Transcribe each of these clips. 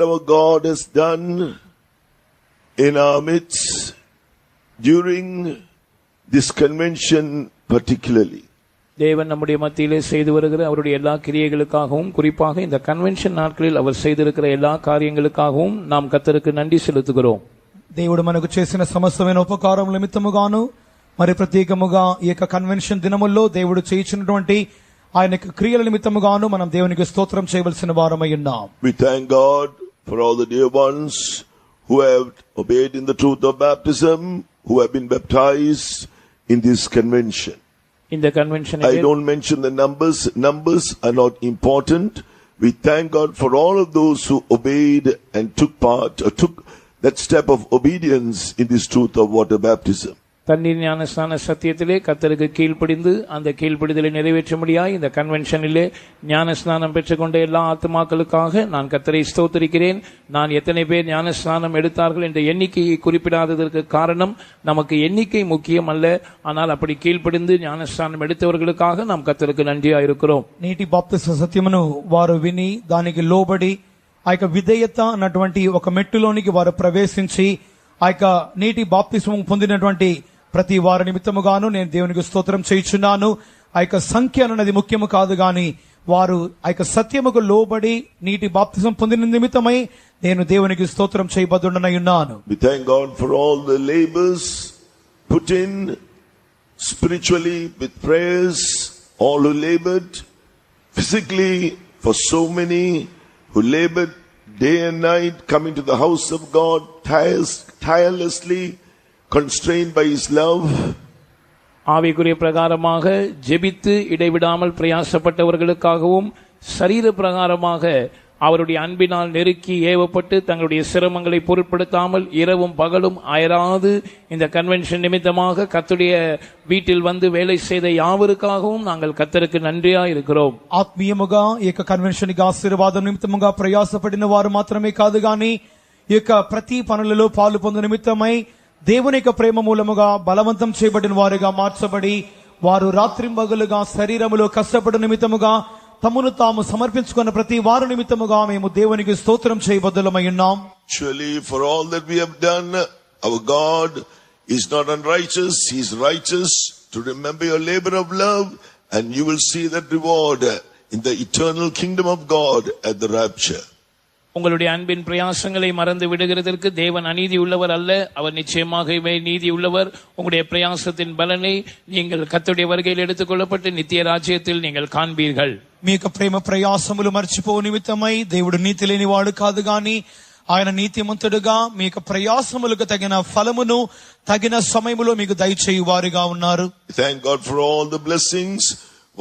what our God has done in our midst during this convention particularly. தேவன் நம்முடைய மத்தியிலே செய்து வருகிற அவருடைய எல்லா கிரியைகளுக்காகவும் குறிப்பாக இந்த கன்வென்ஷன் நாட்களில் அவர் செய்திருக்கிற எல்லா காரியங்களுக்காகவும் நாம் கர்த்தருக்கு நன்றி செலுத்துகிறோம். దేవుడు మనకు చేసిన సమస్తమైన ఉపకారం నిమిత్తముగాను మరి ప్రత్యేకముగా ఈ యొక్క కన్వెన్షన్ దినముల్లో దేవుడు చేయించినటువంటి ఆయన క్రియల నిమిత్తముగాను మనం దేవునికి స్తోత్రం చేయవలసిన వారమై ఉన్నాం. We thank God for all the dear ones who have obeyed in the truth of baptism, who have been baptized in this convention. In the convention, I don't mention the numbers are not important. We thank God for all of those who obeyed and took that step of obedience in this truth of water baptism. தண்ணீர் ஞானஸ்நான சத்தியத்திலே கர்த்தருக்கு கீழ்ப்படிந்து அந்த கீழ்ப்படிதலை நிறைவேற்றும்படியாய் இந்த கன்வென்ஷனிலே ஞானஸ்நானம் பெற்றுக்கொண்ட எல்லா ஆத்துமாக்களுக்காக நான் கர்த்தரை ஸ்தோத்திரிக்கிறேன். நான் எத்தனை பேர் ஞானஸ்நானம் எடுத்தார்கள் என்ற எண்ணிக்கையை குறிப்பிடாததற்கு காரணம் நமக்கு எண்ணிக்கை முக்கியம் அல்ல, ஆனால் அப்படி கீழ்ப்படிந்து ஞானஸ்நானம் எடுத்தவர்களுக்காக நாம் கர்த்தருக்கு நன்றியா இருக்கிறோம். నీటి బాప్తిస్మ సత్యమును వారు విని దానికి లోబడి ఆ యొక్క విధేయత అన్నటువంటి ఒక మెట్టులోనికి వారు ప్రవేశించి ఆ యొక్క నీటి బాప్తిస్మం పొందినటువంటి ప్రతి వారి నిమిత్తముగాను నేను దేవునికి స్తోత్రం చేయుచున్నాను. ఆ యొక్క సంఖ్య అన్నది ముఖ్యము కాదు గాని వారు ఆ యొక్క సత్యముకు లోబడి నీటి బాప్తిస్మం పొందిన నిమిత్తమై నేను దేవునికి స్తోత్రం చేయబద్దుడనై ఉన్నాను. We thank God for all the labors put in spiritually with prayers, all who labored physically, for so many who labored day and night, coming to the house of God tirelessly, constrained by His love. ஆவிக்குரிய பிரகாரமாக ஜெபித்து இடைவிடாமல் பிரயாசப்பட்டவர்களுக்காகவும் சரீர பிரகாரமாக அவருடைய அன்பினால் நெருக்கி ஏவப்பட்டு தங்களுடைய சிரமங்களை பொருட்படுத்தாமல் இரவும் பகலும் அயராது இந்த கன்வென்ஷன் நிமித்தமாக கர்த்தருடைய வீட்டில் வந்து வேலை செய்த யாவருக்காகவும் நாங்கள் கர்த்தருக்கு நன்றியா இருக்கிறோம். ఆత్మీయముగా ఈ యొక్క కన్వెన్షన్ కి ఆశీర్వాదం నిమిత్తముగా ప్రయాసపడిన వారు మాత్రమే కాదు గాని ఈ యొక్క ప్రతి పనులలో పాలు పొందు నిమిత్తమై దేవుని యొక్క ప్రేమ మూలముగా బలవంతం చేయబడిన వారుగా మార్చబడి వారు రాత్రింబగలుగా శరీరములో కష్టపడిన నిమిత్తముగా తమను తాము సమర్పించుకున్న ప్రతి వారు నిమిత్తముగా మేము దేవునికి స్తోత్రం చేయబద్దులమై ఉన్నాం. Surely for all that we have done, our God is not unrighteous, He is righteous to remember your labor of love, and you will see that reward in the eternal kingdom of God at the rapture. உங்களுடைய அன்பின் பிரயாசங்களை மறந்து விடுகிறதற்கு தேவன் அநீதி உள்ளவர் அல்ல, அவர் நிச்சயமாகவே நீதி உள்ளவர். உங்களுடைய பிரயாசத்தின் பலனை நீங்கள் கர்த்தருடைய வருகையில் எடுத்துக் கொள்ளப்பட்டு நித்திய ராஜ்யத்தில் நீங்கள் காண்பீர்கள். మీ యొక్క ప్రేమ ప్రయాసములు మర్చిపో నిమిత్తమై దేవుడు నీతి లేనివాడు కాదు గాని ఆయన నీతిమంతుడుగా మీ యొక్క ప్రయాసములకు తగిన ఫలమును తగిన సమయములో మీకు దయచేయువారుగా ఉన్నారు. Thank God for all the blessings,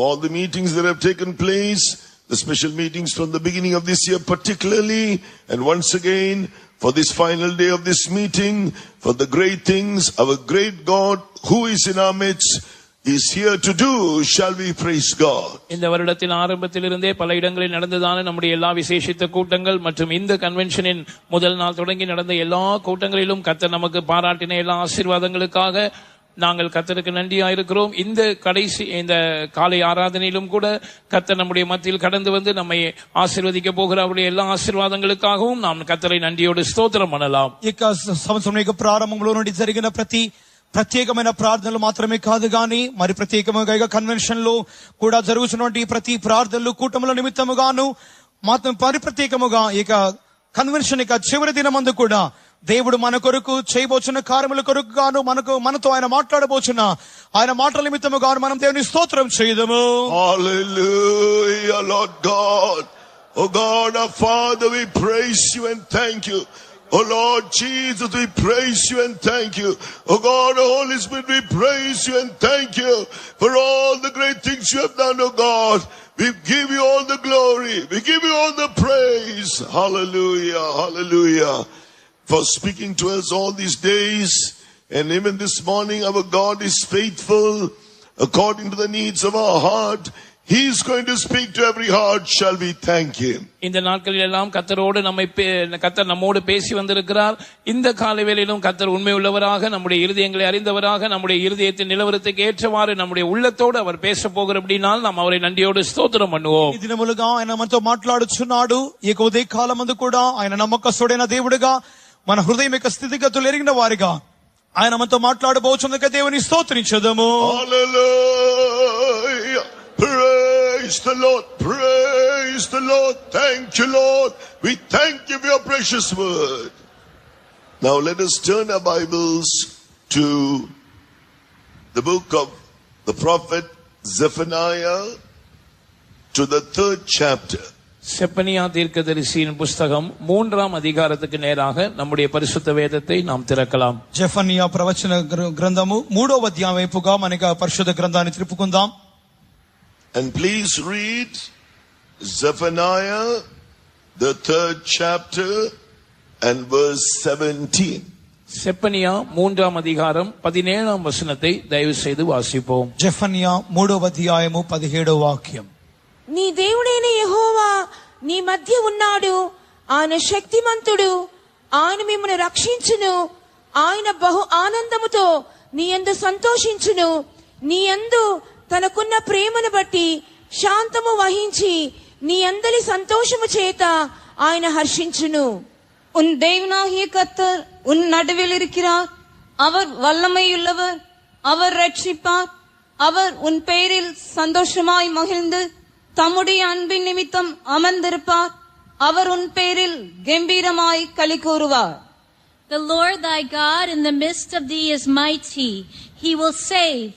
all the meetings that have taken place, the special meetings from the beginning of this year particularly, and once again for this final day of this meeting, for the great things our great God who is in our midst is here to do. Shall we praise God? இந்த வருடத்தின் ஆரம்பத்திலிருந்தே பல இடங்களில் நடந்ததான நம்முடைய எல்லா விசேஷித்த கூட்டங்கள் மற்றும் இந்த கன்வென்ஷனின் முதல் நாள் தொடங்கி நடந்த எல்லா கூட்டங்களிலும் கர்த்தர் நமக்கு பாராட்டின எல்லா ஆசீர்வாதங்களுக்காக நாங்கள் கர்த்தருக்கு நன்றியா இருக்கிறோம். இந்த கடைசி இந்த காலை ஆராதனையிலும் கூட கர்த்தர் நம்முடைய மத்தியில் கடந்து வந்து நம்மை ஆசீர்வதிக்க போகிற அவருடைய எல்லா ஆசீர்வாதங்களுக்காகவும் நாம் கர்த்தரை நன்றியோடு ஸ்தோத்திரம் பண்ணலாம். ఇక సంవత్సరం యొక్క ప్రారంభంలో నుండి జరిగిన ప్రతి ప్రత్యేకమైన ప్రార్థనలు మాత్రమే కాదు గాని మరి ప్రత్యేకముగా కన్వెన్షన్ లో కూడా జరుగుతున్నటువంటి ప్రతి ప్రార్థనలు కూటముల నిమిత్తముగాను మాత్రం ప్రత్యేకముగా ఇక కన్వెన్షన్ ఇక చివరి దినమందు కూడా దేవుడు మన కొరకు చేయబోచున్న కార్యముల కొరకు గాను మనతో ఆయన మాట్లాడబోచున్న ఆయన మాటల నిమిత్తముగాను మనం దేవుని స్తోత్రం చేయుదము. Hallelujah, Lord God. Oh God, our Father, we praise you and thank you. Oh Lord Jesus, we praise you and thank you. Oh God, oh Holy Spirit, we praise you and thank you for all the great things you have done, oh God. We give you all the glory. We give you all the praise. Hallelujah, hallelujah. For speaking to us all these days, and even this morning, our God is faithful according to the needs of our heart. He is going to speak to every heart. Shall we thank him? இந்த நாட்களில் எல்லாம் கர்த்தர் நம்மோடு பேசி வந்திருக்கிறார். இந்த காலவேளையிலும் கர்த்தர் உண்மை உள்ளவராக, நம்முடைய இருதயங்களை அறிந்தவராக, நம்முடைய இருதயத்தின் நிலவரத்துக்கு ஏற்றவாறு நம்முடைய உள்ளத்தோடு அவர் பேச போகிறபடினால் நாம் அவரை நன்றியோடு స్తోత్రం பண்ணுவோம். ఈ దినములుగా ఆయన మనతో మాట్లాడుచున్నాడు. ఈ ఉదయ కాలమందు కూడా ఆయన నమ్మకస్తుడైన దేవుడిగా, మన హృదయం యొక్క స్థితిగతులు ఎరిగిన వారిగా ఆయన మనతో మాట్లాడబోచుందుకే దేవుని స్తోత్రించుదాము. Hallelujah. Praise the Lord. Praise the Lord. Thank you, Lord. We thank you for your precious word. Now let us turn our Bibles to the book of the prophet Zephaniah, to the 3rd chapter. Zephaniah தீர்க்கதரிசியின் புஸ்தகம் 3ஆம் அதிகாரத்துக்கு நேராக நம்முடைய பரிசுத்த வேதத்தை நாம் திறக்கலாம். జెఫన్యా ప్రవచన గ్రంథము 3వ అధ్యాయం వైపుగా మనకి పరిశుద్ధ గ్రంథాన్ని తిప్పుకుందాం. And please read Zephaniah, the 3rd chapter and verse 17. Zephaniah 3ஆம் அதிகாரம் 17ஆம் வசனத்தை தயவு செய்து வாசிப்போம். జెఫన్యా 3వ అధ్యాయము 17వ వాక్యం. నీ దేవుడైన యెహోవా నీ మధ్య ఉన్నాడు. ఆయన శక్తిమంతుడు. ఆయన మిమ్మల్ని రక్షించును. ఆయన బహు ఆనందముతో నీ యందు సంతోషించును. నీ యందు తనకున్న ప్రేమను బట్టి శాంతము వహించి నీ అందరి సంతోషము చేత ఆయన హర్షించును. உன் தேவனாகிய கர்த்தர் உன் நடுவில் இருக்கிறார். அவர் வல்லமையுள்ளவர். அவர் ரட்சிப்பார். அவர் உன் பெயரில் சந்தோஷமாய் மகிழ்ந்து தம்முடைய அன்பின் நிமித்தம் அமர்ந்திருப்பார். அவர் உன் பேரில் கம்பீரமாய் களி கூறுவார். The Lord thy God in the midst of thee is mighty. He will save.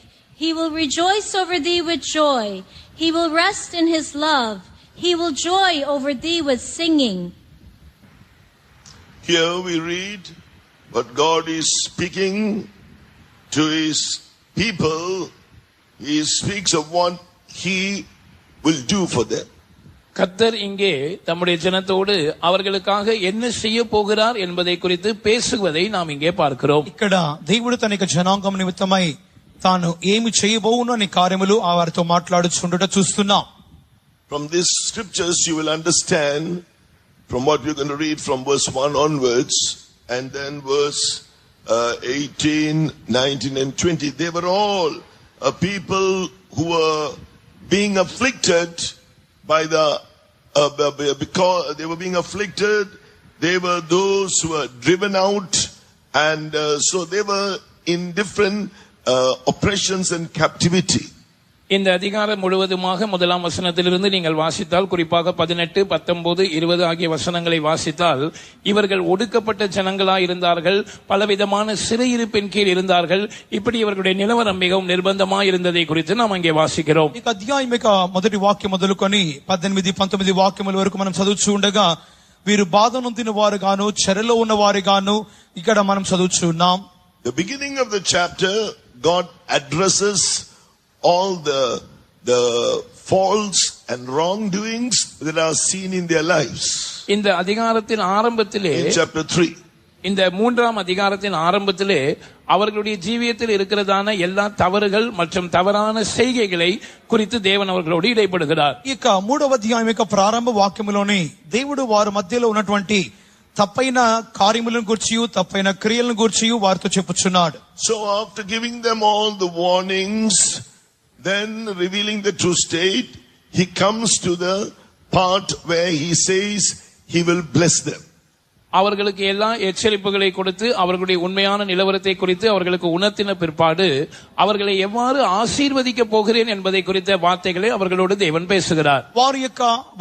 He will rejoice over thee with joy. He will rest in his love. He will joy over thee with singing. Here we read what God is speaking to his people. He speaks of what he will do for them. கர்த்தர் இங்கே தம்முடைய ஜனத்தோடு அவர்களுக்காக என்ன செய்ய போகிறார் என்பதை குறித்து பேசுவதை நாம் இங்கே பார்க்கிறோம். ఇక్కడ దేవుడు తన యొక్క జనాంగం నిమిత్తమై తాను ఏమి చేయబోవును అనే కార్యములు వారితో మాట్లాడుచుండుట చూస్తున్నాం. From these scriptures you will understand from what we're going to read from verse 1 onwards and then verse 18, 19 and 20. They were all people who were being afflicted by the because they were being afflicted. They were those who were driven out, and so they were in different oppressions and captivity. இந்த அதிகாரம் முழுவதுமாக முதலாம் வசனத்திலிருந்து நீங்கள் வாசித்தால், குறிப்பாக 18, 19, 20 ஆகிய வசனங்களை வாசித்தால், இவர்கள் ஒடுக்கப்பட்ட ஜனங்களாய் இருந்தார்கள். பலவிதமான சிறையிருப்பின் கீழ் இருந்தார்கள். இப்படி இவர்களுடைய நிலவரம் மிகவும் நிர்பந்தமாய் இருந்ததை குறித்து நாம் அங்கே வாசிக்கிறோம். ఈ అధ్యాయం యొక్క మొదటి వాక్యం మొదలుకొని 18, 19 వాక్యముల వరకు మనం చదువుచూ ఉండగా వీరు బాధ నొందిన వారు గాను, చెరలో ఉన్న వారు గాను ఇక్కడ మనం చదువుచూ ఉన్నాం. The beginning of the chapter, God addresses all the faults and wrongdoings that are seen in their lives. இந்த அதிகாரத்தின் ஆரம்பத்திலே, in chapter 3, இந்த 3ஆம் அதிகாரத்தின் ஆரம்பத்திலே அவர்களுடைய ஜீவியத்தில் இருக்கிறதான எல்லா தவறுகள் மற்றும் தவறான செய்கைகளை குறித்து தேவன் அவர்களோடு இடைப்படுகிறார். ఇక 3వ అధ్యాయం యొక్క ప్రారంభ వాక్యములోని దేవుడు వారి మధ్యలో ఉన్నటువంటి తప్పైన కార్యములను గూర్చియు తప్పైన క్రియలను గూర్చియు వారితో చెప్పుచున్నాడు. So after giving them all the warnings, then revealing the true state, he comes to the part where he says he will bless them. அவர்களுக்கு எல்லா எச்சரிப்புகளை கொடுத்து அவர்களுடைய உண்மையான நிலவரத்தை குறித்து அவர்களுக்கு உணர்த்தின பிற்பாடு அவர்களை எவ்வாறு ஆசீர்வதிக்க போகிறேன் என்பதை குறித்த வார்த்தைகளை அவர்களோடு தேவன் பேசுகிறார்.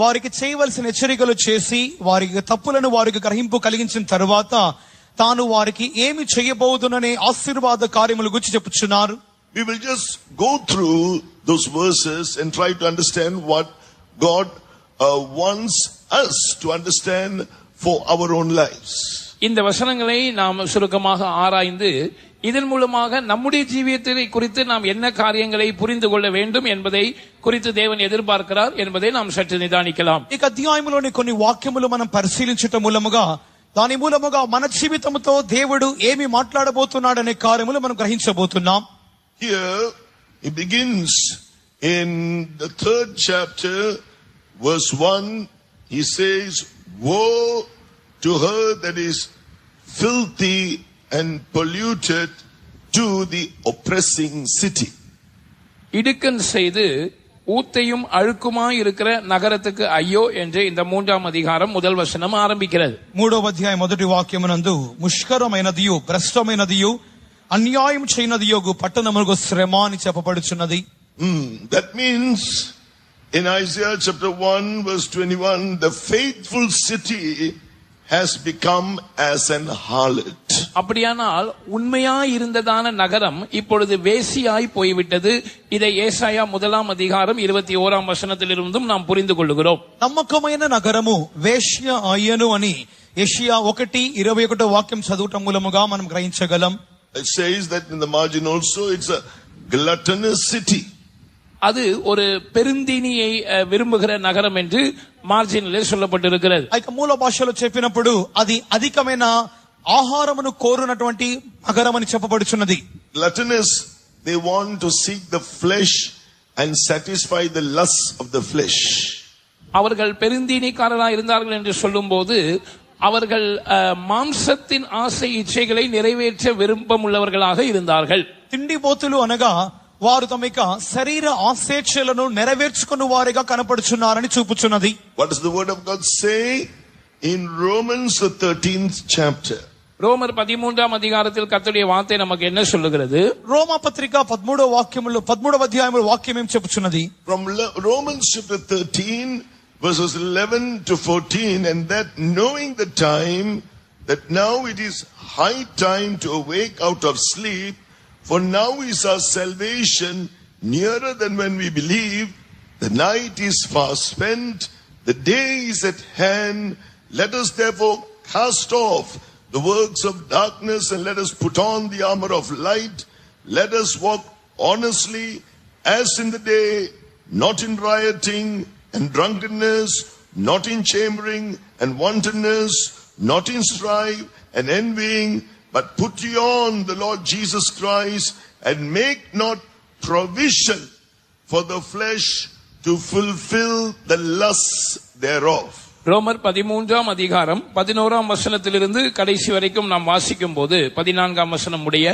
వారికి చేయవలసిన హెచ్చరికలు చేసి వారికి తప్పులను వారికి గ్రహింపు కలిగించిన తరువాత తాను వారికి ఏమి చేయబోదుననే ఆశీర్వాద కార్యముల గురించి చెప్పుచున్నారు. We will just go through those verses and try to understand what God wants us to understand for our own lives. இந்த வசனங்களை நாம் சுருக்கமாக ஆராய்ந்து இதன் மூலமாக நம்முடைய ஜீவியத்தை குறித்து நாம் என்ன காரியங்களை புரிந்து கொள்ள வேண்டும் என்பதை குறித்து தேவன் எதிர்பார்க்கிறார் என்பதை நாம் சற்று நிதானிக்கலாம். ఈ అధ్యాయములోని కొన్ని వాక్యములు మనం పరిశీలించటం మూలముగా దాని మూలముగా మన జీవితంతో దేవుడు ఏమి మాట్లాడబోతున్నాడనే కార్యములు మనం గ్రహించబోతున్నాం. Here he begins In the 3rd chapter, verse 1, he says, woe to her that is filthy and polluted, to the oppressing city. இடுக்கண் செய்து ஊத்தையும் அழுக்குமாய் இருக்கிற நகரத்துக்கு ஐயோ என்று இந்த 3ஆம் அதிகாரம் முதல் வசனம் ஆரம்பிக்கிறது. 3వ అధ్యాయం మొదటి వాక్యమునందు ముష్కరమైనదియు భ్రష్టమైనదియు అన్యాయం చేయనదియోగు పట్టణమునకు శ్రమ అని చెప్పబడుచున్నది. That means in Isaiah chapter 1 verse 21, the faithful city has become as an harlot. அப்படியானால் உண்மையாய் இருந்ததான நகரம் இப்பொழுது வேசியாய் போய்விட்டது. இதை ஏசாயா 1ஆம் அதிகாரம் 21ஆம் வசனத்திலிருந்தும் நாம் புரிந்து கொள்கிறோம். నమ్మకమైన నగరము వేశ్య అయ్యను అని యెషయా 1:21 వాక్యం చదవటం మూలముగా మనం గ్రహించగలం. It says that in the margin also, it's a gluttonous city. அது ஒரு பெருந்தீனியை விரும்புகிற நகரம் என்று మార్జిన్లో சொல்லப்பட்டிருக்கிறது. అయితే మూల భాషలో చెప్పినప్పుడు అది అధికమైన ఆహారమును కోరునటువంటి నగరం అని చెప్పబడుచున్నది. Gluttonous, they want to seek the flesh and satisfy the lusts of the flesh. அவர்கள் பெருந்தீனிக்காரராக இருந்தார்கள் என்று சொல்லும்போது அவர்கள் மாம்சத்தின் ஆசை இச்சைகளை நிறைவேற்ற விருப்பமுள்ளவர்களாக இருந்தார்கள். తిండిపోతులు అనగా వారు తమ యొక్క శరీర ఆశేచ్ఛలను నెరవేర్చుకున్న వారిగా కనపడుచున్నారని చూపుచున్నది. What does the word of God say in Romans the 13th chapter? ரோமர் 13ஆம் அதிகாரத்தில் கர்த்தருடைய வார்த்தை நமக்கு என்ன சொல்லுகிறது? రోమా పత్రిక 13వ అధ్యాయంలో వాక్యం ఏం చెప్పుచున్నది? From Romans chapter 13 verses 11 to 14, and that knowing the time, that now it is high time to awake out of sleep, for now is our salvation nearer than when we believed. The night is far spent, the day is at hand. Let us therefore cast off the works of darkness and let us put on the armor of light. Let us walk honestly as in the day, not in rioting and drunkenness, not in chambering and wantonness, not in strife and envying, but put ye on the Lord Jesus Christ, and make not provision for the flesh to fulfill the lusts thereof. ரோமர் 13ஆம் அதிகாரம் 11ஆம் வசனத்திலிருந்து கடைசி வரைக்கும் நாம் வாசிக்கும் போது 14ஆம் வசனம் உடைய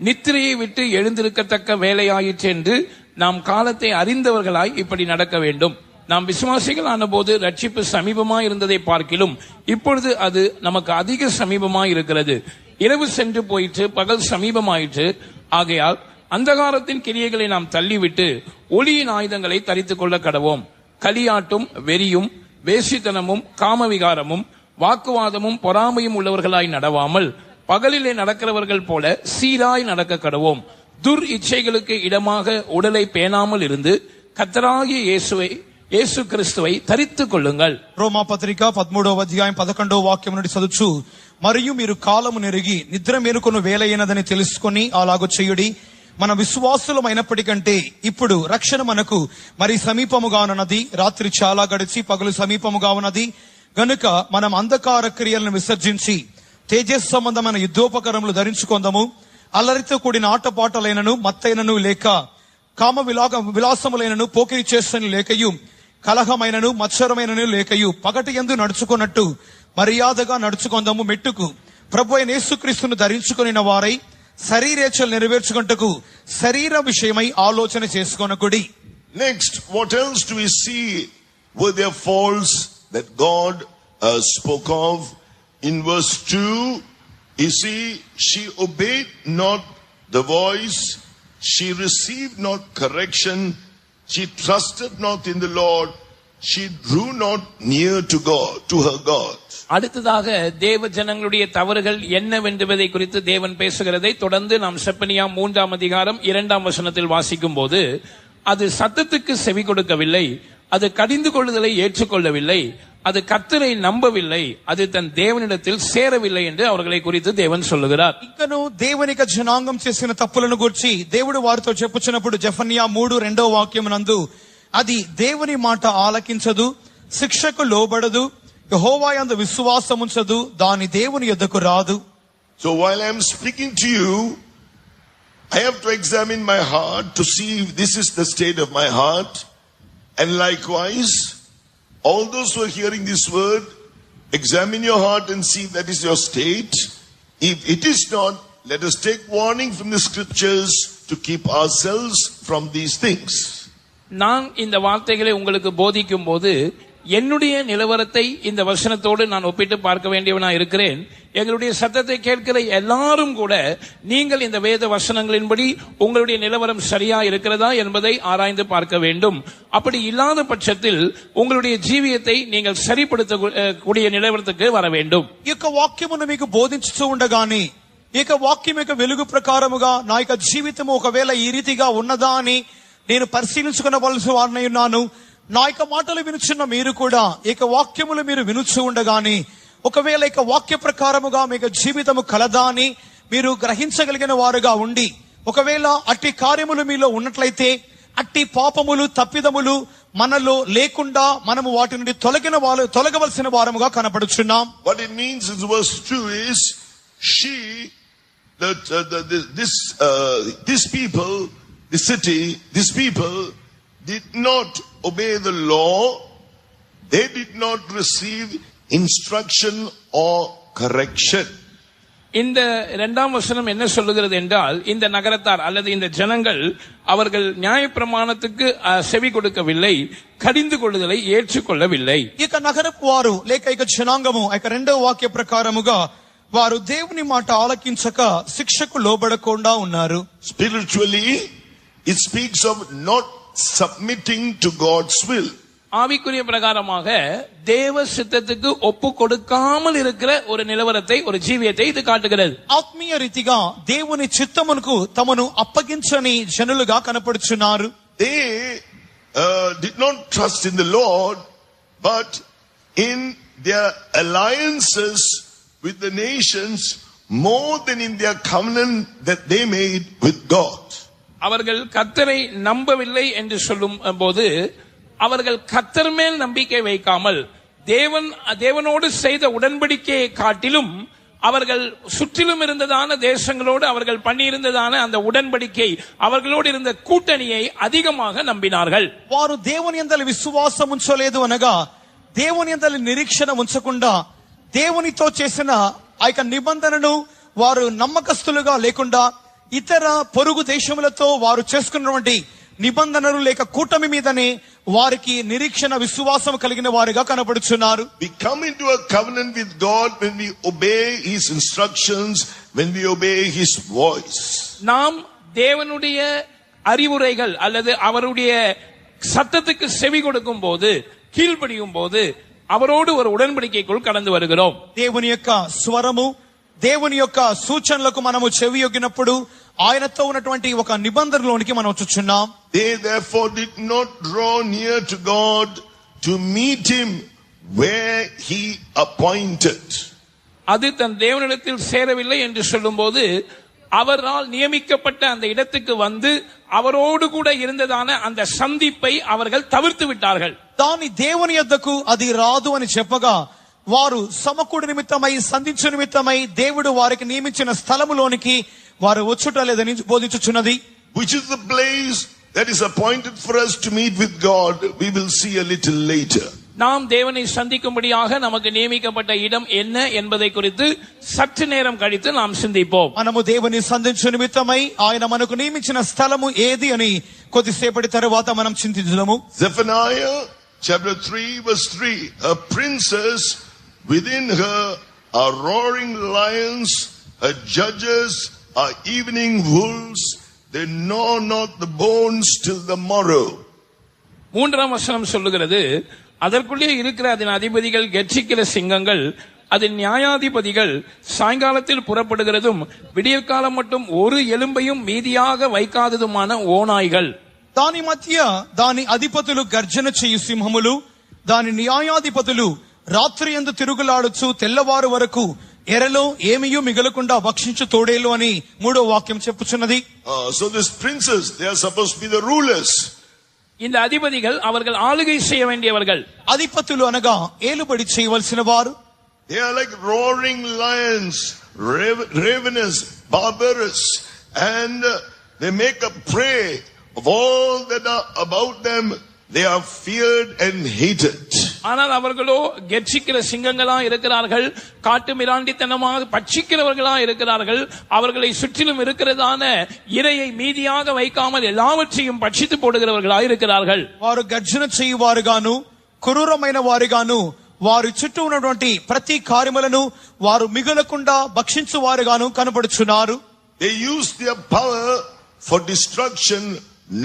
நித்திரையை விட்டு எழுந்திருக்கத்தக்க வேலையாயிற்று என்று நாம் காலத்தை அறிந்தவர்களாய் இப்படி நடக்க வேண்டும். நாம் விசுவாசிகள் ஆன போது ரட்சிப்பு சமீபமாய் இருந்ததை பார்க்கிலும் இப்பொழுது அது நமக்கு அதிக சமீபமாய் இருக்கிறது. இரவு சென்று போயிற்று, பகல் சமீபமாயிற்று. ஆகையால் அந்தகாரத்தின் கிரியைகளை நாம் தள்ளிவிட்டு ஒளியின் ஆயுதங்களை தரித்துக் கொள்ள கடவோம். களியாட்டும் வெறியும் வேசித்தனமும் காமவிகாரமும் வாக்குவாதமும் பொறாமையும் உள்ளவர்களாய் நடவாமல் பகலிலே நடக்கிறவர்கள் போல சீராய் நடக்க கடவோம். துர் இச்சைகளுக்கு இடமாக உடலை பேணாமல் இருந்து கர்த்தராகிய యేసు క్రీస్తువై తరిత్తుకొల్లుంగల్. రోమా పత్రిక 13వ అధ్యాయం 11వ వాక్యం నుండి చదువుచు, మరియు మీరు కాలము నెరిగి నిద్ర మేలుకొను వేళైనదని తెలుసుకొని అలాగూ చేయుడి. మన విశ్వాసులమైనప్పటికంటే ఇప్పుడు రక్షణ మనకు మరి సమీపముగా ఉన్నది. రాత్రి చాలా గడిచి పగలు సమీపముగా ఉన్నది గనుక మనం అంధకార క్రియలను విసర్జించి తేజస్ సంబంధమైన యుద్ధోపకరములు ధరించుకొందము. అల్లరితో కూడిన ఆటపాటలైనను మత్తైనను లేక కామ విలాసములైనను పోకిరి చేష్టను లేకయు కలహమైనను మత్సరమైనను లేకయు పగటి యందు నడుచుకున్నట్టు మర్యాదగా నడుచుకొందము. మెట్టుకు ప్రభువైన యేసుక్రీస్తును ధరించుకొనిన వారై శరీరేచ్ఛలు నెరవేర్చుకొనుటకు శరీర విషయమై ఆలోచన చేసుకొనకుడి. Next, what else do we see were their faults that God spoke of? In verse 2, you see, she obeyed not the voice, she received not correction, she trusted not in the Lord, she drew not near to God, to her God. அடுத்ததாக தேவ ஜனங்களுடைய தவறுகள் என்னவென்பதை குறித்து தேவன் பேசுகிறதை தொடர்ந்து நாம் செப்பனியா 3ஆம் அதிகாரம் 2ஆம் வசனத்தில் வாசிக்கும் போது, அது சத்தத்துக்கு செவி கொடுக்கவில்லை, அது கடிந்து கொள்ளுதலை ஏற்றுக்கொள்ளவில்லை, அது கர்த்தரை நம்பவில்லை, அது தன் தேவனிடத்தில் சேரவில்லை என்று அவர்களை குறித்து தேவன் சொல்லுகிறார். ఇంకను దేవునిక జనాంగం చేసిన తప్పులను గురించి దేవుడు వారితో చెప్పుచున్నప్పుడు జెఫన్యా 3:2వ వాక్యమునందు, అది దేవుని మాట ఆలకించదు, శిక్షకు లోబడదు, యెహోవా యందు విశ్వాసముంచదు, దాని దేవుని యొద్దకు రాదు. So while I am speaking to you, I have to examine my heart to see if this is the state of my heart. And likewise, all those who are hearing this word, examine your heart and see if that is your state. If it is not, let us take warning from the scriptures to keep ourselves from these things. நான் இந்த வார்த்தைகளை உங்களுக்கு போதிக்கும் போது என்னுடைய நிலவரத்தை இந்த வசனத்தோடு நான் ஒப்பிட்டு பார்க்க வேண்டியவனா இருக்கிறேன். எங்களுடைய சத்தத்தை கேட்கிற எல்லாரும் கூட நீங்கள் இந்த வேத வசனங்களின்படி உங்களுடைய நிலவரம் சரியா இருக்கிறதா என்பதை ஆராய்ந்து பார்க்க வேண்டும். அப்படி இல்லாத பட்சத்தில் உங்களுடைய ஜீவியத்தை நீங்கள் சரிப்படுத்தக்கூடிய நிலவரத்துக்கு வர வேண்டும். ఈ యొక్క వాక్యమును మీకు బోధించుతూ ఉండగానే ఈ యొక్క వాక్యం యొక్క వెలుగు ప్రకారముగా నా యొక్క జీవితము ఒకవేళ ఈ రీతిగా ఉన్నదా అని నేను పరిశీలించుకునవలసిన వాడినై ఉన్నాను. నా యొక్క మాటలు వినుచున్న మీరు కూడా ఈ యొక్క వాక్యములు మీరు వినుచు ఉండగానే ఒకవేళ ఇక వాక్య ప్రకారముగా మీకు జీవితము కలదా అని మీరు గ్రహించగలిగిన వారుగా ఉండి ఒకవేళ అట్టి కార్యములు మీలో ఉన్నట్లయితే అట్టి పాపములు తప్పిదములు మనలో లేకుండా మనము వాటి నుండి తొలగవలసిన వారముగా కనపడుచున్నాం. What it means in verse 2 is this people, the city, these people did not obey the law. They did not receive instruction or correction. இந்த இரண்டாம் வசனம் என்ன சொல்லுகிறது என்றால், இந்த நகரத்தார் அல்லது இந்த ஜனங்கள் அவர்கள் நியாயப்பிரமாணத்துக்கு செவி கொடுக்கவில்லை, கடிந்து கொள்ளுதலை ఏర్చుకొల్లவில்லை. ఇక నగరపు వారు లేక ఇక జనాంగము ఇక రెండవ వాక్య ప్రకారముగా వారు దేవుని మాట ఆలకించక శిక్షకు లోబడకుండా ఉన్నారు. Spiritually, it speaks of not submitting to God's will. ஆவிக்குரிய பிரகாரமாக தேவ சித்தத்துக்கு ஒப்பு கொடுக்காமல் இருக்கிற ஒரு நிலவரத்தை, ஒரு ஜீவியத்தை இது காட்டுகிறது. ఆత్మీయ రీతిగా దేవుని చిత్తమునకు తమను అప్పగించని జనులుగా కనపడుచున్నారు. They did not trust in the Lord, but in their alliances with the nations more than in their covenant that they made with God. அவர்கள் கர்த்தரை நம்பவில்லை என்று சொல்லும் போது அவர்கள் கர்த்தர் மேல் நம்பிக்கை வைக்காமல் தேவனோடு செய்த உடன்படிக்கையை காட்டிலும் அவர்கள் சுற்றிலும் இருந்ததான தேசங்களோடு அவர்கள் பண்ணியிருந்ததான அந்த உடன்படிக்கை, அவர்களோடு இருந்த கூட்டணியை அதிகமாக நம்பினார்கள். వారు దేవుని యందలి విశ్వాసం ఉంచలేదు అనగా దేవుని యందలి నిరీక్షణ ఉంచకుండా దేవునితో చేసిన ఆ యొక్క నిబంధనను వారు నమ్మకస్తులుగా లేకుండా ఇతర పొరుగు దేశములతో వారు చేసుకున్నటువంటి నిబంధనలు లేక కూటమి మీదనే వారికి నిరీక్షణ విశ్వాసం కలిగిన వారుగా కనపడుచున్నారు. We come into a covenant with God when we obey His instructions, when we obey His voice. நாம் தேவனுடைய அறிவுரைகள் அல்லது அவருடைய சத்தத்துக்கு செவி கொடுக்கும் போது, கீழ்ப்படியும் போது அவரோடு ஒரு உடன்படிக்கைக்குள் கடந்து வருகிறோம். దేవుని యొక్క స్వరము, దేవుని యొక్క సూచనలకు మనము చెవియొగ్గినప్పుడు ఆయనతో ఉన్నటువంటి ఒక నిబంధనలోనికి మనం వచ్చుచున్నాం. They therefore did not draw near to God to meet Him where He appointed. அது தன் தேவனிடத்தில் சேரவில்லை என்று சொல்லும்போது அவரால் நியமிக்கப்பட்ட அந்த இடத்துக்கு வந்து அவரோடு கூட இருந்ததான அந்த சந்திப்பை அவர்கள் தவிர்த்து விட்டார்கள். దాని దేవుని యొద్దకు అది రాదు అని చెప్పగా వారు సమకూడి నిమిత్తమై సంధించు నిమిత్తమై దేవుడు వారికి నియమించిన స్థలములోనికి వారు వచ్చుట లేదని బోధించుచున్నది. Which is the place that is appointed for us to meet with God, we will see a little later. நாம் தேவனை சந்திக்கும்படியாக நமக்கு நியமிக்கப்பட்ட இடம் என்ன என்பதை குறித்து சற்று நேரம் கழித்து நாம் சிந்திப்போம். మనము దేవుని సంధించు నిమిత్తమై ఆయన మనకు నియమించిన స్థలము ఏది అని కొద్దిసేపటి తరువాత మనం చింతించుదాము. Zephaniah chapter 3 verse 3, her princes within her are roaring lions, her judges are evening wolves, they know not the bones till the morrow. மூன்றாம் வசனம் சொல்லுகிறது, அதற்குள்ளே இருக்கிற அதன் அதிபதிகள் கெர்ச்சிக்கிற சிங்கங்கள், அதன் நியாயாதிபதிகள் சாயங்காலத்தில் புறப்படுகிறதும் விடியற்காலம் மட்டும் ஒரு எலும்பையும் மீதியாக வைக்காததுமான ஓநாய்கள். దాని మధ్య దాని అధిపతులు గర్జన చేయు సింహములు, దాని న్యాయాధిపతులు రాత్రి యందు తిరుగులాడుచు తెల్లవారు వరకు ఎరలో ఏమీయూ మిగలకుండా భక్షించు తోడేలు అని మూడో వాక్యం చెప్పుచున్నది. So these princes, they are supposed to be the rulers. இந்த அதிபதிகள் அவர்கள் ஆளுகை செய்ய வேண்டியவர்கள். అధిపతులు అనగా ఏలుబడి చేయవలసిన వారు. They are like roaring lions, ravenous, barbarous, and they make a prey of all that are about them. They are feared and hated. ஆனால் அவர்களோ கெர்ச்சிக்கிற சிங்கங்களா இருக்கிறார்கள், காட்டு மிராண்டித்தனமாக பட்சிக்கிறவர்களா இருக்கிறார்கள். அவர்களை சுற்றிலும் இருக்கிறதான இரையை மீதியாக வைக்காமல் எல்லாவற்றையும் பட்சித்து போடுகிறவர்களா இருக்கிறார்கள். వారు గర్జన చేయువారుగాను క్రూరమైన వారుగాను వారి చుట్టూ ఉన్నటువంటి ప్రతి కార్యములను వారు మిగలకుండా భక్షించువారుగాను కనబడుచున్నారు. They use their power for destruction,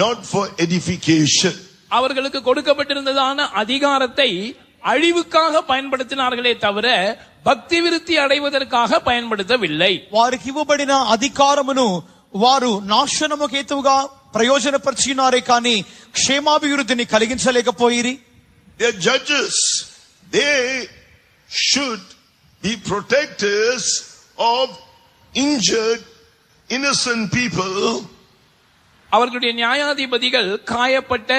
not for edification. அவர்களுக்கு கொடுக்கப்பட்டிருந்ததான அதிகாரத்தை அழிவுக்காக பயன்படுத்தினார்களே தவிர பக்தி விருத்தி அடைவதற்காக பயன்படுத்தவில்லை. వారికి ఇవ్వబడిన అధికారమును వారు నాశనము హేతువుగా ప్రయోజనపరిచినారే కానీ క్షేమాభివృద్ధిని కలిగించలేకపోయిరి. They are judges. They should be protectors of injured, innocent people. அவர்களுடைய நியாயாதிபதிகள் காயப்பட்ட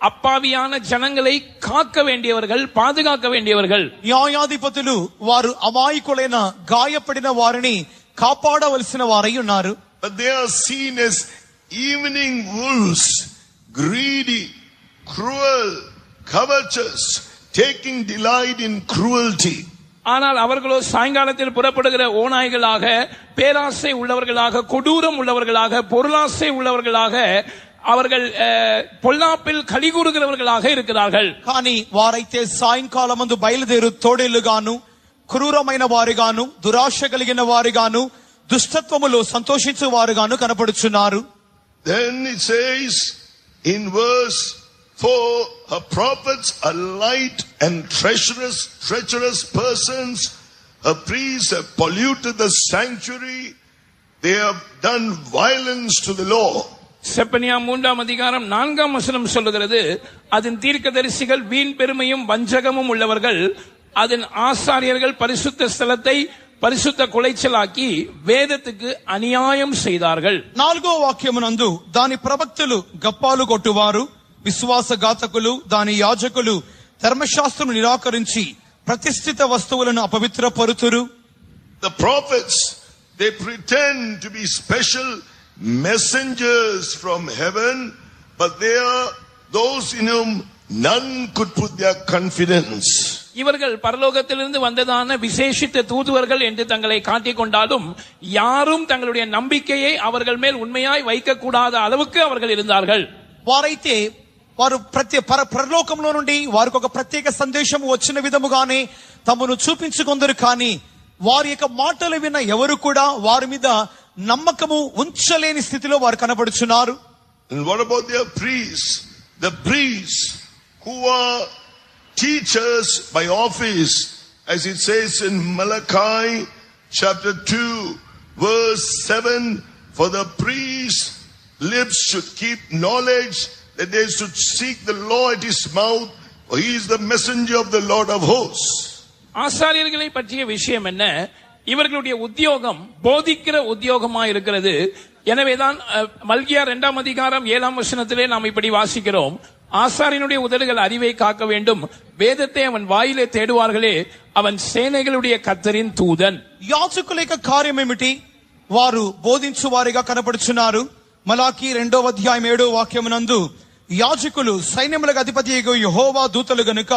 అప్పావియాన జనంగలై కాక వేండియవర్గల్ పాదుగాక వేండియవర్గల్. న్యాయాధిపతులు వారు అమాయకులైన గాయపడిన వారిని కాపాడవలసిన వారై ఉన్నారు. But they are seen as evening wolves, greedy, cruel, covetous, taking delight in cruelty. ஆனால் அவர்களோ சாயங்காலத்தில் புறப்படுகிற ஓநாய்களாக, பேராசை உள்ளவர்களாக, கொடூரம் உள்ளவர்களாக, பொருளாசை உள்ளவர்களாக, அவர்கள் పొల్లాపిల్ కలిగూరుகிறவர்களாக இருக்கிறார்கள். కానీ వారైతే సాయంకాలమందు బయలుదేరు తోడేళ్లుగాను, క్రూరమైన వారుగాను, దురాశ కలిగిన వారుగాను, దుష్టత్వములో సంతోషించే వారుగాను కనపడుచున్నారు. Then it says in verse 4, her prophets are light and treacherous persons. Her priests have polluted the sanctuary. They have done violence to the law. Zephaniah 3ஆம் அதிகாரம் 4ஆம் வசனம் சொல்லுகிறது, அதன் தீர்க்கதரிசிகள் வீண் பெருமையும் வஞ்சகமும் உள்ளவர்கள், அதன் ஆசாரியர்கள் பரிசுத்த ஸ்தலத்தை பரிசுத்த குலைச்சலாக்கி వేదத்துக்கு అన్యాయం செய்தார்கள். 4వ వాక్యమునందు దాని ప్రవక్తలు గప్పాలు కొట్టువారు, విశ్వాసఘాతకులు, దాని యాజకులు ధర్మశాస్త్రము నిరాకరించి ప్రతిష్ఠిత వస్తువులను అపవిత్రపరుతురు. The prophets, they pretend to be special messengers from heaven, but they are those in whom none could put their confidence. இவர்கள் பரலோகத்திலிருந்து வந்ததான விசேஷித்த தூதுவர்கள் என்று தங்களை காட்டிக் கொண்டாலும் யாரும் தங்களுடைய நம்பிக்கையை அவர்கள் மேல் உண்மையாய் வைக்க கூடாத அளவுக்கு அவர்கள் இருந்தார்கள். వారైతే వారు పరలోకంలో నుండి వారికి ఒక ప్రత్యేక సందేశం వచ్చిన విధముగానే తమను చూపించుకొందరు, కానీ వారి యొక్క మాటలు విన్న ఎవరు కూడా వారి మీద నమ్మకము ఉంచలేని స్థితిలో వారు కనబడుచున్నారు. And what about their priests? The priests who are teachers by office, as it says in Malachi chapter 2 verse 7, for the priest's lips should keep knowledge, that they should seek the law at his mouth, for he is the messenger of the Lord of hosts. ஆசாரியர்களை பற்றிய விஷயம் என்ன? இவர்களுடைய உத்தியோகம் போதிக்கிற உத்தியோகமா இருக்கிறது. எனவேதான் மல்கியா 2ஆம் அதிகாரம் 7ஆம் வசனத்திலே நாம் இப்படி வாசிக்கிறோம், ஆசாரியனுடைய உதடுகள் அறிவை காக்க வேண்டும், வேதத்தை அவன் வாயிலே தேடுவார்களே, அவன் సేనகளுடைய కర్తரின் தூதன். యాజకుల యొక్క కార్యం ఏమిటి? వారు బోధించు వారిగా కనపడుచున్నారు. మలాకి 2వ అధ్యాయం 7వ వాక్యమునందు యాజకులు సైన్యములకు అధిపతి యెహోవా దూతలు గనుక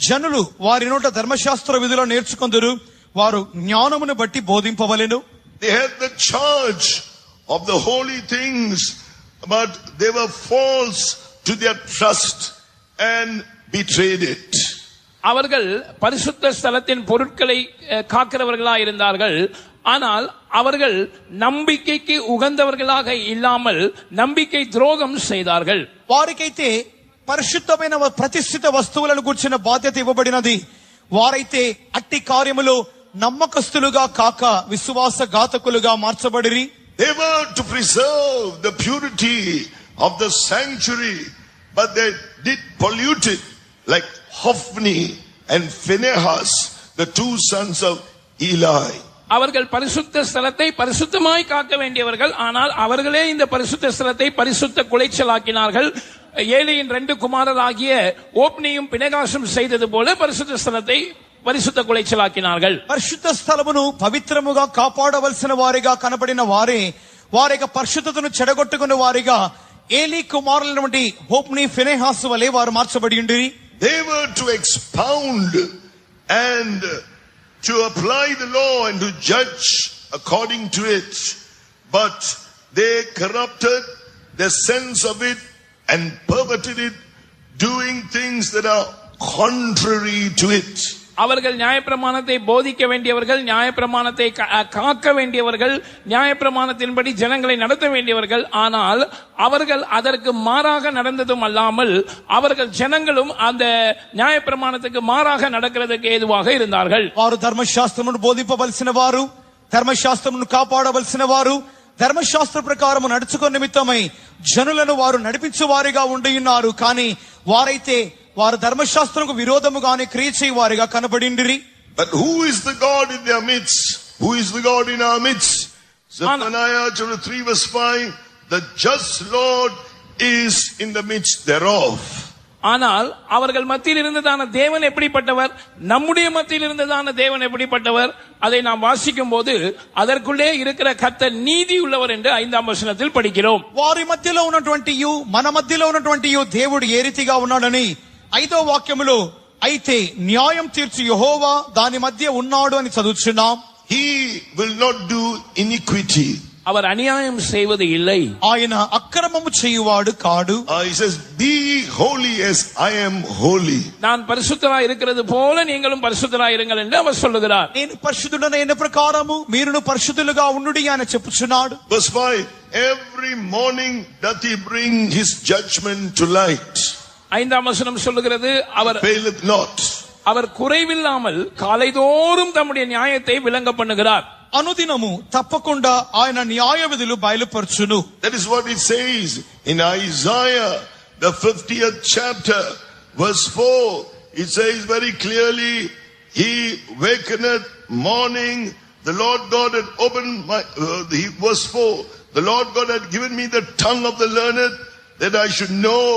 జనులు వారి నోట ధర్మశాస్త్ర విధులను నేర్చుకొందురు, వారు జ్ఞానమును బట్టి బోధింపవలెను. They had the charge of the holy things, but they were false to their trust and betrayed it. அவர்கள் பரிசுத்த ஸ்தலத்தின் பொருட்களை காக்கிறவர்களா இருந்தார்கள். ஆனால் அவர்கள் நம்பிக்கைக்கு உகந்தவர்களாக இல்லாமல் நம்பிக்கை துரோகம் செய்தார்கள். వారికైతే పరిశుద్ధమైన ప్రతిష్ఠిత వస్తువులను గుర్చిన బాధ్యత ఇవ్వబడినది. వారైతే అట్టి కార్యములో నమ్మకస్తులుగా కాక విశ్వాసఘాతకులుగా మార్చబడిరి. They were to preserve the purity of the sanctuary, but they did pollute it, like Hophni and Phinehas, the two sons of Eli. அவர்கள் பரிசுத்த ஸ்தலத்தை பரிசுத்தமாய் காக்க வேண்டியவர்கள், ஆனால் அவர்களே இந்த பரிசுத்த ஸ்தலத்தை பரிசுத்த குலைச்சலாக்கினார்கள். ஏலியின் 2 குமாரராகிய ஓப்னியும் பினெகாசும் செய்தது போல பரிசுத்த ஸ்தலத்தை పరిశుద్ధ కులైచలాకినాர்கள். పరిశుద్ధ స్థలమును పవిత్రముగా కాపాడవలసిన వారిగా కనబడిన వారే వారి యొక్క పరిశుద్ధతను చెడగొట్టుకున్న వారిగా ఏలీ కుమారులైనటువంటి హోప్ని ఫినెహాసు వలె వారు మార్చబడి ఉండిరి. They were to expound and to apply the law and to judge according to it, but they corrupted the sense of it and perverted it, doing things that are contrary to it. அவர்கள் நியாயப்பிரமாணத்தை போதிக்க வேண்டியவர்கள், நியாயப்பிரமாணத்தை காக்க வேண்டியவர்கள், நியாயப்பிரமாணத்தின்படி ஜனங்களை நடத்த வேண்டியவர்கள். ஆனால் அவர்கள் அதற்கு மாறாக நடந்ததும் அல்லாமல் அவர்கள் ஜனங்களும் அந்த நியாயப்பிரமாணத்துக்கு மாறாக நடக்கிறதுக்கு ஏதுவாக இருந்தார்கள். వారు ధర్మశాస్త్రమును బోధింపవలసిన వారు, ధర్మశాస్త్రమును కాపాడవలసిన వారు, ధర్మశాస్త్ర ప్రకారము నడుచుకున్న నిమిత్తమై జనులను వారు నడిపించే వారిగా ఉండి ఉన్నారు. కానీ వారైతే వారు ధర్మశాస్త్రంకు విరోధముగానే క్రియ చేయవారిగా కనబడిండిరి. But who is the God in their midst? Who is the God in our midst? Zephaniah chapter 3 verse 5, the just Lord is in the midst thereof. ஆனால் அவர்கள் மத்தியில் இருந்ததான தேவன் எப்படிப்பட்டவர், நம்முடைய மத்தியில் இருந்ததான தேவன் எப்படிப்பட்டவர், அதை நாம் வாசிக்கும் போது அதற்குள்ளே இருக்கிற கர்த்தர் நீதி உள்ளவர் என்று 5ஆம் வசனத்தில் படிக்கிறோம். వారి మధ్యలో ఉన్నటువంటి మన మధ్యలో ఉన్నటువంటి దేవుడు ఏ రీతిగా ఉన్నాడని 5వ వాక్యములో అయితే న్యాయం తీర్చు యెహోవా దాని మధ్య ఉన్నాడు అని చదువుచున్నాం. He will not do iniquity. அவர் அநியாயம் செய்வது இல்லை. ఆయన అక్రమము చేయువాడు కాడు. He says, be holy as I am holy. நான் பரிசுத்தராய் இருக்கிறது போல நீங்களும் பரிசுத்தராய் இருங்கள் என்று அவர் சொல்லுகிறார். నేను పరిశుద్ధుడైన ప్రకారము మీరును పరిశుద్ధులుగా ఉండుడి అని చెప్పుచున్నాడు. Verse 5, every morning doth he bring his judgment to light. 5ஆம் வசனம் சொல்லுகிறது, அவர் faileth not. அவர் குறைவில்லாமல் காலைதோறும் தம்முடைய நியாயத்தை விளங்க பண்ணுகிறார். అనుదినము తప్పకుండా ఆయన న్యాయ విధులు బయలుపరచును. That is what it says in Isaiah the 50th chapter verse 4. It says very clearly, he wakeneth morning, the Lord God had opened my verse 4, the Lord God had given me the tongue of the learned, that I should know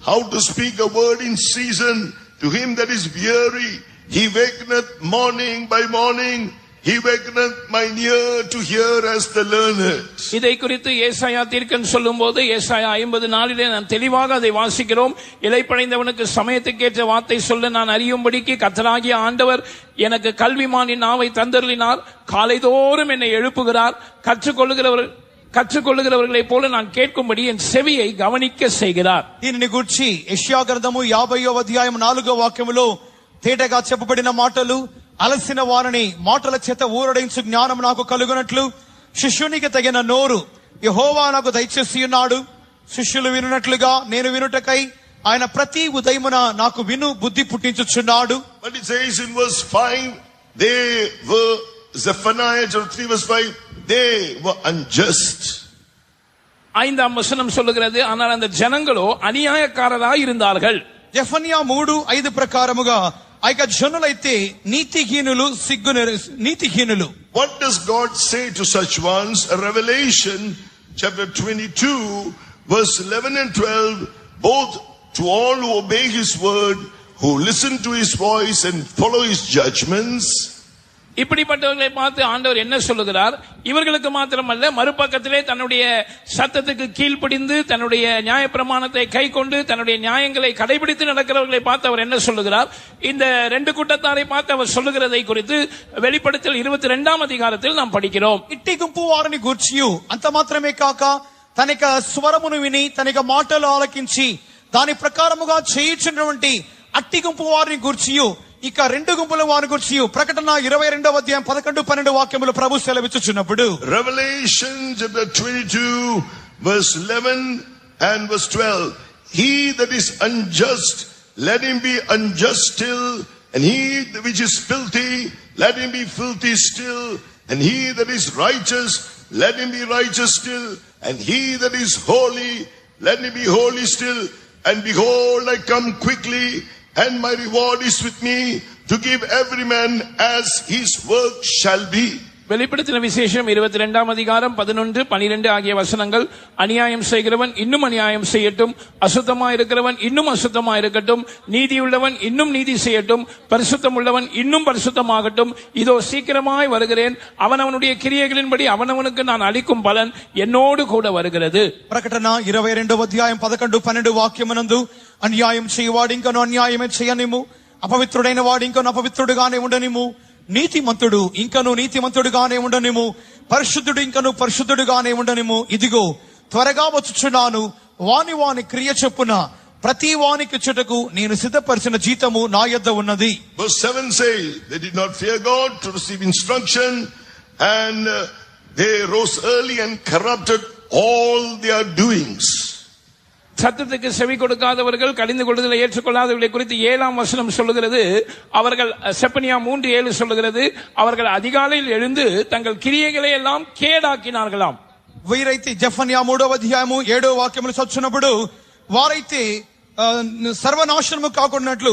how to speak a word in season to him that is weary. He wakeneth morning by morning, he wakeneth mine ear to hear as the learned. இதை குறித்து ஏசாயா தீர்க்கன் சொல்லும்போது ஏசாயா 54 நாம் தெளிவாக அதை வாசிக்கிறோம். இளைப்படைந்தவனுக்கு சமயத்துக்கேற்ற வார்த்தை சொல்ல நான் அறியும்படிக்கு கர்த்தராகிய ஆண்டவர் எனக்கு கல்விமானின் நாவை தந்தருளினார். காலைதோறும் என்னை எழுப்புகிறார். கற்றுக்கொள்ளுகிறவர்களைப் போல நான் கேட்கும்படி என் செவியை கவனிக்க செய்கிறார். దీనిని గూర్చి యెషయా గ్రంథము 50వ అధ్యాయం 4వ వాక్యములో తేటగా చెప్పబడిన మాటలు, అలసిన వారిని మాటల చేత ఊరడించు జ్ఞానం నాకు కలుగునట్లు శిష్యునికి తగిన నోరు యెహోవా నాకు దయచేసి ఉన్నాడు. శిష్యులు వినున్నట్లుగా నేను వినుటకై ఆయన ప్రతి ఉదయమున నాకు విను బుద్ధి పుట్టించుచున్నాడు. But it says in verse 5, they were, Zephaniah chapter 3 verse 5, they were unjust. 5ஆம் வசனம் சொல்லுகிறது, ஆனால் அந்த ஜனங்களோ அநியாயக்காரராய் இருந்தார்கள். యెఫన్యా 3:5 ప్రకారముగా ఆ యొక్క జనులైతే నీతిహీనులు. What does God say to such ones? Revelation chapter 22 verse 11 and 12, both to all who obey his word, who listen to his voice and follow his judgments. இப்படிப்பட்டவர்களை பார்த்து ஆண்டவர் என்ன சொல்லுகிறார்? இவர்களுக்கு மாத்திரமல்ல, மறுபக்கத்திலே தன்னுடைய சத்தத்துக்கு கீழ்ப்படிந்து தன்னுடைய நியாயப்பிரமாணத்தை கை கொண்டு தன்னுடைய நியாயங்களை கடைபிடித்து நடக்கிறவர்களை பார்த்து அவர் என்ன சொல்லுகிறார்? இந்த 2 கூட்டத்தாரை பார்த்து அவர் சொல்லுகிறதை குறித்து வெளிப்படுத்தல் 22ஆம் அதிகாரத்தில் நாம் படிக்கிறோம். ఇట్టి గుంపు వారిని గూర్చియు అంత మాత్రమే కాక తన యొక్క స్వరమును విని తన యొక్క మాటలు ఆలకించి దాని ప్రకారముగా చేయుచున్నటువంటి అట్టి గుంపు వారిని గూర్చియు ఇక 2 గుంపుల వారిని గూర్చియు ప్రకటన 22వ అధ్యాయం 11-12 వాక్యములు ప్రభు సెలవిచ్చుచున్నప్పుడు, Revelation chapter 22 verse 11 and verse 12, he that is unjust, let him be unjust still, and he which is filthy, let him be filthy still, and he that is righteous, let him be righteous still, and he that is holy, let him be holy still. And behold, I come quickly, and my reward is with me, to give every man as his work shall be. வெளிப்படுத்தின விசேஷம் 22ஆம் அதிகாரம் 11, 12 ஆகிய வசனங்கள். அநியாயம் செய்கிறவன் இன்னும் அநியாயம் செய்யட்டும், அசுத்தமா இருக்கிறவன் இன்னும் அசுத்தமா இருக்கட்டும், நீதியுள்ளவன் இன்னும் நீதி செய்யட்டும், பரிசுத்தம் உள்ளவன் இன்னும் பரிசுத்தமாகட்டும். இதோ சீக்கிரமாய் வருகிறேன், அவனவனுடைய கிரியைகளின்படி அவனவனுக்கு நான் அளிக்கும் பலன் என்னோடு கூட வருகிறது. ప్రకటన 22వ అధ్యాయం 11, 12 వాక్యమునందు అన్యాయం చేయవాడు ఇంకను అన్యాయమే చేయనిము, అపవిత్రుడైన వాడు ఇంకను అపవిత్రుడుగానే ఉండనిము, నీతిమంతుడు ఇంకను నీతిమంతుడుగానే ఉండనిము, పరిశుద్ధుడు ఇంకను పరిశుద్ధుడుగానే ఉండనిము. ఇదిగో త్వరగా వచ్చుచున్నాను, వాని వాని క్రియ చొప్పున ప్రతి వానికి చుటకు నేను సిద్ధపరిచిన జీతము నా యొద్ద ఉన్నది. Verse 7 says, they did not fear God to receive instruction, and they rose early and corrupted all their doings. சத்தத்துக்கு செவி கொடுக்காதவர்கள், கடிந்து கொள்ளுதலை ஏற்றுக்கொள்ளாதவர்களை குறித்து 7ஆம் வசனம் சொல்லுகிறது. அவர்கள் செப்பனியா 3:7 சொல்லுகிறது, அவர்கள் அதிகாலையில் எழுந்து தங்கள் கிரியைகளை எல்லாம் கேடாக்கினார்களாம். వీరైతే జెఫన్యా 3వ అధ్యాయము 7వ వాక్యములు చదువుతున్నప్పుడు వారైతే సర్వనాశనము కాకున్నట్లు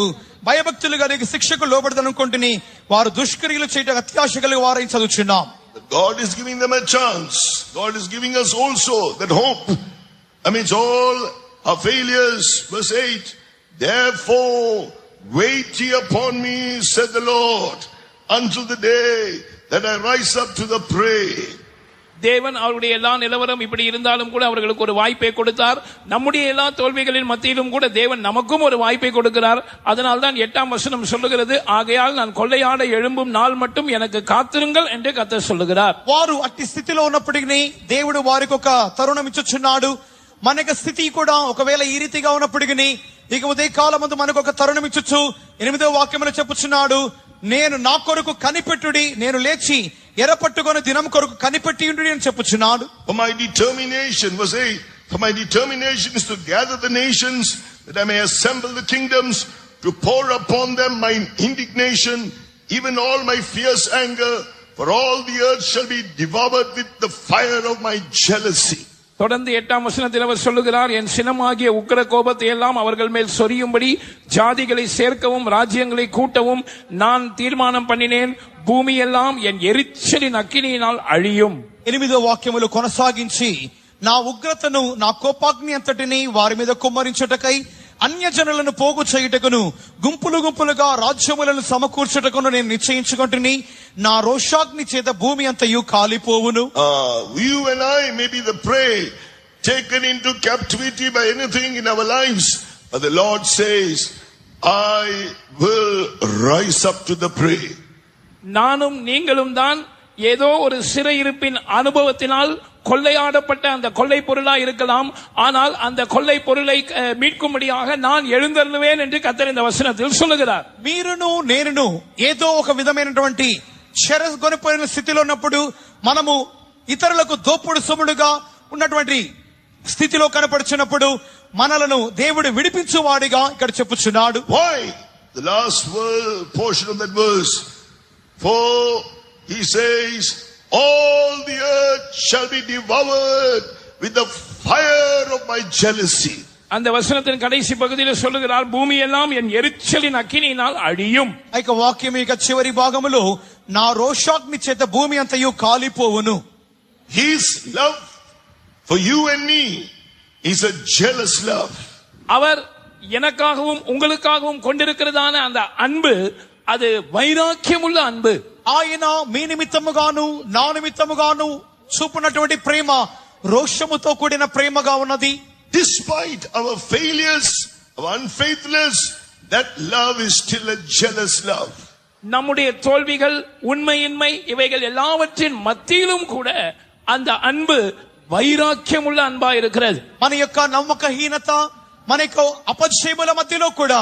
భయభక్తులు కలిగి శిక్షకు లోబడదనుకుంటుని వారు దుష్క్రియలు చేయటం అత్యాశ కలిగి వారై చదువుచున్నాం. God is giving them a chance. God is giving us also that hope amidst all our failures. Verse 8, therefore wait ye upon me, said the Lord, until the day that I rise up to the prey. தேவன் அவருடைய எல்லா நிலவரம் இப்படி இருந்தாலும் கூட அவர்களுக்கு ஒரு வாய்ப்பை கொடுத்தார். நம்முடைய எல்லா தோல்விகளின் மத்தியிலும் கூட தேவன் நமக்கும் ஒரு வாய்ப்பை கொடுக்கிறார். அதனால்தான் 8ஆம் வசனம் சொல்லுகிறது, ஆகையால் நான் கொள்ளையாட எழும்பும் நாள் மட்டும் எனக்கு காத்திருங்கள் என்று கர்த்தர் சொல்லுகிறார். వారు అట్టి స్థితిలో ఉన్నప్పటికీ దేవుడు వారికి ఒక తరుణం ఇచ్చుచున్నాడు. మనకి స్థితి కూడా ఒకవేళ ఈ రీతిగా ఉన్నప్పటికీ ఇక ఉదయ కాలం ముందు మనకు ఒక తరుణం ఇచ్చు 8వ వాక్యంలో చెప్పుచున్నాడు, నేను నా కొరకు కనిపెట్టుడి, నేను లేచి ఎరపట్టుకొని దినం కొరకు కనిపెట్టియుండి అని చెప్పుచున్నాడు. For my determination, verse 8, for my determination is to gather the nations, that I may assemble the kingdoms, to pour upon them my indignation, even all my fierce anger, for all the earth shall be devoured with the fire of my jealousy. தொடர்ந்து 8ஆம் வசனத்தில் அவர் சொல்லுகிறார், என் சினமாகிய உக்கிர கோபத்தை எல்லாம் அவர்கள் மேல் சொரியும்படி ஜாதிகளை சேர்க்கவும் ராஜ்யங்களை கூட்டவும் நான் தீர்மானம் பண்ணினேன், భూమి ఎల్లాం ఎన్ ఎరిచ్చలిన అగ్నియినాల్ అழியும். 8వ వాక్యములు కొనసాగించి, నా ఉగ్రతను నా కోపాగ్ని అంతటిని వారి మీద కుమ్మరించుటకై అన్యజనులను పోగు చేయుటకును గుంపులు గుంపులుగా రాజ్యములను సమకూర్చుటకును నేను నిశ్చయించుకుంటుని, నా రోషాగ్ని చేత భూమి అంతయు కాలిపోవును. You and I may be the prey, taken into captivity by anything in our lives, but the Lord says, I will rise up to the prey. நானும் நீங்களும் தான் ஏதோ ஒரு சிறையிருப்பின் அனுபவத்தினால் கொள்ளையாடப்பட்ட அந்த கொள்ளை பொருளா இருக்கலாம். ஆனால் அந்த கொள்ளை பொருளை மீட்கும்படியாக நான் எழுந்தருளுவேன் என்று கர்த்தர் இந்த వచనத்தில் சொல்லுகிறார். మీరును నేనును ఏదో ఒక విధమైనటువంటి చెరగొనిపోయిన స్థితిలో ఉన్నప్పుడు మనము ఇతరులకు దోపుడు సొమ్ముడుగా ఉన్నటువంటి స్థితిలో కనపడుచున్నప్పుడు మనలను దేవుడు విడిపించువాడిగా ఇక్కడ చెప్పుచున్నాడు. Why? The last portion of that verse, for he says, all the earth shall be devoured with the fire of my jealousy. அந்த వచనத்தின் கடைசி பகுதியில் சொல்லுகிறார், భూమి எல்லாம் என் ఎరిచ్చలిన అగ్నియినాల్ అழியும். ఇక వాక్యం ఇక చివరి భాగములో, నా రోషాగ్ని చేత భూమి అంతయు కాలిపోవును. His love for you and me is a jealous love. அவர் எனக்காகவும் உங்களுக்காகவும் கொண்டிருக்கிறதான அந்த அன்பு அது వైరాగ్యముள்ள అன்பు. ఆయన మీ నిమిత్తముగాను నా నిమిత్తముగాను చూపునటువంటి ప్రేమ రోషముతో కూడిన ప్రేమగా ఉన్నది. Despite our failures, our unfaithfulness, that love is still a jealous love. நம்முடைய தோல்விகள், உண்மையின்மை இவைகள் எல்லாவற்றின் மத்தியிலும் கூட அந்த அன்பு వైరాగ్యముள்ள అன்பா இருக்கிறது. మన యొక్క నమ్మకహీనత, మన యొక్క అపజయముల మధ్యలో కూడా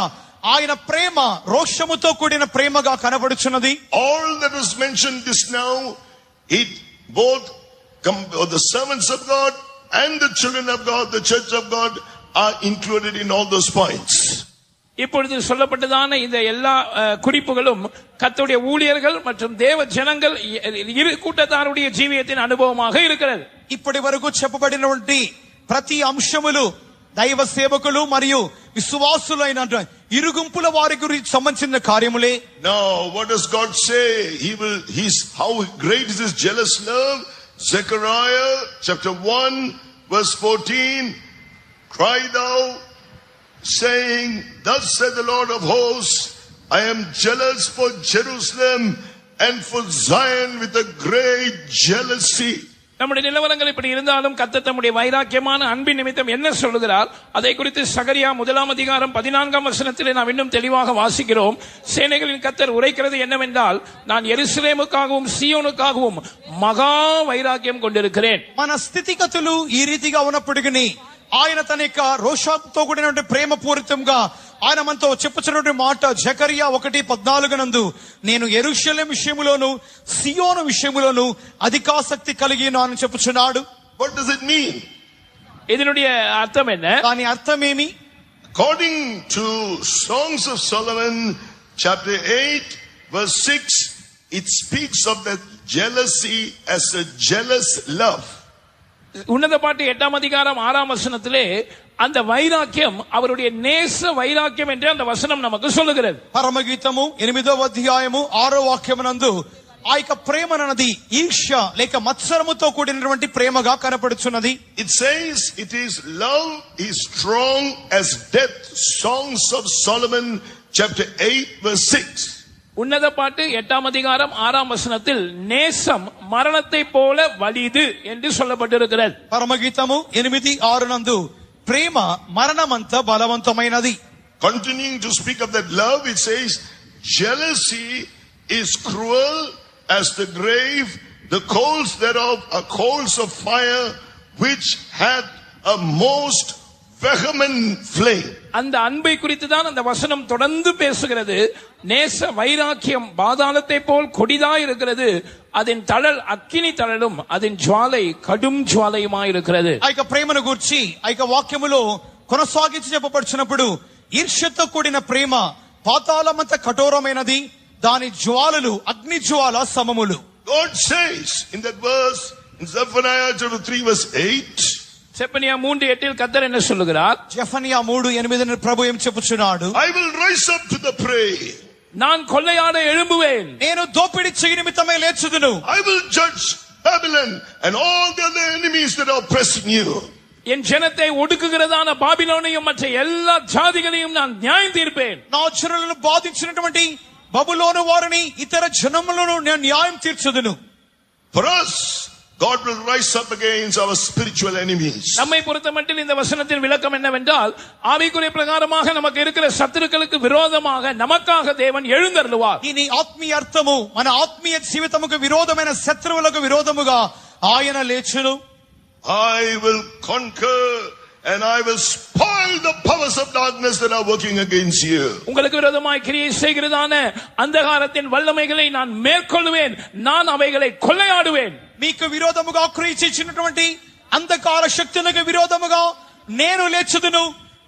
ఆయన ప్రేమ రోషముతో కూడిన ప్రేమగా కనబడుచున్నది. All that was mentioned just now, it both the servants of God and the children of God, the church of God, are included in all those points. இப்பொழுது சொல்லப்பட்டதான இந்த எல்லா குறிப்புகளும் கர்த்தருடைய ஊழியர்கள் மற்றும் தேவ ஜனங்கள் இரு கூட்டத்தாருடைய జీవితத்தின் అనుభవமாக இருக்கிறது. ఇప్పటి వరకు చెప్పబడినటువంటి ప్రతి అంశములు దైవ సేవకులు మరియు విశ్వాసులైన ఇరు గుంపుల వారి గురించి సంబంధించిన కార్యములే. Now what does God say? How great is his jealous love? Zechariah chapter 1 verse 14, cry thou, saying, thus said the Lord of hosts, I am jealous for Jerusalem and for Zion with a great jealousy. நம்முடைய நிலவரங்கள் இப்படி இருந்தாலும் கர்த்தர் தம்முடைய வைராக்கியமான அன்பின் நிமித்தம் என்ன சொல்லுகிறார்? அதை குறித்து சகரியா 1:14 நாம் இன்னும் தெளிவாக வாசிக்கிறோம். சேனைகளின் கர்த்தர் உரைக்கிறது என்னவென்றால், நான் எருசலேமுக்காகவும் சீயோனுக்காகவும் மகா வைராக்கியம் கொண்டிருக்கிறேன். మన స్థితిగతులు ఈ రీతిగా ఉన్నప్పటికీ ఆయన తన యొక్క రోషంతో కూడిన ప్రేమపూరితంగా ఆయన మనతో చెప్పుచున్నటువంటి మాట జకరియా 1:14 నందు, నేను యెరూషలేము విషయములోను సియోను విషయములోను అధికాసక్తి కలిగి ఉన్నాను చెప్పుచున్నాడు. What does it mean? இதனுடைய அர்த்தம் என்ன? దాని అర్థం ఏమి? According to Songs of Solomon chapter 8 verse 6, it speaks of that jealousy as a jealous love. உன்னத பாட்டு 8:6 அந்த வைராக்கியம் அவருடைய நேச வைராக்கியம் என்று அந்த வசனம் நமக்கு சொல்லுகிறது. పరమగీతము 8:6 నందు ఆ యొక్క ప్రేమనది ఈర్ష్య లేక మత్సరముతో కూడినటువంటి ప్రేమగా కనపడుచున్నది. It says it is love is strong as death. Songs of Solomon chapter 8 verse 6. உன்னத பாட்டு 8:6 நேசம் மரணத்தை போல வலிது என்று சொல்லப்பட்டிருக்கிறது. పరమగీతము 8:6 నందు ప్రేమ మరణమంత బలవంతమైనది. Continuing to speak of that love, it says jealousy is cruel as the grave, the coals thereof are coals of fire, which had a most vehement flame. அந்த அன்பை குறித்து தான் அந்த வசனம் தொடர்ந்து பேசுகிறது. நேச வைராக்கியம் பாதாளத்தை போல் கொடிதாய் இருக்கிறது, அதன் தழல் அக்கினி தழலும் அதன் ஜுவாலை கடும் ஜுவாலையுமாய் இருக்கிறது. ఆ యొక్క ప్రేమను గురించి ఆ యొక్క వాక్యములో కొనసాగించి చెప్పబడుచున్నప్పుడు ఈర్ష్యతో కూడిన ప్రేమ పాతాళమంత కఠోరమైనది, దాని జ్వాలలు అగ్ని జ్వాల సమములు. God says in that verse in Zephaniah chapter 3 verse 8, Zephaniah 3:8 கர்த்தர் என்ன சொல்லுகிறார்? ஜெஃபனியா 3:8 ప్రభు ఏం చెప్పుచున్నాడు? I will rise up to the prey. நான் கொள்ளையாட எழும்புவேன். నేను దోపిడీ చేయ నిమిత్తమై లేచుదును. I will judge Babylon and all the other enemies that are oppressing you. என் ஜனத்தை ஒடுக்குகிறதான பாபிலோனையும் மற்ற எல்லா ஜாதிகளையும் நான் நியாயம் தீர்ப்பேன். నా జనులను బాధించినటువంటి బబులోను వారిని ఇతర జనములను నేను న్యాయం తీర్చుదును. For us, God will rise up against our spiritual enemies. நம்மை பொறுத்தமட்டில் இந்த வசனத்தின் விளக்கம் என்னவென்றால், ஆவிக்குரிய பிரகாரமாக நமக்கு இருக்கிற சத்துருக்களுக்கு விரோதமாக நமக்காக தேவன் எழுந்தருளுவார். దీని ఆత్మీయ అర్థము మన ఆత్మీయ జీవితముకు విరోధమైన శత్రువులకు విరోధముగా ఆయన లేచును. I will conquer and I will spoil the powers of darkness that are working against you. உங்களுக்கு விரோதமாய் கிரியை செய்கிறதான அந்தகாரத்தின் வல்லமைகளை நான் மேற்கொள்வேன், நான் அவைகளை கொள்ளையாடுவேன். మీకు విరోధముగా క్రియచినటువంటి అంధకార శక్తులకు విరోధముగా నేను లేచుదును,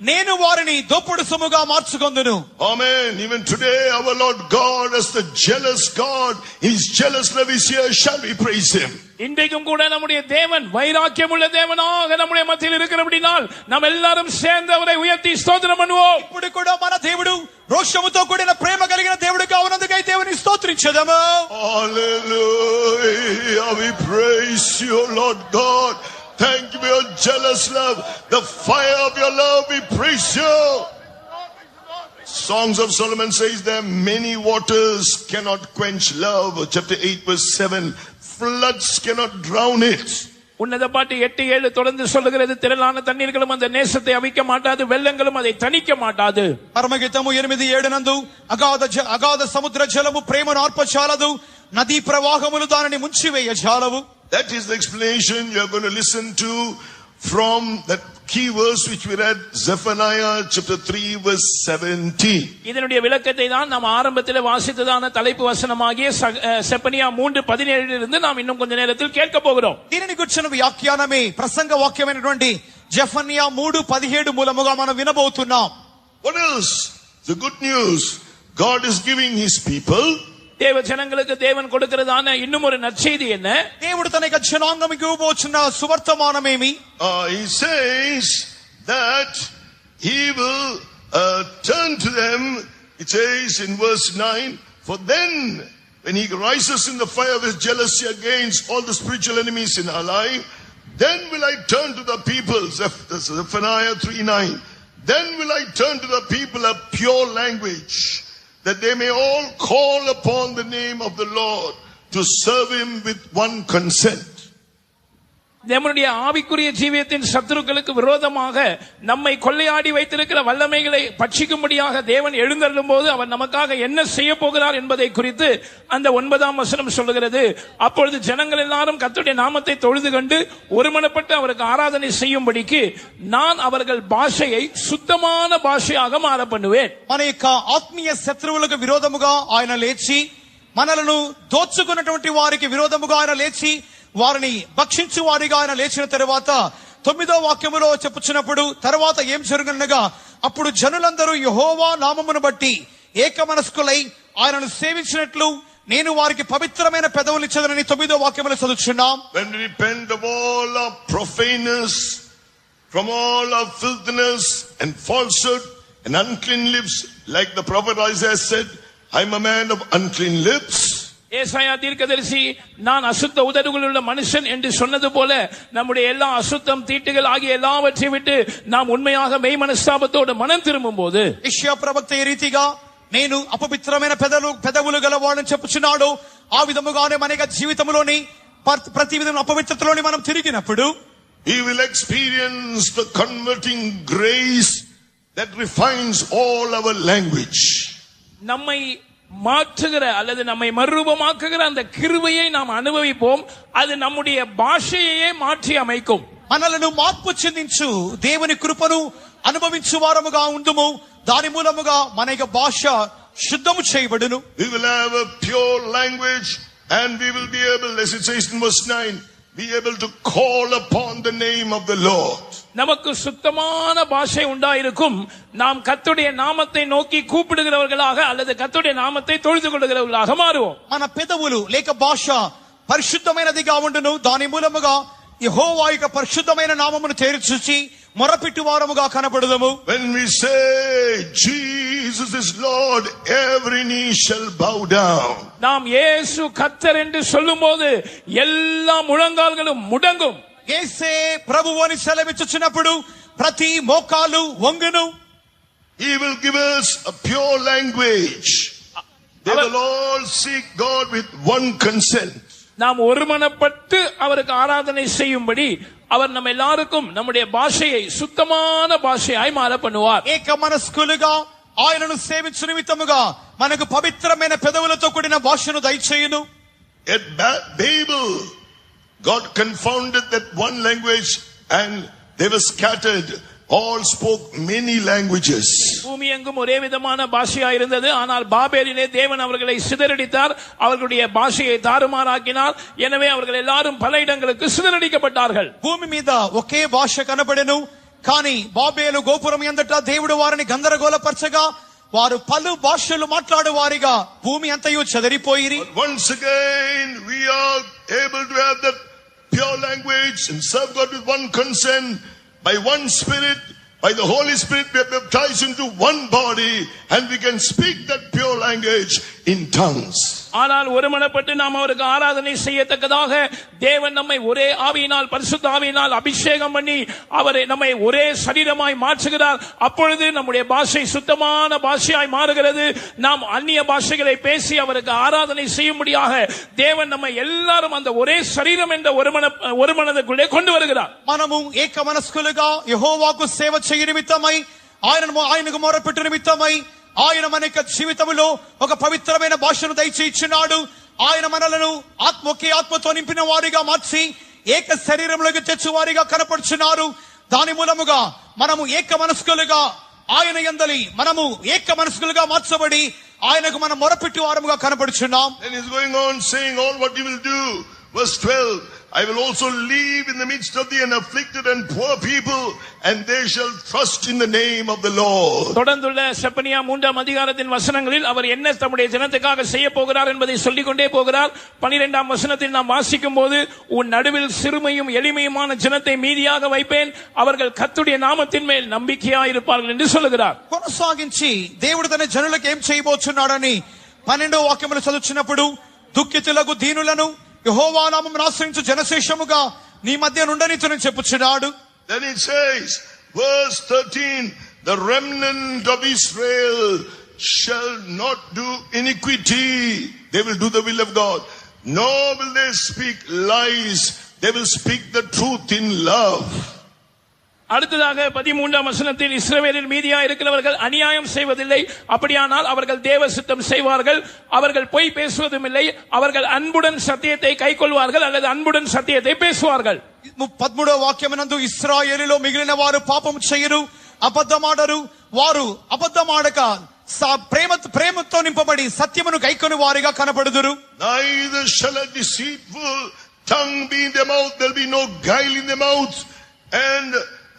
నేను వారిని దోపుడు సొమ్ముగా మార్చుకొందును. Amen. Even today our Lord God as the jealous God, his jealous love is here, shall we praise him. இன்றைக்கும் கூட நம்முடைய தேவன் வைராக்கியமுள்ள தேவனாக நம்முடைய மத்தியில் இருக்கிறபடினால் நாம் எல்லாரும் சேர்ந்து அவரை உயர்த்தி ஸ்தோத்திரம் பண்ணுவோம். ఇప్పుడు కూడా మన దేవుడు రోషముతో కూడిన ప్రేమ కలిగిన దేవుడుగా ఉన్నందుకై దేవుని స్తోత్రించెదము. Hallelujah. We praise you, Lord God. Thank you for your jealous love. The fire of your love, we praise you. Songs of Solomon says there many waters cannot quench love. Chapter 8 verse 7. Floods cannot drown it. உன்னத பாட்டு 8:7 தொடர்ந்து சொல்லுகிறது, திரளான தண்ணீர்களும் அந்த நேசத்தை அவிக்க மாட்டாது, வெள்ளங்களும் அதை தணிக்க மாட்டாது. పరమగీతము 8:7 నందు అగాధ సముద్ర జలము ప్రేమను ఆర్పచాలదు, నదీ ప్రవాహములు దానిని ముంచివేయ జాలవు. That is the explanation you are going to listen to from that key verse which we read, Zephaniah chapter 3 verse 17. இதனுடைய விளக்கத்தை தான் நாம் ஆரம்பத்தில் வாசித்ததான தலைப்பு வசனமாகிய செப்பனியா 3:17 இருந்து நாம் இன்னும் கொஞ்ச நேரத்தில் கேட்க போகிறோம். దీనిని గుర్చిన వ్యాఖ్యానమే ప్రసంగ వాక్యమైనటువంటి జెఫన్యా 3:17 మూలముగా మనం వినబోతున్నాం. What else? The good news, God is giving his people, தேவ ஜனங்களுக்கு தேவன் கொடுக்கிறதான இன்னும் ஒரு நற்செய்தி என்ன? దేవుడు తన యొక్క జనాంగముకు ఇవ్వబోచున్న సువర్తమానమేమి? He says that he will turn to them, it says in verse 9, for then when he rises in the fire of his jealousy against all the spiritual enemies in our life, then will I turn to the people, Zephaniah 3:9. Then will I turn to the people a pure language, that they may all call upon the name of the Lord to serve him with one consent. நம்முடைய ஆவிக்குரிய ஜீவியத்தின் சத்துருக்களுக்கு விரோதமாக நம்மை கொள்ளையாடி வைத்திருக்கிற வல்லமைகளை பட்சிக்கும்படியாக தேவன் எழுந்தருளும் போது அவர் நமக்காக என்ன செய்ய போகிறார் என்பதை குறித்து அந்த 9ஆம் வசனம் சொல்லுகிறது. அப்பொழுது ஜனங்கள் எல்லாரும் கர்த்தருடைய நாமத்தை தொழுது கண்டு ஒருமனப்பட்டு அவருக்கு ஆராதனை செய்யும்படிக்கு நான் அவர்கள் பாஷையை சுத்தமான பாஷையாக மாற பண்ணுவேன். మన యొక్క ఆత్మీయ శత్రువులకు విరోధముగా ఆయన లేచి మనలను దోచుకున్నటువంటి వారికి విరోధముగా ఆయన లేచి వారిని భక్షించు వారిగా ఆయన లేచిన తరువాత 9వ వాక్యములో చెప్పుచున్నప్పుడు తర్వాత ఏం జరుగునగా అప్పుడు జనులందరూ యెహోవా నామమును బట్టి ఏక మనస్కులై ఆయనను సేవించినట్లు నేను వారికి పవిత్రమైన పెదవులు ఇచ్చెదనని 9వ వాక్యములో చదువుచున్నాం. When we repent of all our profaneness, from all our filthiness and falsehood and unclean lips, like the prophet Isaiah said, I'm a man of unclean lips. ஏசாயா தீர்க்கதரிசி நான் அசுத்த உதடுகளுள்ள மனுஷன் என்று சொன்னது போல நம்முடைய எல்லா அசுத்தம் தீட்டுகள் ஆகிய எல்லாவற்றை விட்டு நாம் உண்மையாக மெய் மனஸ்தாபத்தோடு மனம் திரும்பும் போது యెషయా ప్రవక్త ఈ రీతిగా నేను అపవిత్రమైన పెదవులు గలవాడని చెప్పుచున్నాడు. ఆ విధముగానే మన జీవితంలోని ప్రతి విధమైన అపవిత్రతలోని మనం తిరిగినప్పుడు he will experience the converting grace that refines all our language. நம்மை மாற்றுகிற அல்லது நம்மை மறுரூபமாக்குகிற அந்த கிருபையை நாம் அனுபவிப்போம். அது நம்முடைய பாஷையையே மாற்றி அமைக்கும். మనలను మార్పు చెందించు దేవుని కృపను అనుభవించు వారముగా ఉండుము. దాని మూలముగా మన యొక్క భాష శుద్ధము చేయబడును. We will have a pure language and we will be able, as it says in verse 9, be able to call upon the name of the Lord. நமக்கு சுத்தமான பாஷை உண்டாயிருக்கும். நாம் கர்த்தருடைய நாமத்தை நோக்கி கூப்பிடுகிறவர்களாக அல்லது கர்த்தருடைய நாமத்தை தொழுது கொள்ளுகிறவர்களாக மாறுவோம். మన పెదవులు లేక భాష పరిశుద్ధమైనదిగా ఉండును. దాని మూలముగా యెహోవా యొక్క పరిశుద్ధమైన నామమును తేరుచూచి మొరపెట్టు వారముగా కనబడుదము. When we say Jesus is Lord, every knee shall bow down. நாம் இயேசு கர்த்தர் என்று சொல்லும்போது எல்லா முழங்கால்களும் முடங்கும். యేసే ప్రభువు అని సెలవిచ్చుచున్నప్పుడు ప్రతి మోకాలు వంగును. He will give us a pure language. They will all seek God with one consent. நாம் ஒருமனப்பட்டு அவருக்கு ஆராதனை செய்யும்படி அவர் நம்ம எல்லாருக்கும் நம்முடைய பாஷையை சுத்தமான பாஷையாய் மாற பண்ணுவார். ఏక మనస్కులుగా ఆయనను సేవించు నిమిత్తముగా మనకు పవిత్రమైన పెదవులతో కూడిన భాషను దయచేయును. At Babel, God confounded that one language and they were scattered. All spoke many languages. பூமி எங்கும் ஒரே விதமான பாஷையா இருந்தது. ஆனால் பாபேலிலே தேவன் அவர்களை சிதறடித்தார். அவர்களுடைய பாஷையை தாறுமாறாக்கினார். எனவே அவர்கள் எல்லாரும் பல இடங்களுக்கு சிதறடிக்கப்பட்டார்கள். భూమి మీద ఒకే భాష కనబడెను. కానీ బాబేలు గోపురం ఎందట దేవుడు వారిని గందరగోళపరచగా వారు పలు భాషలు మాట్లాడు వారిగా భూమి అంతయు చెదరిపోయిరి. Once again we are able to have that pure language and serve God with one consent. By one Spirit, by the Holy Spirit, we are baptized into one body and we can speak that pure language in tongues. ஆனால் ஒருமனப்பட்டு நாம் அவருக்கு ஆராதனை செய்யத்தக்கதாக தேவன் நம்மை ஒரே ஆவியினால் பரிசுத்த ஆவியினால் அபிஷேகம் பண்ணி அவரை நம்மை ஒரே சரீரமாய் மாற்றுகிறார். அப்பொழுது நம்முடைய பாஷை சுத்தமான பாஷையாய் மாறுகிறது. நாம் அந்நிய பாஷைகளை பேசி அவருக்கு ஆராதனை செய்யும்படியாக தேவன் நம்மை எல்லாரும் அந்த ஒரே சரீரம் என்ற ஒரு மனதுக்குள்ளே கொண்டு வருகிறார். మనము ఏక మనస్కులుగా యెహోవాకు సేవ చేయ నిమిత్తమై ఆయనకు మొరపెట్టు నిమిత్తమై ఆయన మన యొక్క జీవితంలో ఒక పవిత్రమైన భాషను దయచేయించున్నాడు. ఆయన మనలను ఒకే ఆత్మతో నింపిన వారిగా మార్చి ఏక శరీరంలోకి తెచ్చు వారిగా కనపడుచున్నారు. దాని మూలముగా మనము ఏక మనస్కులుగా ఆయన యందలి మనము ఏక మనస్కులుగా మార్చబడి ఆయనకు మనం మొరపెట్టు వారముగా కనపడుచున్నాం. Then he's going on saying all what he will do verse 12, I will also leave in the midst of thee an afflicted and poor people, and they shall trust in the name of the Lord. தொடர்ந்துள்ள Zephaniah 3ஆம் அதிகாரத்தின் வசனங்களில் அவர் என்ன தம்முடைய ஜனத்துக்காக செய்ய போகிறார் என்பதை சொல்லிக் கொண்டே போகிறார். 12ஆம் வசனத்தில் நாம் வாசிக்கும் போது, உன் நடுவில் சிறுமையும் எளிமையுமான ஜனத்தை மீதியாக வைப்பேன், அவர்கள் கர்த்தருடைய நாமத்தின் மேல் நம்பிக்கையாயிருப்பார்கள் என்று சொல்லுகிறார். కొనసాగించి దేవుడు తన జనులకు ఏం చేయబోతున్నాడని 12వ వాక్యమును చదువుతున్నప్పుడు, దుఃఖితులకు దీనులను యెహోవా నామమును ఆశ్రయించు జనశేషముగా నీ మధ్య నుండనితుని చెప్పుచున్నాడు. Then it says, verse 13, the remnant of Israel shall not do iniquity. They will do the will of God. Nor will they speak lies. They will speak the truth in love. அடுத்ததாக 13ஆம் வசனத்தில், இஸ்ரவேலில் மீதியா இருக்கிறவர்கள் அநியாயம் செய்வதில்லை, அப்படியானால் அவர்கள் தேவ சித்தம் செய்வார்கள், அவர்கள் பொய் பேசுவதும் இல்லை, அவர்கள் அன்புடன் சத்தியத்தை கைக்கொள்வார்கள் அல்லது அன்புடன் சத்தியத்தை பேசுவார்கள். 13వ వాక్యమునందు, ఇశ్రాయేలులో మిగిలిన వారు పాపము చేయరు, అబద్ధమాడరు, వారు అబద్ధమాడక ప్రేమతో నింపబడి సత్యమును కైకొని వారిగా కనబడుదురు. Neither shall a deceitful tongue be in their mouth, there will be no guile in their mouth, and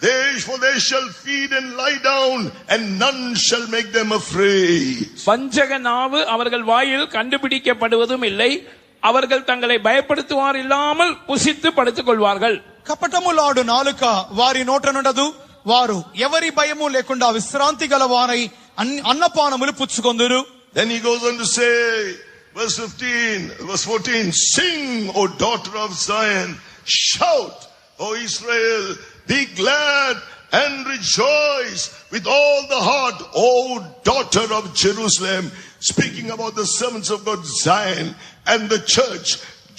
they shall feed and lie down, and none shall make them afraid. வஞ்சக நாவு அவர்கள் வாயில் கண்டுபிடிக்கப்படுவதும் இல்லை, அவர்கள் தங்களை பயப்படுத்துவார் இல்லாமல் புசித்து படுத்துக் கொள்வார்கள். కపటములాడు నాలుక వారి నోట నుండదు, వారు ఎవరి భయము లేకుండా విశ్రాంతి గల వారై అన్నపానములు పుచ్చుకొందురు. Then he goes on to say, verse 14, sing, O daughter of Zion, shout, O Israel, be glad and rejoice with all the heart, O daughter of Jerusalem. Speaking about the servants of God, Zion, and the church,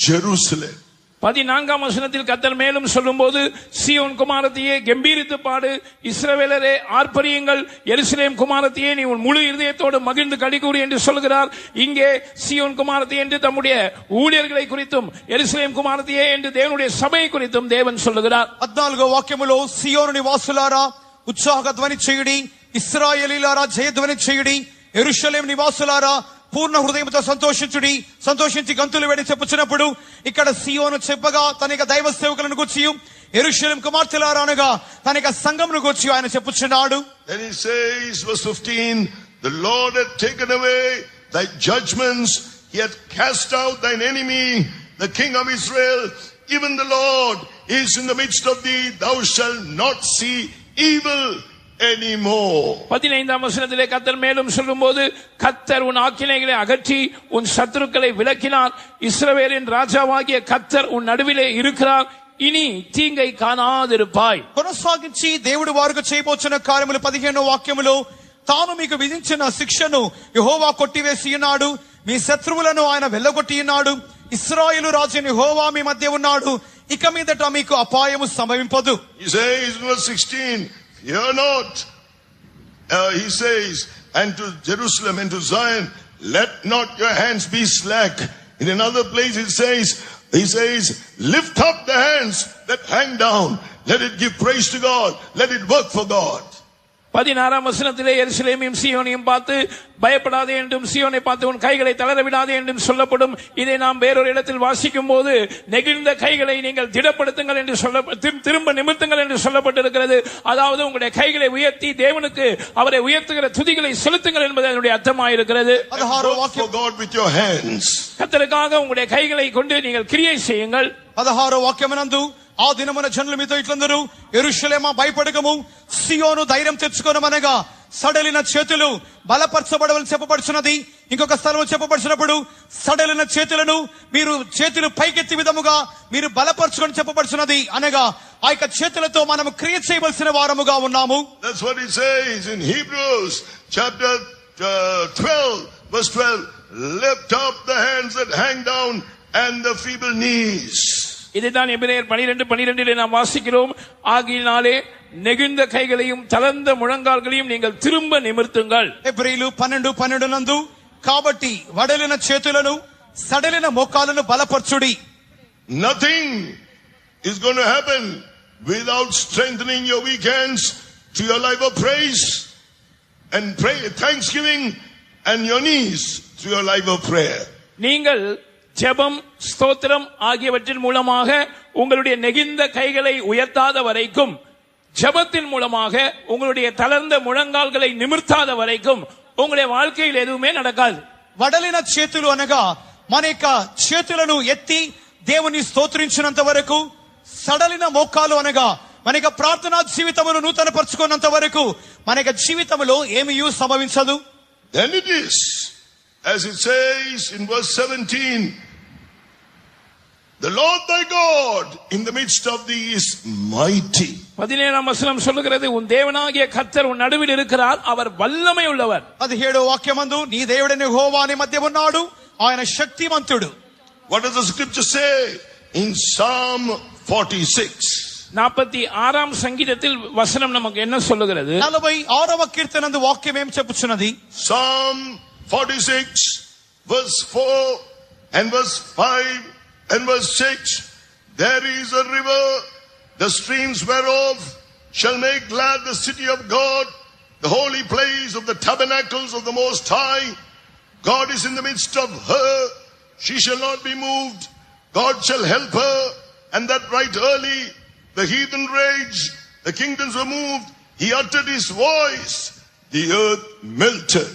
Jerusalem. 14ஆம் வசனத்தில் கர்த்தர் மேலும் சொல்லும்போது, சீயோன் குமாரத்தியே கம்பீரித்து பாடு, இஸ்ரவேலரே ஆர்ப்பரியுங்கள், எருசலேம் குமாரத்தியே நீ உன் முழு இருதயத்தோடு மகிழ்ந்து களிகூறு என்று சொல்கிறார். இங்கே சீயோன் குமாரத்தி என்று தம்முடைய ஊழியர்களை குறித்தும், எருசலேம் குமாரத்தியே என்று தேவனுடைய சபையை குறித்தும் தேவன் சொல்லுகிறார். 14వ వాక్యములో, సియోను నివాసులారా ఉత్సాహ ధ్వని చేయుడి, ఇశ్రాయేలీయులారా జయధ్వని చేయుడి, యెరూషలేము నివాసులారా పూర్ణ హృదయంతో సంతోషించి గంతులు వేడి చెప్పుచున్నప్పుడు, ఇక్కడ సియోను చెప్పగా తన యొక్క దైవ సేవకులను గూర్చి, యెరూషలేము కుమార్తెలారా అనగా తన యొక్క సంఘమును గూర్చి ఆయన చెప్పుచున్నాడు. Then he says, verse 15, the Lord hath taken away thy judgments, he hath cast out thine enemy, the king of Israel, even the Lord is in the midst of thee, thou shalt not see evil anymore. 15ஆம் வசனத்திலே கர்த்தர் மேலும் சொல்லும்போது, கர்த்தர் உன் ஆக்கினைகளை அகற்றி உன் சத்துருக்களை விலக்கினார், இஸ்ரவேலின் ராஜாவாகிய கர்த்தர் உன் நடுவிலே இருக்கிறார், ఇని తీంగై కానాదిరుపాయ్. కొనసాగించి దేవుడు వారికి చేయబోచున్న కార్యములు 15వ వాక్యములో, తాను మీకు విధించిన శిక్షను యెహోవా కొట్టివేసి ఉన్నాడు, మీ శత్రువులను ఆయన వెళ్ళగొట్టి ఉన్నాడు, ఇశ్రాయేలు రాజు యెహోవా మీ మధ్య ఉన్నాడు, ఇక మీదట మీకు అపాయము సంభవింపదు. He says in verse 16, fear not. He says, and to Jerusalem and to Zion, let not your hands be slack. In another place he says, lift up the hands that hang down. Let it give praise to God. Let it work for God. 16ஆம் வசனத்திலே எருசலேமையும் சீயோனையும் பார்த்து பயப்படாதே என்றும், சீயோனை பார்த்து உன் கைகளை தளர விடாதே என்றும் சொல்லப்படும். இதை நாம் வேறொரு இடத்தில் வாசிக்கும் போது, நெகிழ்ந்த கைகளை நீங்கள் திடப்படுத்துங்கள் என்று திரும்ப நிமிர்த்துங்கள் என்று சொல்லப்பட்டிருக்கிறது. அதாவது உங்களுடைய கைகளை உயர்த்தி தேவனுக்கு அவரை உயர்த்துகிற துதிகளை செலுத்துங்கள் என்பது அதனுடைய அர்த்தமாயிருக்கிறது. கர்த்தருக்காக உங்களுடைய கைகளை கொண்டு நீங்கள் கிரியை செய்யுங்கள். 16వ వాక్యమునందు, ఆ దినమున జనులు మీతో ఇట్లందరూ, యెరూషలేమా భయపడకము, సియోను ధైర్యం తెచ్చుకొనమనగా సడలిన చేతులు బలపరచబడవని చెప్పబడుచున్నది. ఇంకొక స్థలం చెప్పబడుచున్నప్పుడు, సడలిన చేతులను మీరు చేతులు పైకెత్తి విధముగా మీరు బలపరచుకొని చెప్పబడుచున్నది. అనగా ఆ యొక్క చేతులతో మనం క్రియ చేయవలసిన వారముగా ఉన్నాము. That's what it says in Hebrews chapter 12 verse 12, lift up the hands that hang down and the feeble knees. இதைதான் எபிரேயர் 12:12 நாம் வாசிக்கிறோம். ஆகினாலே நெகிழ்ந்த கைகளையும் தளர்ந்த முழங்கால்களையும் நீங்கள் திரும்ப நிமிர்த்துங்கள். ఎబ్రీలు 12:12 నందు, కాబట్టి వడలిన చేతులను సడలిన మోకాలను బలపరచుడి. Nothing is going to happen without strengthening your weak hands to your life of praise and thanksgiving, and your knees to your life of prayer. நீங்கள் ஜெபம், ஸ்தோத்திரம் ஆகியவற்றின் மூலமாக உங்களுடைய நெகிழ்ந்த கைகளை உயர்த்தாத வரைக்கும், ஜெபத்தின் மூலமாக உங்களுடைய தளர்ந்த முழங்கால்களை நிமிர்த்தாத வரைக்கும் உங்களுடைய வாழ்க்கையில் எதுவுமே நடக்காது. వడలిన చేతులు అనగా మన యొక్క చేతులను ఎత్తి దేవుని స్తోత్రించినంత వరకు, సడలిన మోకాలు అనగా మన యొక్క ప్రార్థనా జీవితమును నూతన పరుచుకున్నంత వరకు మన యొక్క జీవితంలో ఏమీ సంభవించదు. Then it is, as it says in verse 17, the Lord thy God in the midst of thee is mighty. 17ஆம் வசனம் சொல்லுகிறது, உன் தேவனாகிய கர்த்தர் உன் நடுவில் இருக்கிறார், அவர் வல்லமை உள்ளவர். 17వ వాక్యమందు నీ దేవుడైన యెహోవా నీ మధ్య ఉన్నాడు, ఆయన శక్తిమంతుడు. What does the scripture say in Psalm 46? 46ஆம் சங்கீதத்தில் வசனம் நமக்கு என்ன சொல்லுகிறது? 46వ కీర్తనందు వాక్యం ఏం చెప్పుచున్నది? Psalm 46 verse 4 and verse 5 and verse 6. There is a river, the streams whereof shall make glad the city of God, the holy place of the tabernacles of the Most High. God is in the midst of her, she shall not be moved. God shall help her, and that right early. The heathen raged, the kingdoms were moved. He uttered his voice, the earth melted.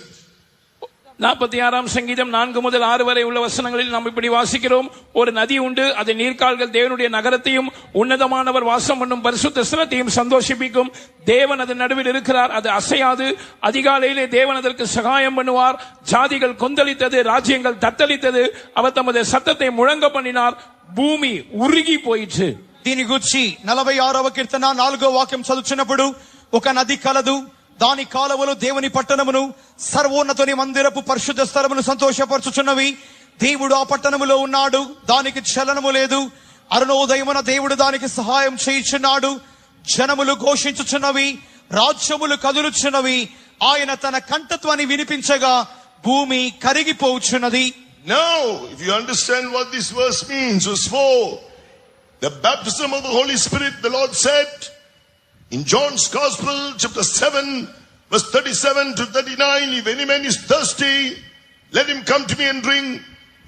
46ஆம் சங்கீதம் 4 முதல் 6 வரை உள்ள வசனங்களில் நாம் இப்படி வாசிக்கிறோம். ஒரு நதி உண்டு, அது நீர்க்கால்கள் தேவனுடைய நகரத்தையும் உன்னதமானவர் வாசம் பண்ணும் பரிசுத்த ஸ்தலத்தையும் சந்தோஷிப்பிக்கும். தேவன் அதன் நடுவில் இருக்கிறார், அது அசையாது. அதிகாலையிலே தேவன் அதற்கு சகாயம் பண்ணுவார். ஜாதிகள் கொந்தளித்தது, ராஜ்யங்கள் தத்தளித்தது. அவர் தமது சத்தத்தை முழங்க பண்ணினார், பூமி உருகி போயிற்று. దీని గురించి 46వ కీర్తన 4వ వాక్యం చదువుచున్నప్పుడు, ఒక నది కలదు, దాని కాలువలు దేవుని పట్టణమును సర్వోన్నతుని మందిరపు పరిశుద్ధ స్థలమును సంతోషపరచుచున్నవి. దేవుడు ఆ పట్టణములో ఉన్నాడు, దానికి చలనము లేదు. అరుణోదయమున దేవుడు దానికి సహాయం చేయుచున్నాడు. జనములు ఘోషించుచున్నవి, రాజ్యములు కదులుచున్నవి. ఆయన తన కంఠత్వాన్ని వినిపించగా భూమి కరిగిపోవుచున్నది. Now, if you understand what this verse means, verse 4, the baptism of the Holy Spirit, the Lord said in John's Gospel, chapter 7, verse 37 to 39, if any man is thirsty, let him come to me and drink.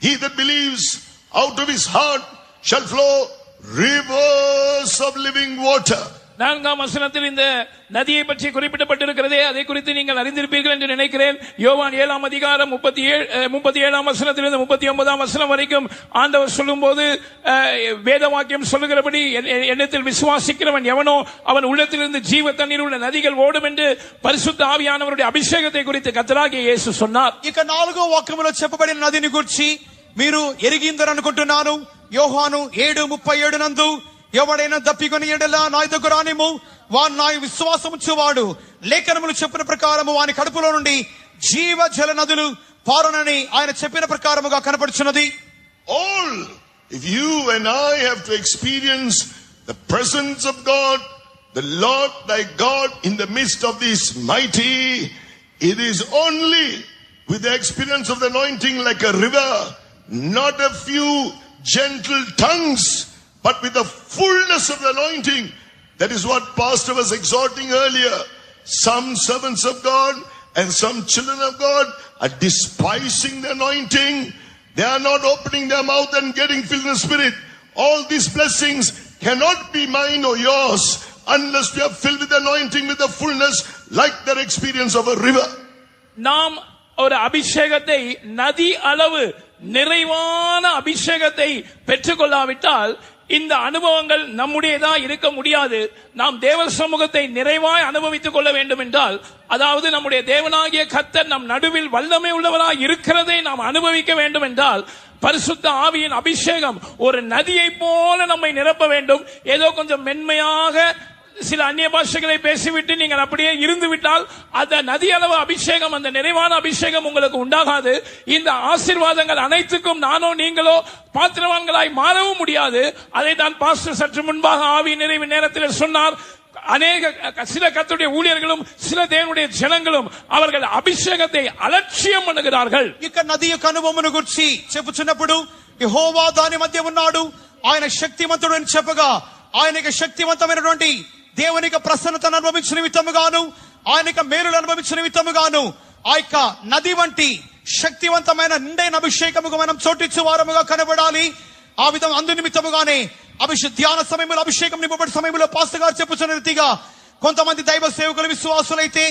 He that believes, out of his heart shall flow rivers of living water. 4ஆம் வசனத்தில் இந்த நதியை பற்றி குறிப்பிடப்பட்டிருக்கிறதே, அதை குறித்து நீங்கள் அறிந்திருப்பீர்கள் என்று நினைக்கிறேன். யோவான் 7ஆம் அதிகாரம் 37ஆம் வசனத்திலிருந்து 39ஆம் வசனம் வரைக்கும் ஆண்டவர் சொல்லும்போது வேத வாக்கியம் சொல்லுகிறபடி, என்னிடத்தில் விசுவாசிக்கிறவன் எவனோ அவன் உள்ளத்திலிருந்து ஜீவ தண்ணீர் உள்ள நதிகள் ஓடும் என்று பரிசுத்த ஆவியானவருடைய அபிஷேகத்தை குறித்து கர்த்தராகிய இயேசு சொன்னார். ఇక 4వ వాక్యములో చెప్పబడిన నదిని గురించి మీరు ఎరిగిందని అనుకుంటున్నాను. యోహాను 7:37 నందు, ఎవడైనా దప్పికొని ఎడల నా యొద్దకు రానిమ్ము, వాడు నా విశ్వాసముంచువాడు, లేఖనములు చెప్పిన ప్రకారము వాని కడుపులో నుండి జీవ జల నదులు పారునని ఆయన చెప్పిన ప్రకారముగా కనపడుచున్నది. All, if you and I have to experience the presence of God, the Lord thy God in the midst of this mighty, it is only with the experience of the anointing like a river, not a few gentle tongues, but with the fullness of the anointing. That is what Pastor was exhorting earlier. Some servants of God and some children of God are despising the anointing. They are not opening their mouth and getting filled in the Spirit. All these blessings cannot be mine or yours unless we are filled with the anointing, with the fullness, like their experience of a river. நாம் ஒரு அபிஷேகத்தை, நதி அளவு நிறைவான அபிஷேகத்தை பெற்றுக்கொள்ளாவிட்டால் இந்த அனுபவங்கள் நம்முடையதா இருக்க முடியாது. நாம் தேவ சமூகத்தை நிறைவாய் அனுபவித்துக் கொள்ள வேண்டும் என்றால், அதாவது நம்முடைய தேவனாகிய கர்த்தர் நம் நடுவில் வல்லமை உள்ளவராய் இருக்கிறதை நாம் அனுபவிக்க வேண்டும் என்றால், பரிசுத்த ஆவியின் அபிஷேகம் ஒரு நதியை போல நம்மை நிரப்ப வேண்டும். ஏதோ கொஞ்சம் மென்மையாக சில அந்நிய பாஷைகளை பேசிவிட்டு நீங்கள் அப்படியே இருந்து விட்டால் அந்த நதி அளவு அபிஷேகம், அந்த நிறைவான அபிஷேகம் உங்களுக்கு உண்டாகாது. இந்த ஆசீர்வாதங்கள் அனைத்துக்கும் நானோ நீங்களோ பாத்திரவான்களாய் மாறவும் முடியாது. அதை தான் பாஸ்டர் சற்று முன்பாக ஆவி நிறைவு நேரத்தில் சொன்னார். சில கர்த்தருடைய ஊழியர்களும் சில தேவனுடைய ஜனங்களும் அவர்கள் అభిషేకத்தை అలక్ష్యం பண்ணுகிறார்கள். ఇక నది యొక్క అనుభవమును గురించి చెప్పుచున్నప్పుడు, యెహోవా దాని మధ్య ఉన్నాడు, ఆయన శక్తిమంతుడు అని చెప్పగా, ఆయనకి శక్తివంతమైనటువంటి దేవుని యొక్క ప్రసన్నతను అనుభవించిన నిమిత్తముగాను, ఆయన యొక్క మేలులు అనుభవించిన నిమిత్తముగాను, ఆ యొక్క నది వంటి శక్తివంతమైన నిండైన అభిషేకముగా మనం చోటిచ్చు వారముగా కనబడాలి. ఆ విధం అందు నిమిత్తముగానే ధ్యాన సమయంలో అభిషేకం నింపబడి సమయంలో పాస్టర్ గారు చెప్పుచున్న రీతిగా కొంతమంది దైవ సేవకులు విశ్వాసులైతే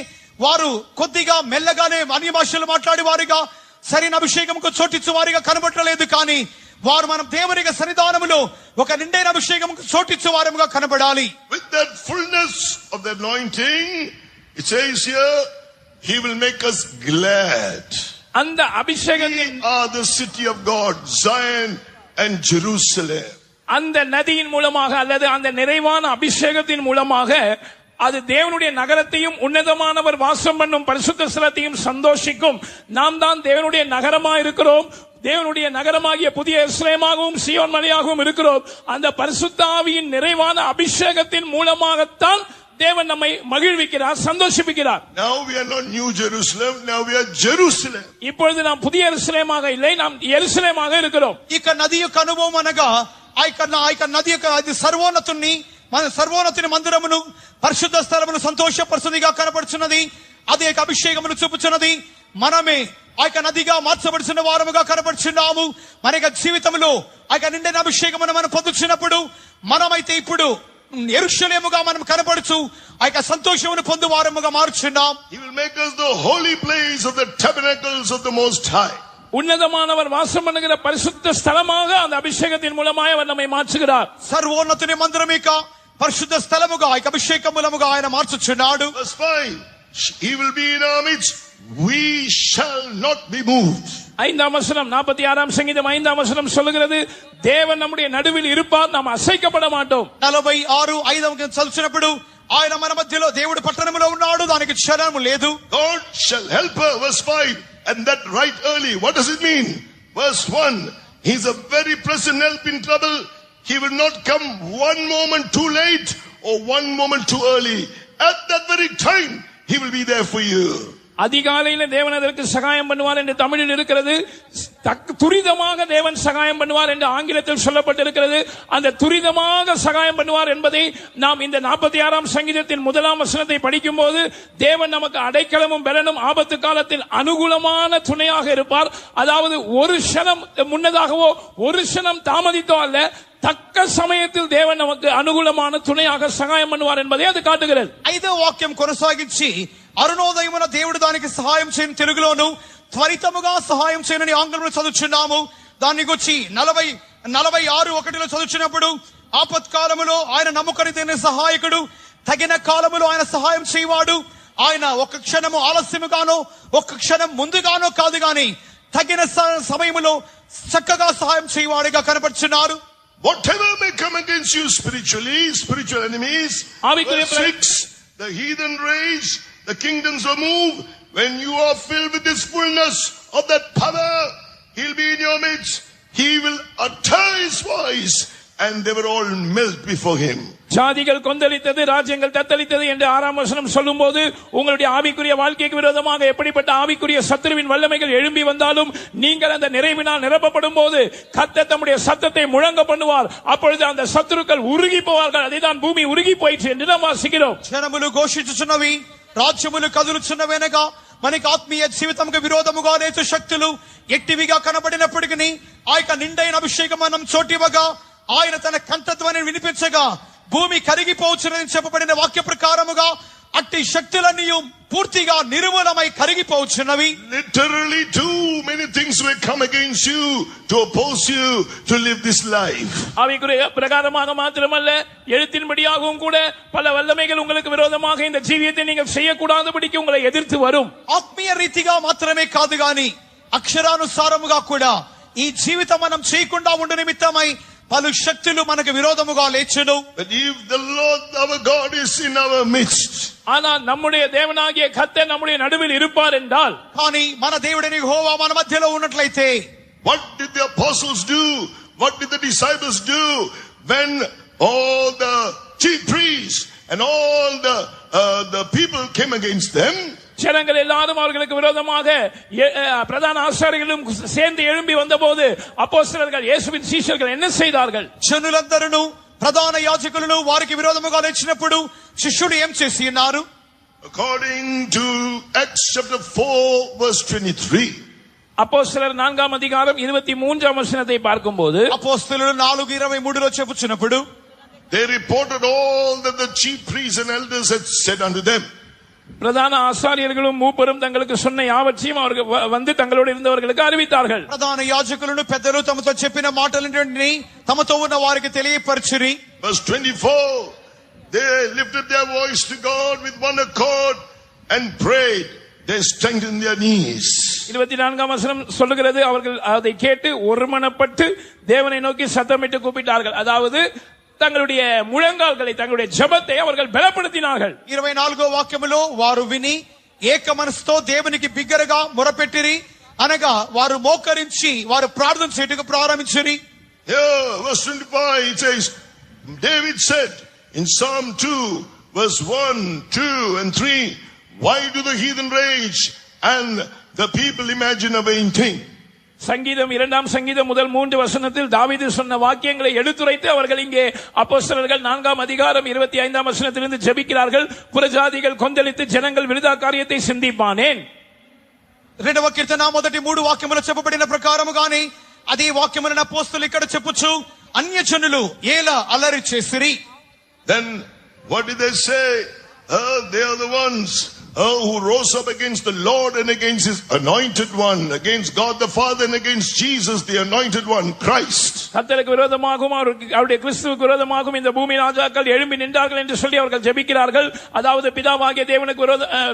వారు కొద్దిగా మెల్లగానే అన్య భాషలు మాట్లాడే వారిగా సరైన అభిషేకంకు చోటిచ్చు వారిగా కనబడలేదు. కానీ వారు మనం దేవుని సన్నిధానములో ఒక నిండైన అభిషేకంకు చోటిచ్చు వారముగా కనబడాలి. With that fullness of the anointing, it says here, he will make us glad. அந்த அபிஷேகத்தின் the city of God, Zion and Jerusalem. அந்த நதியின் மூலமாக அல்லது அந்த நிறைவான அபிஷேகத்தின் மூலமாக அது தேவனுடைய நகரத்தையும் உன்னதமானவர் வாசம் பண்ணும் பரிசுத்த ஸ்தலத்தையும் சந்தோஷிக்கும். நாம் தான் தேவனுடைய நகரமா இருக்கிறோம். தேவனுடைய நகரமாகிய புதிய எருசலேமாகவும் சீயோன் மலையாகவும் இருக்கிறோம். அந்த பரிசுத்த ஆவியின் நிறைவான அபிஷேகத்தின் மூலமாகத்தான் தேவன் நம்மை மகிழ்விக்கிறார், சந்தோஷிப்பிக்கிறார். Now we are not New Jerusalem, now we are Jerusalem. இப்பொழுது நாம் புதிய எருசலேமாக இல்லை, நாம் எருசலேமாக இருக்கிறோம். ఇక నది యొక్క అనుభవం అనగా ఆ యొక్క నది యొక్క అది సర్వోన్నతుని మన సర్వోన్నతుని మందిరమును పరిశుద్ధ స్థలమును సంతోషపరుచునిగా కనబడుచున్నది. అది యొక్క అభిషేకమును చూపుచున్నది. మనమే ఆ యొక్క నదిగా మార్చబడుచున్న వారముగా కనబడుచున్నాము. మన యొక్క జీవితంలో ఆ యొక్క నిండిన అభిషేకమును మనం పొందుచున్నప్పుడు మనమైతే ఇప్పుడు యెరూషలేముగా మనం కనబడుచు ఆ యొక్క సంతోషమును పొందు వారముగా మారుచున్నాం. He will make us the holy place of the tabernacles of the Most High. உன்னதமானவர் வாசம் பண்ணுகிற பரிசுத்த ஸ்தலமாக அந்த அபிஷேகத்தின் மூலமாக அவர் நம்மை மாற்றுகிறார். సర్వోన్నతుని మందిరమిక పరిశుద్ధ స్థలముగా ఆ యొక్క అభిషేకం మూలముగా ఆయన మార్చుచున్నాడు. Verse 5, he will be in our midst, we shall not be moved. 5ஆம் வசனம் 46ஆம் சங்கீதம் 5ஆம் வசனம் சொல்லுகிறது, தேவன் நம்முடைய நடுவில் இருப்பார், நாம் அசைக்கப்பட மாட்டோம். 46:5 చదువుతున్నప్పుడు ఆయన మన మధ్యలో దేవుడు పట్టణములో ఉన్నాడు, దానికి క్షణము లేదు. God shall help her. Verse 5, and that right early. What does it mean? Verse 1, he's a very present help in trouble. He will not come one moment too late or one moment too early. At that very time he will be there for you. அதிகாலையில தேவன் அதற்கு சகாயம் பண்ணுவார் என்று தமிழில் இருக்கிறது. துரிதமாக தேவன் சகாயம் பண்ணுவார் என்று ஆங்கிலத்தில் சொல்லப்பட்டிருக்கிறது. அந்த துரிதமாக சகாயம் பண்ணுவார் என்பதை நாம் இந்த 46ஆம் சங்கீதத்தின் 1ஆம் வசனத்தை படிக்கும் போது தேவன் நமக்கு அடைக்கலமும் பலனும் ஆபத்து காலத்தில் அனுகூலமான துணையாக இருப்பார். அதாவது ஒரு க்ஷணம் முன்னதாகவோ ஒரு க்ஷணம் தாமதித்தோ அல்ல, தக்க சமயத்தில் தேவன் நமக்கு அனுகூலமான துணையாக சகாயம் பண்ணுவார் என்பதை அது காட்டுகிறது. 5వ వాక్యం కొనసాగించి అరుణోదయమున దేవుడు దానికి సహాయం చేయని తెలుగులోను త్వరితముగా సహాయం చేయని ఆంగ్లంలో చదువుచున్నాము. దాన్ని గురించి 46:1 చదువుచున్నప్పుడు ఆపత్కాలములో ఆయన నమ్మకమైన సహాయకుడు, తగిన కాలములో ఆయన సహాయం చేయవాడు. ఆయన ఒక క్షణము ఆలస్యముగానో ఒక క్షణం ముందుగానో కాదు గాని తగిన సమయములో చక్కగా సహాయం చేయవాడిగా కనబడుచున్నారు. Whatever may come against you spiritually, spiritual enemies, verse 6, the heathen rage, the kingdoms are moved. When you are filled with this fullness of that power, he'll be in your midst. He will utter his voice and they will all melt before him. ஜாதிகள் கொந்தளித்தது, ராஜ்யங்கள் தத்தளித்தது என்று 6ஆம் வசனம் சொல்லும் போது உங்களுடைய ஆவிக்குரிய வாழ்க்கைக்கு விரோதமாக எப்படிப்பட்ட ஆவிக்குரிய சத்துருவின் வல்லமைகள் எழும்பி வந்தாலும் நீங்கள் அந்த நிறைவினால் நிரப்பப்படும் போது கர்த்தர் தம்முடைய சத்தத்தை முழங்க பண்ணுவார். அப்பொழுது அந்த சத்துருக்கள் உருகி போவார்கள். அதைதான் பூமி உருகி போயிற்று என்று நாம் வாசிக்கிறோம். జనములు ఘోషించుచున్నవి, రాజ్యములు కదులుచున్నవేనగా మనకి ఆత్మీయ జీవితంకు విరోధముగా అనేక శక్తులు ఎట్టివిగా కనబడినప్పటికీ ఆ యొక్క నిండైన అభిషేకం మనం చోటివగా ఆయన తన కంఠధ్వనిని వినిపించగా భూమి కరిగిపోవచ్చునని చెప్పబడిన వాక్య ప్రకారముగా అట్టి శక్తులన్నీ పూర్తిగా నిర్మూలమై కరిగిపోవచ్చున్నవి. Literally too many things will come against you to oppose you to live this life. ஆவிக்குரிய பிரகாரமாக மாத்திரமல்ல, எழுத்தின்படியாகவும் கூட பல வல்லமைகள் உங்களுக்கு விரோதமாக இந்த ஜீவியத்தை நீங்கள் செய்யக்கூடாதபடிக்கு உங்களை எதிர்த்து வரும். ఆత్మీయ రీతిగా మాత్రమే కాదు గాని అక్షరానుసారముగా కూడా ఈ జీవితం మనం చేయకుండా ఉండు నిమిత్తమై పలు శక్తులు మనకు విరోధముగా లేచును. But if the Lord our God is in our midst, ஆனால் நம்முடைய தேவனாகிய கர்த்தர் நம்முடைய நடுவில் இருப்பார் என்றால், కానీ మన దేవుడైన యెహోవా మన మధ్యలో ఉన్నట్లయితే, what did the apostles do? What did the disciples do when all the chief priests and all the people came against them? ஜனங்கள் எல்லாரும் அவர்களுக்கு விரோதமாக பிரதான ஆசாரியர்களும் சேர்ந்து எழும்பி வந்தபோது அப்போஸ்தலர்கள் இயேசுவின் சீஷர்கள் என்ன செய்தார்கள்? జనులందరూ ప్రధాన యాజకులను వారికి విరోధముగా లేచినప్పుడు శిష్యులు ఏం చేసి ఉన్నారు? According to Acts chapter 4 verse 23, అపోస్తలుల 4వ అధికారం 23వ వచనத்தை பார்க்கும்போது అపోస్తలులు 4:23లో చెప్పుచున్నప్పుడు they reported all that the chief priests and elders had said unto them. பிரதான ஆசாரியர்களும் மூப்பரும் தங்களுக்கு சொன்ன யாவற்றையும் அவர்கள் வந்து தங்களோடு இருந்தவர்களுக்கு அறிவித்தார்கள். ప్రధాన యాజకులను పెద్దలు తమతో చెప్పిన మాటలన్నిటిని తమతో ఉన్న వారికి తెలియపరచిరి. Verse 24, they lifted their voice to God with one accord and prayed. They strengthened their knees. 24ஆம் வசனம் சொல்லுகிறது, அவர்கள் அதை கேட்டு ஒருமனப்பட்டு தேவனை நோக்கி சத்தமிட்டு கூப்பிட்டார்கள். அதாவது தங்களுடைய முழங்கால்களை தங்களுடைய ஜெபத்தை அவர்கள் பலப்படுத்தினார்கள். 24వ వాక్యములో వారు విని ఏక మనసుతో దేవునికి బిగ్గరగా మొరపెట్టిరి అనగా వారు మోకరించి వారు ప్రార్థన చేయటకు ప్రారంభించిరి. Here verse 25 it says, David said in Psalm 2 verse 1, 2 and 3, why do the heathen rage and the people imagine a vain thing? சங்கீதம் 2ஆம் சங்கீதம் முதல் 3 வசனத்தில் தாவீது சொன்ன வாக்கியங்களை எடுத்துரைத்து அவர்கள் இங்கே அப்போஸ்தலர்கள் 4ஆம் அதிகாரம் 25ஆம் வசனத்திலிருந்து ஜெபிக்கிறார்கள். புறஜாதிகள் கொந்தளித்து ஜனங்கள் விருதா காரியத்தை சிந்திப்பானேன். 2వ కీర్తన మొదటి 3 వాక్యములు చెప్పబడిన ప్రకారముగానే అదే వాక్యములను అపోస్తలులు ఇక్కడ చెప్పుచు అన్యజనులు ఏలా అల్లరి చేసిరి. Then what did they say? They are the ones who rose up against the Lord and against his anointed one, against God the Father and against Jesus the anointed one, Christ. கர்த்தருக்கு விரோதமாகவும் அவருடைய கிறிஸ்துவுக்கு விரோதமாகவும் இந்த பூமி ராஜாக்கள் எழும்பி நின்றார்கள் என்று சொல்லி அவர்கள் ஜெபிக்கிறார்கள். அதாவது பிதாவாகிய தேவனுக்கு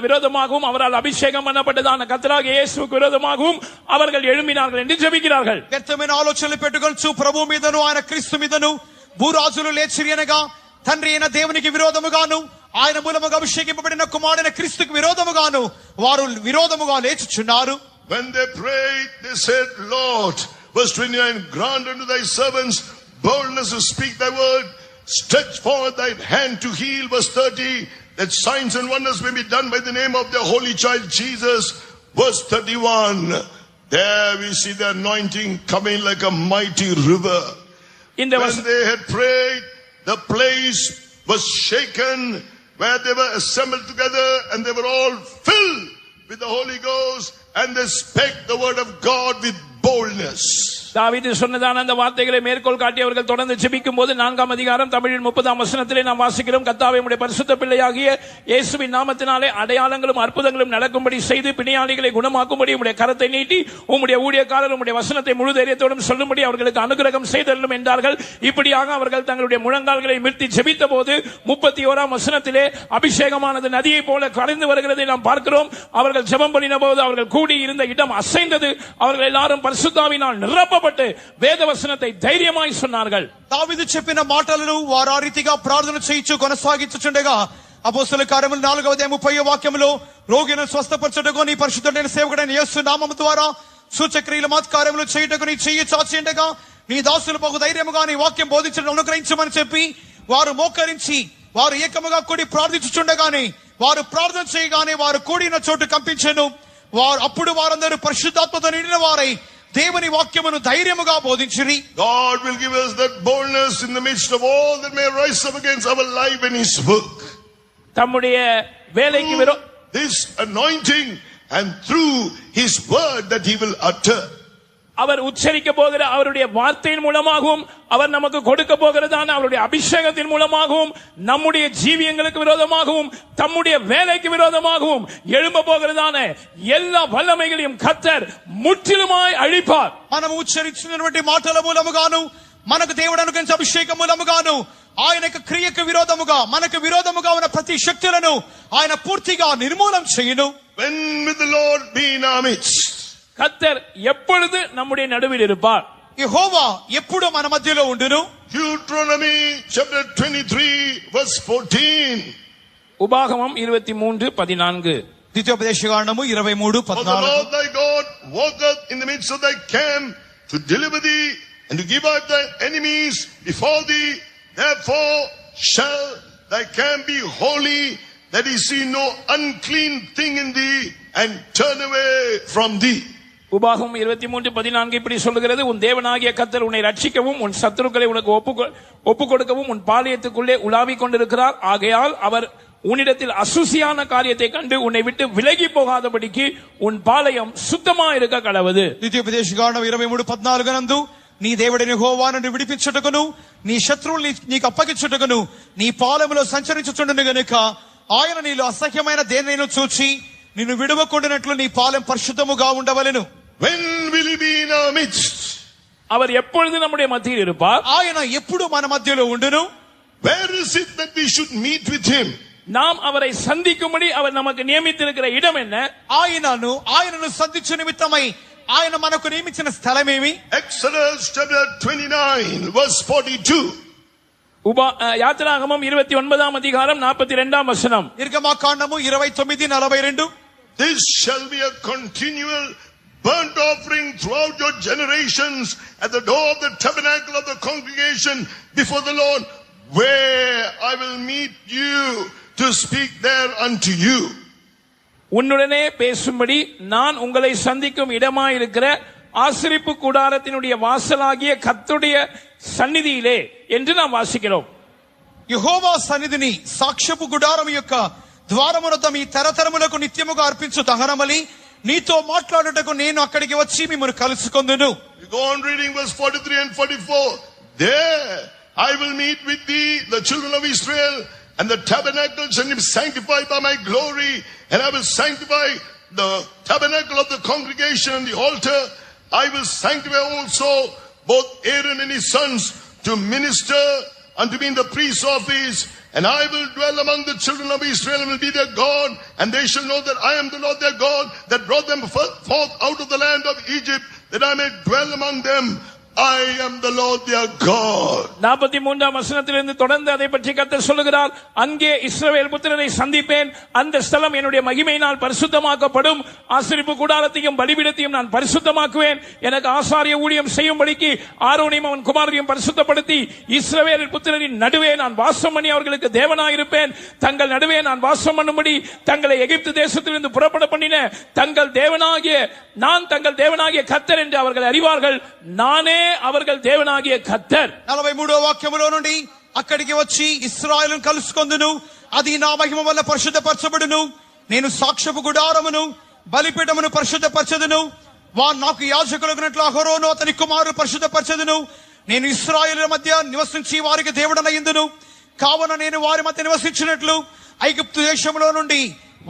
விரோதமாகவும் அவரால் அபிஷேகம் பண்ணப்பட்டதான கர்த்தராகிய இயேசுவுக்கு விரோதமாகவும் அவர்கள் எழும்பினார்கள் என்று ஜெபிக்கிறார்கள். వ్యర్థమైన ఆలోచనలు పెట్టుకొనుచు ప్రభు మీదను ఆయన క్రీస్తు మీదను భూరాజులు లేచిరి అనగా తండ్రి అయిన దేవునికి విరోధముగాను ఆయన మూలముగా అభిషేకింపబడిన కుమారుడైన క్రీస్తుకు విరోధముగాను వారు విరోధముగా లేచుచున్నారు. When they prayed, they said, Lord, verse 29, grant unto thy servants boldness to speak thy word, stretch forth thy hand to heal, verse 30, that signs and wonders may be done by the name of the holy child Jesus, verse 31, there we see the anointing coming like a mighty river. When they had prayed, the place was shaken, where they were assembled together, and they were all filled with the Holy Ghost, and they spake the word of God with boldness. தாவீது சொன்னதான அந்த வார்த்தைகளை மேற்கோள் காட்டி அவர்கள் தொடர்ந்து ஜெபிக்கும் போது 4ஆம் அதிகாரம் தமிழில் 30ஆம் வசனத்திலே நாம் வாசிக்கிறோம், கர்த்தாவே உம்முடைய பரிசுத்த பிள்ளையாகிய இயேசுவின் நாமத்தினாலே அடையாளங்களும் அற்புதங்களும் நடக்கும்படி செய்து பிணியாளிகளை குணமாக்கும்படி உம்முடைய கரத்தை நீட்டி உம்முடைய ஊழியக்காரர் உம்முடைய வசனத்தை முழு தைரியத்தோடும் சொல்லும்படி அவர்களுக்கு அனுகிரகம் செய்தருளும் என்றார்கள். இப்படியாக அவர்கள் தங்களுடைய முழங்கால்களை நிறுத்தி ஜெபித்த போது 31ஆம் வசனத்திலே அபிஷேகமானது நதியை போல கரைந்து வருகிறதை நாம் பார்க்கிறோம். அவர்கள் ஜெபம் பண்ணின போது அவர்கள் கூடி இருந்த இடம் அசைந்தது. அவர்கள் எல்லாரும் பரிசுத்தாவினால் நிரப்ப వేదవచనத்தை ధైర్యమాయి சொன்னார்கள். దావీదు చెప్పిన మాటలను వారు ఆ రీతిగా ప్రార్థన చేయించు కొనసాగించుచుండగా అపోస్తలుల కార్యములు 4వ అధ్యాయం 30వ వాక్యములో రోగులను స్వస్థపరచుటకు నీ పరిశుద్ధుడైన సేవకుడైన యేసు నామము ద్వారా సూచక్రియలు మహత్కార్యములు చేయుటకు నీ చెయ్యి చాచి ఉండగా నీ దాసులు బహు ధైర్యముగా నీ వాక్యం బోధించడం అనుగ్రహించమని చెప్పి వారు మోకరించి వారు ఏకముగా కూడి ప్రార్థించుచుండగానే వారు ప్రార్థన చేయగానే వారు కూడిన చోటు కంపించెను. అప్పుడు వారందరూ పరిశుద్ధాత్మతో నిండిన వారై దేవుని వాక్యమును ధైర్యముగా బోధించిరి. God will give us that boldness in the midst of all that may rise up against our life and his work. தம்முடைய வேலைக்கு this anointing and through his word that he will utter. அவர் உச்சரிக்க போகிற அவருடைய வார்த்தையின் மூலமாகவும் அவர் நமக்கு கொடுக்க போகிறதான அவருடைய அபிஷேகத்தின் மூலமாகவும் நம்முடைய ஜீவியங்களுக்கு விரோதமாகவும் தம்முடைய வேலைக்கு விரோதமாகவும் எழும்ப போகிறதான எல்லா வல்லமைகளையும் கர்த்தர் முற்றிலுமாய் அழிப்பார். మనం ఉచ్చరించినటువంటి మాటల మూలముగాను మనకు దేవుడు అనుగ్రహించిన అభిషేకం మూలముగాను ఆయన యొక్క క్రియకు విరోధముగా మనకు విరోధముగా ఉన్న ప్రతి శక్తులను ఆయన పూర్తిగా నిర్మూలం చేయును. When will the Lord be in our midst? கர்த்தர் எப்பொழுது நம்முடைய நடுவில் இருப்பார்? యెహోవా ఎప్పుడు మన మధ్యలో ఉండును. Deuteronomy chapter 23 verse 14. உபாகமம் 23:14. ద్వితీయోపదేశకాండము 23:14. For the Lord thy God walketh in the midst of thy camp to deliver thee and to give out thy enemies before thee. Therefore shall thy camp be holy, that he see no unclean thing in thee and turn away from thee. உபாகமம் 23:14 இப்படி சொல்லுகிறது, உன் தேவனாகிய கர்த்தர் உன்னை ரட்சிக்கவும் உன் சத்துருக்களை உனக்கு ஒப்பு கொடுக்கவும் உன் பாளையத்துக்குள்ளே உலாவிக் கொண்டிருக்கிறார். ஆகையால் அவர் உன்னிடத்தில் அசுசியான காரியத்தை கண்டு உன்னை விட்டு விலகி போகாதபடிக்கு உன் பாளையம் சுத்தமா இருக்க கடவது. ద్వితీయోపదేశకాండం 23:14 నందు నీ దేవుడైన యెహోవాను విడిపించుటకును నీ శత్రువుల్ని నీకు అప్పగించుటకును నీ పాలెములో సంచరించుచుండును గనుక ఆయన నీలో అసహ్యమైన దేనినైనా చూచి నిన్ను విడువకుండానట్లు నీ పాలెం పరిశుద్ధముగా ఉండవలెను. When will he be in our midst? அவர் எப்பொழுது நம்முடைய மத்தியில் இருப்பார்? ఆయన ఎప్పుడు మన మధ్యలో ఉండును. Where is it that we should meet with him? நாம் அவரை சந்திக்கும்படி அவர் நமக்கு நியமித்திருக்கிற இடம் என்ன? ఆయనను సంధించు నిమిత్తమై ఆయన మనకు నియమించిన స్థలమేమి? Exodus chapter 29 verse 42. யாத்திராகமம் 29ஆம் அதிகாரம் 42ஆம் வசனம். నిర్గమకాండము 29:42. This shall be a continual burnt offering throughout your generations at the door of the tabernacle of the congregation before the Lord, where I will meet you to speak there unto you. உன்னுடனே பேசும்படி நான் உங்களை சந்திக்கும் இடமாயிருக்கிற ஆசரிப்பு கூடாரத்தினுடைய வாசலாகிய கர்த்தருடைய சந்நிதியிலே என்று நாம் வாசிக்கிறோம். యెహోవా సన్నిధిని సాక్ష్యపు గుడారం యొక్క ద్వారమునొద్ద మీ తరతరములకు నిత్యముగా అర్పించు దహనబలి నీతో మాట్లాడుటకు నేను అక్కడికి వచ్చి మిమ్మల్ని కలుసుకొందును. We go on reading verse 43 and 44. There I will meet with thee, the children of Israel, and the tabernacle shall be sanctified by my glory, and I will sanctify the tabernacle of the congregation and the altar. I will sanctify also both Aaron and his sons to minister unto me in the priest's office, and I will dwell among the children of Israel and will be their God, and they shall know that I am the Lord their God that brought them forth out of the land of Egypt, that I may dwell among them. I am the Lord their God. 43ஆம் வசனத்திலிருந்து தொடர்ந்து அதை பற்றி கர்த்தர் சொல்லுகிறார். அங்கே இஸ்ரவேல் புத்திரரை சந்திப்பேன், அந்த ஸ்தலம் என்னுடைய மகிமையினால் பரிசுத்தமாக்கப்படும். ஆசரிப்பு கூடாரத்தையும் பலிபீடத்தையும் நான் பரிசுத்தமாக்குவேன். எனக்கு ஆசாரிய ஊழியம் செய்யும்படிக்கு ஆரோனையும் அவன் குமாரரையும் பரிசுத்தப்படுத்தி இஸ்ரவேல் புத்திரரின் நடுவே நான் வாசம் பண்ணி அவர்களுக்கு தேவனாயிருப்பேன். தங்கள் நடுவே நான் வாசம் பண்ணும்படி தங்களை எகிப்து தேசத்திலிருந்து புறப்பட பண்ணின தங்கள் தேவனாகிய கர்த்தர் என்று அவர்கள் அறிவார்கள். நானே அவர்கள் தேவனாகிய கர்த்தர். 43వ వాక్యములో నుండి అక్కడికి వచ్చి ఇశ్రాయేలును కలుసుకొందును, అది నా మహిమ వల్ల పరిశుద్ధపరచబడును. నేను సాక్ష్యపు గుడారమును బలిపీఠమును పరిశుద్ధపరచెదను. వారు నాకు యాజకులగునట్లు అహరోను అతని కుమారులు పరిశుద్ధపరచెదను. నేను ఇశ్రాయేలుల మధ్య నివసించి వారికి దేవుడనయ్యుందును. కావున నేను వారి మధ్య నివసించినట్లు ఐగుప్తు దేశంలో నుండి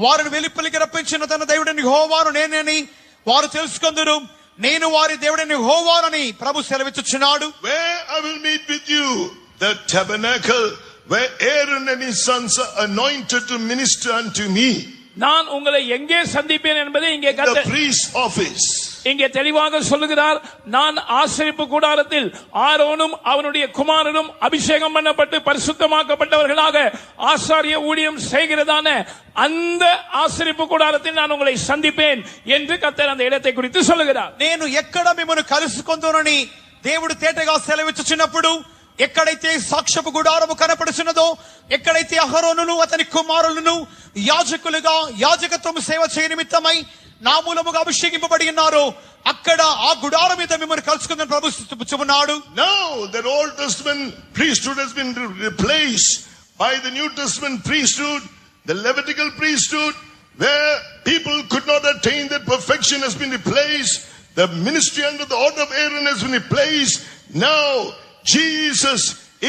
వారిని వెలుపలికి రప్పించిన తన దేవుడైన యెహోవాను నేనని వారు తెలుసుకొందురు. నేను వారి దేవుడైన యెహోవానని ప్రభు సెలవిచ్చుచున్నాడు. Where I will meet with you, the tabernacle where Aaron and his sons are anointed to minister unto me. நான் உங்களை எங்கே சந்திப்பேன் என்பதை இங்கே the priest's office. இங்கே தெளிவாக சொல்லுகிறார். நான் ஆசரிப்பு கூடாரத்தில் ஆரோனும் அவனுடைய குமாரனும் அபிஷேகம் பண்ணப்பட்டு பரிசுத்தமாக்கப்பட்டவர்களாக ஆசாரிய ஊழியம் செய்கிறதான அந்த ஆசரிப்பு கூடாரத்தில் நான் உங்களை சந்திப்பேன் என்று கர்த்தர் அந்த இடத்தை குறித்து சொல்லுகிறார். నేను ఎక్కడ మిమ్మల్ని కలుసుకొందునని దేవుడు తేటగా సెలవిచ్చుచున్నప్పుడు, ఎక్కడైతే సాక్ష్యపు గుడారము కనపడుచున్నదో, ఎక్కడైతే అహరోనును అతని కుమారులను యాజకులుగా యాజకత్వము సేవ చేయ నిమిత్తమై నా మూలముగా అభిషేకింపబడి ఉన్నారో అక్కడ ఆ గుడారం మీద మిమ్మల్ని కలుసుకుందని ప్రభు చెబుతున్నాడు. Now that Old Testament priesthood has been replaced by the New Testament priesthood, the Levitical priesthood, where people could not attain that perfection has been replaced. The ministry under the order of Aaron has been replaced. Now Jesus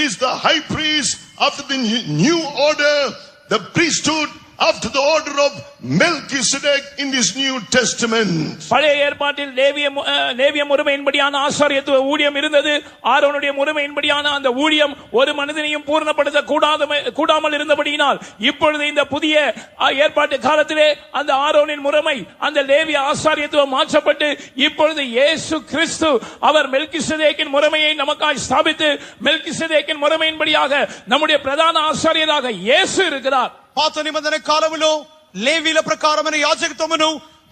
is the high priest after the new order, the priesthood after the order of Melchizedek in this New Testament. பழைய ஏற்பாட்டில் லேவிய முறைமையின்படியான ஆசாரியத்துவ ஊழியம் இருந்தது. ஆரோனுடைய முறைமையின்படியான அந்த ஊழியம் ஒரு மனிதனையும் பூர்ணப்படுத்த கூடாமல் இருந்தபடியினால் இப்பொழுது இந்த புதிய ஏற்பாட்டு காலத்திலே அந்த ஆரோனின் முறைமை, அந்த லேவிய ஆசாரியத்துவம் மாற்றப்பட்டு இப்பொழுது இயேசு கிறிஸ்து அவர் மெல்கிசேதேக்கின் முறைமையை நமக்காய் ஸ்தாபித்து மெல்கிசேதேக்கின் முறைமையின்படியாக நம்முடைய பிரதான ஆசாரியராக இயேசு இருக்கிறார். పాత నిబంధన కాలములో లేవీల ప్రకారమైన యాజకత్వమును,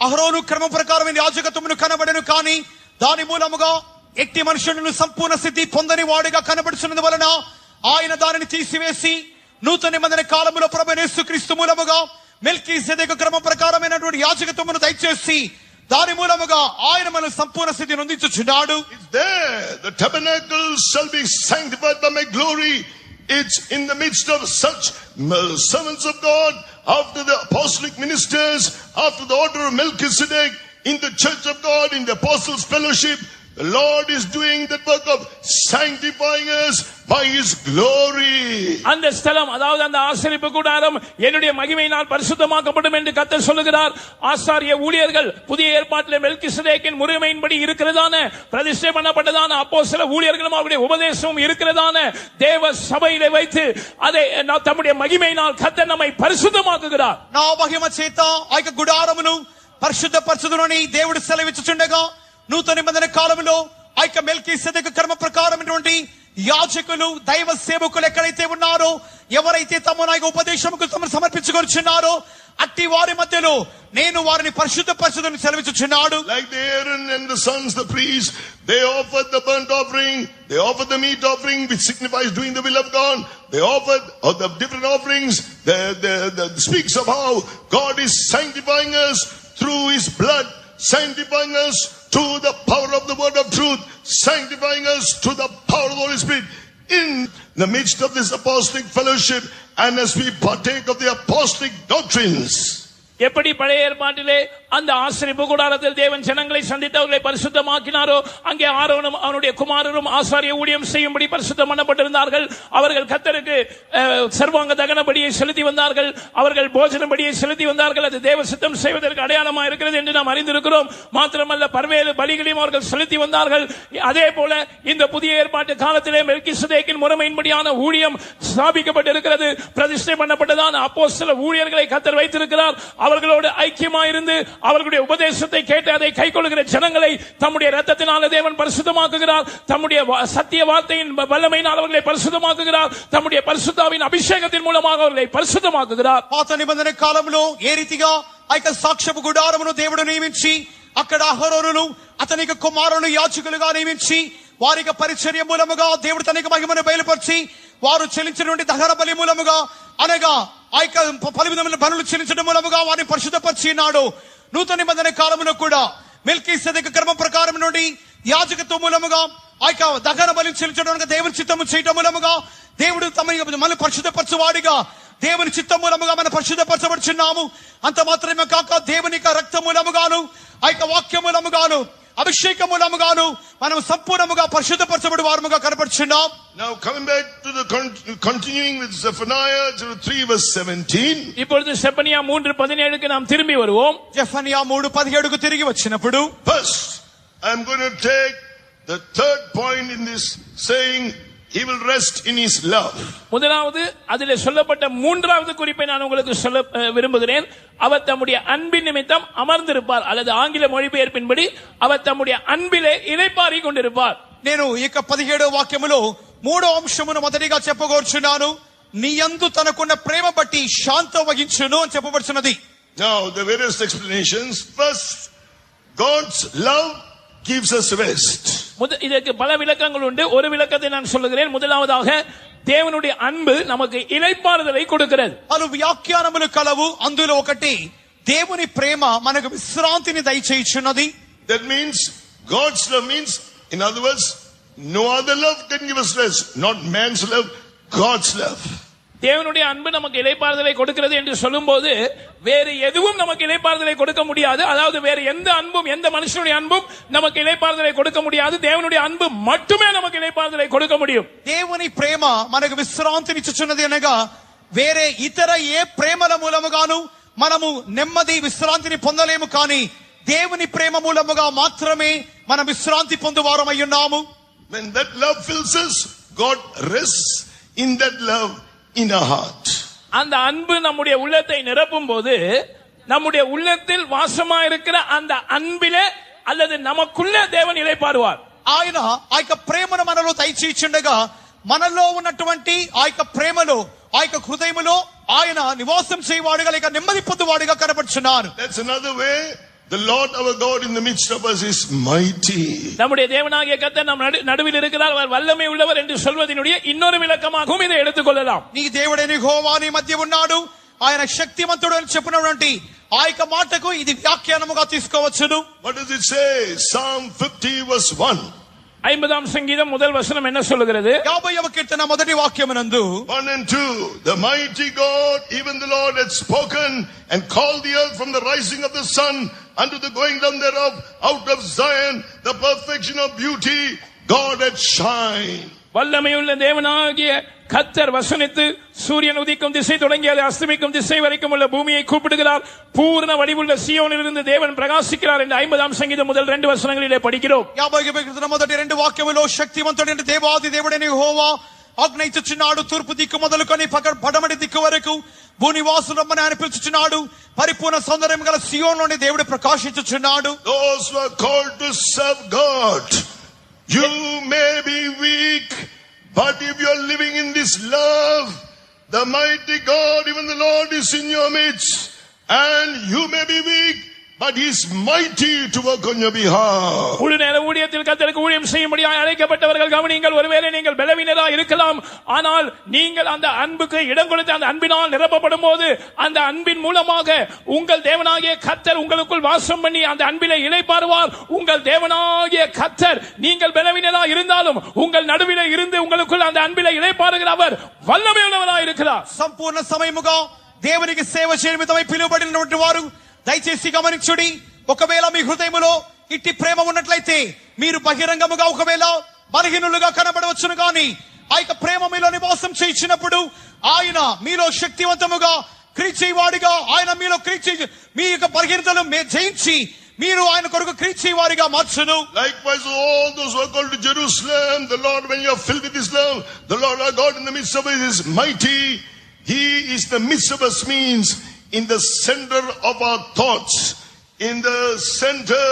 అహరోను క్రమ ప్రకారమైన యాజకత్వమును కనబడెను. కానీ దాని మూలముగా ఎట్టి మనుషులను సంపూర్ణ స్థితి పొందని వాడిగా కనబడుచున్నది వలన ఆయన దానిని తీసివేసి నూతన నిబంధన కాలములో ప్రభువైన యేసుక్రీస్తు మూలముగా మెల్కీసెదెకు క్రమ ప్రకారమైనటువంటి యాజకత్వమును దయచేసి దాని మూలముగా ఆయన మన సంపూర్ణ స్థితిని అందించుచున్నాడు. It's there. The tabernacle shall be sanctified by my glory. It's in the midst of such servants of God, after the apostolic ministers, after the order of Melchizedek, in the church of God, in the apostles' fellowship, the Lord is doing that work of sanctifying us by His glory. அந்த ஸ்தலம், அதாவது அந்த ஆசரிப்பு கூடாரம் என்னுடைய மகிமையினால் பரிசுத்தமாக்கப்படும் என்று கர்த்தர் சொல்லுகிறார். ஆசாரிய ஊழியர்கள் புதிய ஏற்பாட்டிலே மெல்கிசேதேக்கின் முறைமையின்படி இருக்கிறதான பிரதிஷ்டை பண்ணப்பட்டதான அப்போஸ்தல ஊழியர்களும் அவருடைய உபதேசமும் இருக்கிறதான தேவ சபையிலே வைத்து அதை தம்முடைய மகிமையினால் கர்த்தர் நம்மை பரிசுத்தமாக்குகிறார். నా మహిమ చేత ఆ యొక్క గుడారమును పరిశుద్ధపరచుదునని దేవుడు సెలవిచ్చుచుండగా, నూతన నిబంధన కాలంలో ఆ యొక్క మెల్కీసెదెకు కర్మ ప్రకారమైనటువంటి యాజకులు, దైవ సేవకులు ఎక్కడైతే ఉన్నారో, ఎవరైతే తమ నాయక ఉపదేశముకు తమను సమర్పించుకొనిచున్నారో, అట్టి వారి మధ్యలో నేను వారిని పరిశుద్ధపరచుదునని సెలవిచ్చుచున్నాడు. Like the Aaron and the sons, the priests, they offered the burnt offering, they offered the meat offering, which signifies doing the will of God. They offered all the different offerings. That speaks of how God is sanctifying us through His blood, sanctifying us to the power of the word of truth, sanctifying us to the power of the Holy Spirit in the midst of this apostolic fellowship, and as we partake of the apostolic doctrines. எப்படி பழைய ஏற்பாட்டிலே அந்த ஆசரிப்பு கூடாரத்தில் தேவன் ஜனங்களை சந்தித்து அவர்களை பரிசுத்தமாக்கினாரோ, அங்கே ஆரோனும் அவனுடைய குமாரரும் ஆசாரிய ஊழியம் செய்யும்படி பரிசுத்தம் பண்ணப்பட்டிருந்தார்கள். அவர்கள் கர்த்தருக்கு சர்வாங்க தகன பலியை செலுத்தி வந்தார்கள், அவர்கள் போஜன பலியை செலுத்தி வந்தார்கள். அது தேவ சித்தம் செய்வதற்கு அடையாளமாக இருக்கிறது என்று நாம் அறிந்திருக்கிறோம். மாத்திரமல்ல, பல்வேறு பலிகளையும் அவர்கள் செலுத்தி வந்தார்கள். அதே போல இந்த புதிய ஏற்பாட்டு காலத்திலே மெல்கிசேதேக்கின் முறைமையின்படியான ஊழியம் ஸ்தாபிக்கப்பட்டிருக்கிறது. பிரதிஷ்டை பண்ணப்பட்டதான அப்போஸ்தல ஊழியர்களை கர்த்தர் வைத்திருக்கிறார். அவர்களோடு ஐக்கியமாயிருந்து அவர்களுடைய உபதேசத்தை கேட்டு அதை கைக்கொள்ளுகிற ஜனங்களை தம்முடைய இரத்தத்தினால தேவன் பரிசுத்தமாக்குகிறார். தம்முடைய சத்திய வார்த்தையின் வல்லமையினால் அவர்களை பரிசுத்தமாக்குகிறார். தம்முடைய பரிசுத்தாவின் அபிஷேகத்தின் மூலமாக அவர்களை பரிசுத்தமாக்குகிறார். పాత నిబంధన కాలంలో ఏ రీతిగా ఆ యొక్క సాక్ష్యపు గుడారమును దేవుడు నియమించి, అక్కడ అహరోనును అతని కుమారులను యాజకులుగా నియమించి, వారి పరిచర్య మూలముగా దేవుడు తన మహిమను బయలుపరిచి, వారు చెల్లించినటువంటి దహన బలి మూలముగా, అనగా ఆ యొక్క పలు విధమైన బలులు చెల్లించడం మూలముగా వారిని పరిశుద్ధపరిచినాడు. నూతన నిబంధన కాలంలో కూడా మెల్కీసెదెకు కర్మ ప్రకారం నుండి యాజకత్వం మూలముగా ఆ యొక్క దహన బలి చెల్లించడానికి దేవుని చిత్తము చేయటం మూలముగా దేవుడు తమ మనల్ని పరిశుద్ధపరచువాడిగా, దేవుని చిత్తం మూలముగా మనం పరిశుద్ధపరచబడుచున్నాము. అంత మాత్రమే కాక దేవుని రక్త మూలముగాను, ఆ యొక్క వాక్య మూలముగాను, అభిషేక మూలముగాను మనం సంపూర్ణముగా పరిశుద్ధపరచబడి వారముగా కనపడుచున్నాం. Now coming back to the continuing with Zephaniah 3 verse 17. இப்பொழுது செப்பனியா 3:17க்கு நாம் திரும்பி வருவோம். జెఫన్యా 3:17కు తిరిగి వచ్చినప్పుడు, First, I'm going to take the third point in this saying, He will rest in His love. முதலாவது அதிலே சொல்லப்பட்ட மூன்றாவது குறிப்பை நான் உங்களுக்கு சொல்ல விரும்புகிறேன். அவர் தம்முடைய அன்பின் நிமித்தம் அமர்ந்திருப்பார், அல்லது ஆங்கில மொழிபெயர்ப்பின்படி அவர் தம்முடைய அன்பிலே இளைப்பாறி கொண்டிருப்பார். నేను ఇక 17వ వాక్యములో మూడో అంశమును మొదటిగా చెప్పగోర్చున్నాను. నీ యందు తనకున్న ప్రేమ బట్టి శాంతం వహించును అని చెప్పబడుచున్నది. Now the various explanations. First, God's love gives us rest. இதற்கு பல விளக்கங்கள் உண்டு. ஒரு விளக்கத்தை நான் சொல்லுகிறேன். முதலாவதாக, దేవునుடைய అன்பు நமக்கு இளைப்பாறுதலை கொடுக்கிறது. పలు వ్యాఖ్యానములు కలవు. అందులో ఒకటి, దేవుని ప్రేమ మనకు విశ్రాంతిని దయచేయుచున్నది. That means God's love means, in other words, no other love can give us rest. Not man's love, God's love. தேவனுடைய அன்பு நமக்கு இளைப்பாறுதலை கொடுக்கிறது என்று சொல்லும்போது, வேறு எதுவும் நமக்கு இளைப்பாறுதலை கொடுக்க முடியாது. அதாவது வேறு எந்த அன்பும், எந்த மனுஷனுடைய அன்பும் நமக்கு இளைப்பாறுதலை கொடுக்க முடியாது. தேவனுடைய அன்பு மட்டுமே நமக்கு இளைப்பாறுதலை கொடுக்க முடியும். దేవుని ప్రేమ మనకు విశ్రాంతినిచ్చుచున్నది అనగా, వేరే ఇతర ఏ ప్రేమల మూలముగాను మనము నెమ్మది విశ్రాంతిని పొందలేము. కానీ దేవుని ప్రేమ మూలముగా మాత్రమే మనం విశ్రాంతి పొందువారమై ఉన్నాము. When that love fills us, God rests in that love in our heart. அந்த அன்பு நம்முடைய உள்ளத்தை நிரப்பும் போது, நம்முடைய உள்ளத்தில் வாசமா இருக்கிற அந்த அன்பிலே அல்லது நமக்குள்ளே தேவன் இளைப்பாறுவார். ఆయన ఆ యొక్క ప్రేమను మనలో దయచేయుచుండగా, మనలో ఉన్నటువంటి ఆ యొక్క ప్రేమలో, ఆ యొక్క హృదయములో ఆయన నివాసం చేయవాడుగా, లేక నెమ్మది పొందువాడుగా కనపడుచున్నారు. That's another way. The Lord our God in the midst of us is mighty. நம்முடைய தேவனாகிய கர்த்தர் நம் நடுவில் இருக்கிறார், அவர் வல்லமை உள்ளவர் என்று சொல்வதினுடைய இன்னொரு விளக்கமாகவும் இதை எடுத்துக்கொள்ளலாம். నీ దేవుడైన యెహోవా నీ మధ్య ఉన్నాడు, ఆయన శక్తిమంతుడు అని చెప్పినటువంటి ఆ యొక్క మాటకు ఇది వ్యాఖ్యానముగా తీసుకోవచ్చును. What does it say? Psalm 50 verse 1. 50ஆம் சங்கீதம் முதல் வசனம் என்ன சொல்லுகிறது? 50వ కీర్తన మొదటి వాక్యమునందు 1 and 2, the mighty God, even the Lord, had spoken and called the earth from the rising of the sun unto the going down thereof, out of Zion, the perfection of beauty, God had shined. வல்லமையுள்ள தேவனாகிய கர்த்தர் வசனித்து சூரியன் உதிக்கும் திசை தொடங்கி அது அஸ்தமிக்கும் திசை வரைக்கும் உள்ள பூமியை கூப்பிடுகிறார். பூர்ண வடிவுள்ள சீயோனிலிருந்து தேவன் பிரகாசிக்கிறார் என்று 50ஆம் சங்கீதம் முதல் 2 వచనங்களிலே படிக்கிறோம். 50వ కీర్తన మొదటి 2 వాక్యములో శక్తివంతుడైన దేవాది దేవుడైన యెహోవా ఆజ్ఞయించుచున్నాడు. తూర్పు దిక్కు మొదలుకొని పడమటి దిక్కు వరకు భూనివాసులమ్మని ఆయన పిలుచుచున్నాడు. పరిపూర్ణ సౌందర్యం గల సియోనులోని దేవుడు ప్రకాశించుచున్నాడు. Those who are called to serve God, you may be weak, but if you are living in this love, the mighty God, even the Lord, is in your midst. And you may be weak, but He is mighty to work on your behalf. முழு நேர ஊழியத்தில் கர்த்தருக்கு ஊழியம் செய்யும்படியாக அழைக்கப்பட்டவர்கள் கவனியுங்கள். ஒருவேளை நீங்கள் பலவீனராக இருக்கலாம், ஆனால் நீங்கள் அந்த அன்புக்கு இடம் கொடுத்து அந்த அன்பினால் நிரப்பப்படும் போது அந்த அன்பின் மூலமாக உங்கள் தேவனாகிய கர்த்தர் உங்களுக்குள் வாசம் பண்ணி அந்த அன்பிலே இளைப்பாறுவார். உங்கள் தேவனாகிய கர்த்தர் நீங்கள் பலவீனராக இருந்தாலும் உங்கள் நடுவிலே இருந்து உங்களுக்குள் அந்த அன்பிலே இளைப்பாறுகிற அவர் வல்லமையுள்ளவராக இருக்கிறார். సంపూర్ణ సమయముగా దేవునికి సేవ చేయనిమిత్తమై పిలువబడినటువంటి వారు దయచేసి గమనించుడి. ఒకవేళ మీ హృదయములో ఇట్టి ప్రేమ ఉన్నట్లయితే మీరు బహిరంగముగా ఒకవేళ బలహీనులుగా కనబడవచ్చును, గాని ఆ యొక్క ప్రేమ మీలో నివాసం చేయించినప్పుడు ఆయన మీలో శక్తివంతముగా క్రీచేవాడిగా, ఆయన మీలో మీ యొక్క బలహీనతను జయించి మీరు ఆయన కొరకు క్రీచేవారిగా మార్చును. Likewise, all those who are called to Jerusalem, the Lord, when you are filled with His love, the Lord our God in the midst of us is mighty. He is the midst of us, means in the center of our thoughts, in the center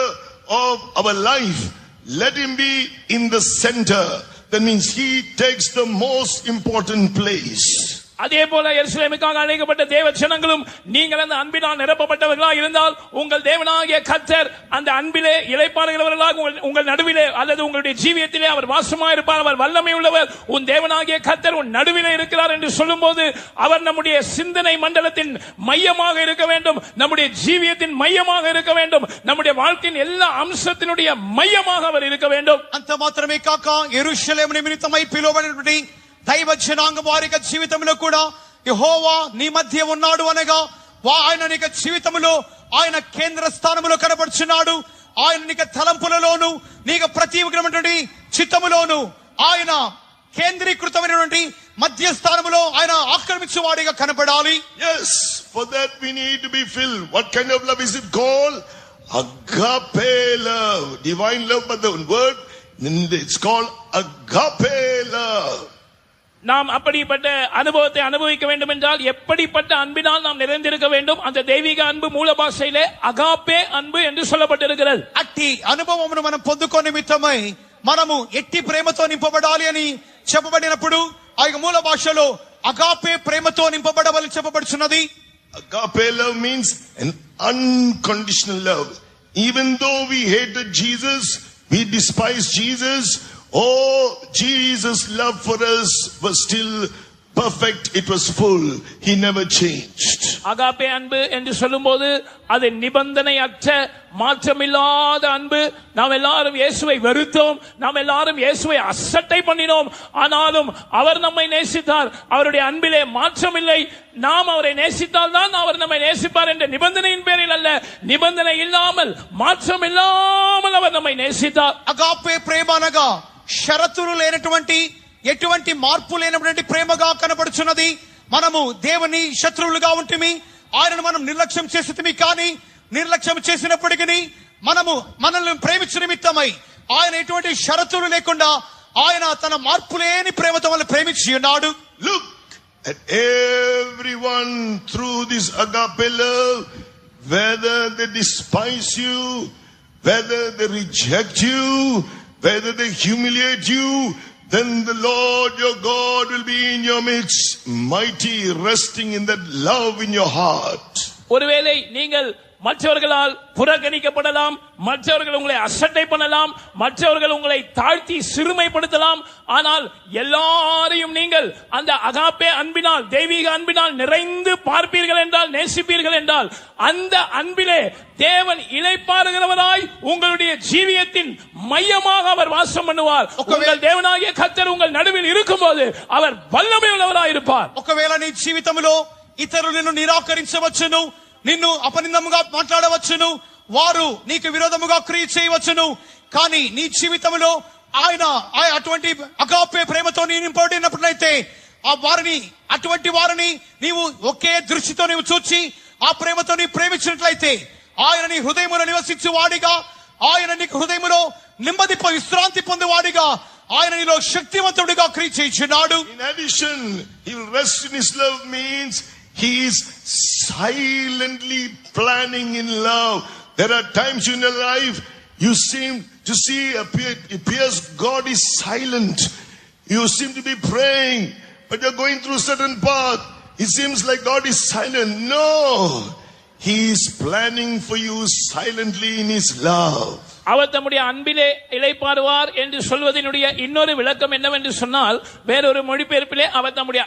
of our life. Let Him be in the center. That means He takes the most important place. அதே போல எருசலேமுக்காக அழைக்கப்பட்ட தேவ ஜனங்களும் நீங்கள் அந்த அன்பினால் நிரப்பப்பட்டவர்களாக இருந்தால் உங்கள் தேவனாகிய கர்த்தர் அந்த அன்பிலே இளைப்பாறுகிறவர்களாக உங்கள் நடுவிலே அல்லது உங்களுடைய ஜீவியத்திலே அவர் வாசமாக இருப்பார். அவர் வல்லமை உள்ளவர். உன் தேவனாகிய கர்த்தர் உன் நடுவிலே இருக்கிறார் என்று சொல்லும்போது அவர் நம்முடைய சிந்தனை மண்டலத்தின் மையமாக இருக்க வேண்டும், நம்முடைய ஜீவியத்தின் மையமாக இருக்க வேண்டும், நம்முடைய வாழ்க்கையின் எல்லா அம்சத்தினுடைய மையமாக அவர் இருக்க வேண்டும். అంత మాత్రమే కాక యెరూషలేము నిమిత్తమై పిలువబడినటువంటి దైవ జనాంగం వారి యొక్క జీవితంలో కూడా యెహోవా నీ మధ్య ఉన్నాడు అనగా ఆయన నీ జీవితంలో ఆయన కేంద్ర స్థానంలో కనబడుచున్నాడు. ఆయన నీ తలంపులలోను నీ ప్రతీకమైనటువంటి చిత్తములోను ఆయన కేంద్రీకృతమైనటువంటి మధ్య స్థానంలో ఆయన ఆక్రమించువాడిగా కనబడాలి. Yes, for that we need to be filled. What kind of love is it called? Agape love, divine love, but the word it's called agape love. நாம் அப்படிப்பட்ட அனுபவத்தை அனுபவிக்க வேண்டும் என்றால் எப்படிப்பட்ட அன்பினால் நாம் நிறைந்திருக்க வேண்டும்? அந்த தெய்வீக அன்பு மூல பாஷையிலே அகாப்பே அன்பு என்று சொல்லப்பட்டிருக்கிறது. అట్టి అనుభవమును మనం పొందుకోని నిమిత్తమై మనము ఎట్టి ప్రేమతో నింపబడాలి అని చెప్పబడినప్పుడు ఆ మూల భాషలో అగాపే ప్రేమతో నింపబడవలని చెప్పబడుచున్నది. Agape love means an unconditional love. Even though we hated Jesus, we despised Jesus, oh, Jesus' love for us was still perfect. It was full. He never changed. Agape அன்பு என்று சொல்லும்போது அது நிபந்தனையற்ற மாற்றமில்லாத அன்பு. நாம் எல்லாரும் இயேசுவை வெறுத்தோம், நாம் எல்லாரும் இயேசுவை அசட்டை பண்ணினோம், ஆனாலும் அவர் நம்மை நேசித்தார். அவருடைய அன்பிலே மாற்றமில்லை. நாம் அவரை நேசித்தால் தான் அவர் நம்மை நேசிப்பார் என்ற நிபந்தனையின் பேரில் அல்ல, நிபந்தனை இல்லாமல் மாற்றம் இல்லாமல் அவர் நம்மை நேசித்தார். అగాపే ప్రేమ అనగా షరతులు లేనటువంటి ఎటువంటి మార్పు లేనటువంటి ప్రేమగా కనబడుచున్నది. మనము దేవుని శత్రువులుగా ఉంటిమి, ఆయనను మనం నిర్లక్ష్యం చేసితిమి, కానీ నిర్లక్ష్యం చేసినప్పటికీ మనల్ని ప్రేమించు నిమిత్తమై ఆయన ఎటువంటి షరతులు లేకుండా ఆయన తన మార్పు లేని ప్రేమతో మనల్ని ప్రేమించి ఉన్నాడు. Look at everyone through this agape love, whether they despise you, whether they reject you, whether they humiliate you, then the Lord your God will be in your midst, mighty, resting in that love in your heart. ஒருவேளை நீங்கள் மற்றவர்களால் புறக்கணிக்கப்படலாம், மற்றவர்கள் உங்களை அசட்டை பண்ணலாம், மற்றவர்கள் உங்களை தாழ்த்தி சிறுமைப்படுத்தலாம். ஆனால் எல்லாரையும் நீங்கள் அந்த அகாப்பே அன்பினால், தெய்வீக அன்பினால் நிறைந்து பார்ப்பீர்கள் என்றால், நேசிப்பீர்கள் என்றால், அந்த அன்பிலே தேவன் இளைப்பாறுகிறவராய் உங்களுடைய ஜீவியத்தின் மையமாக அவர் வாசம் பண்ணுவார். உங்கள் தேவனாகிய கர்த்தர் உங்கள் நடுவில் இருக்கும்போது அவர் வல்லமை உள்ளவராய் இருப்பார். ఒకవేళ నీ జీవితంలో ఇతరులు నిన్ను నిరాకరించవచ్చును, నిన్ను అపనిందముగా మాట్లాడవచ్చును, వారు నీకు విరోధముగా క్రియ చేయవచ్చును. కానీ నీ జీవితంలో ఆయన అటువంటి అగాపే ప్రేమతో నీ నింపబడినట్లయితే ఆ వారిని, అటువంటి వారిని నీవు ఒకే దృష్టితో నీవు చూచి ఆ ప్రేమతో నీ ప్రేమించినట్లయితే ఆయన నీ హృదయములో నివసించు వాడిగా, ఆయన నీ హృదయములో నెమ్మది విశ్రాంతి పొందేవాడిగా, ఆయన నీలో శక్తివంతుడిగా క్రియ చేయుచున్నాడు. In addition, he will rest in his love means he is silently planning in love. There are times in your life you seem to see appears God is silent. You seem to be praying, but you're going through a certain path. It seems like God is silent. No, he is planning for you silently in his love. அவர் தம்முடைய அன்பிலே இளைப்பாறுவார் என்று சொல்வதனுடைய இன்னொரு விளக்கம் என்னவென்று சொன்னால், வேறொரு மொழிபெயர்ப்பிலே அவர் தம்முடைய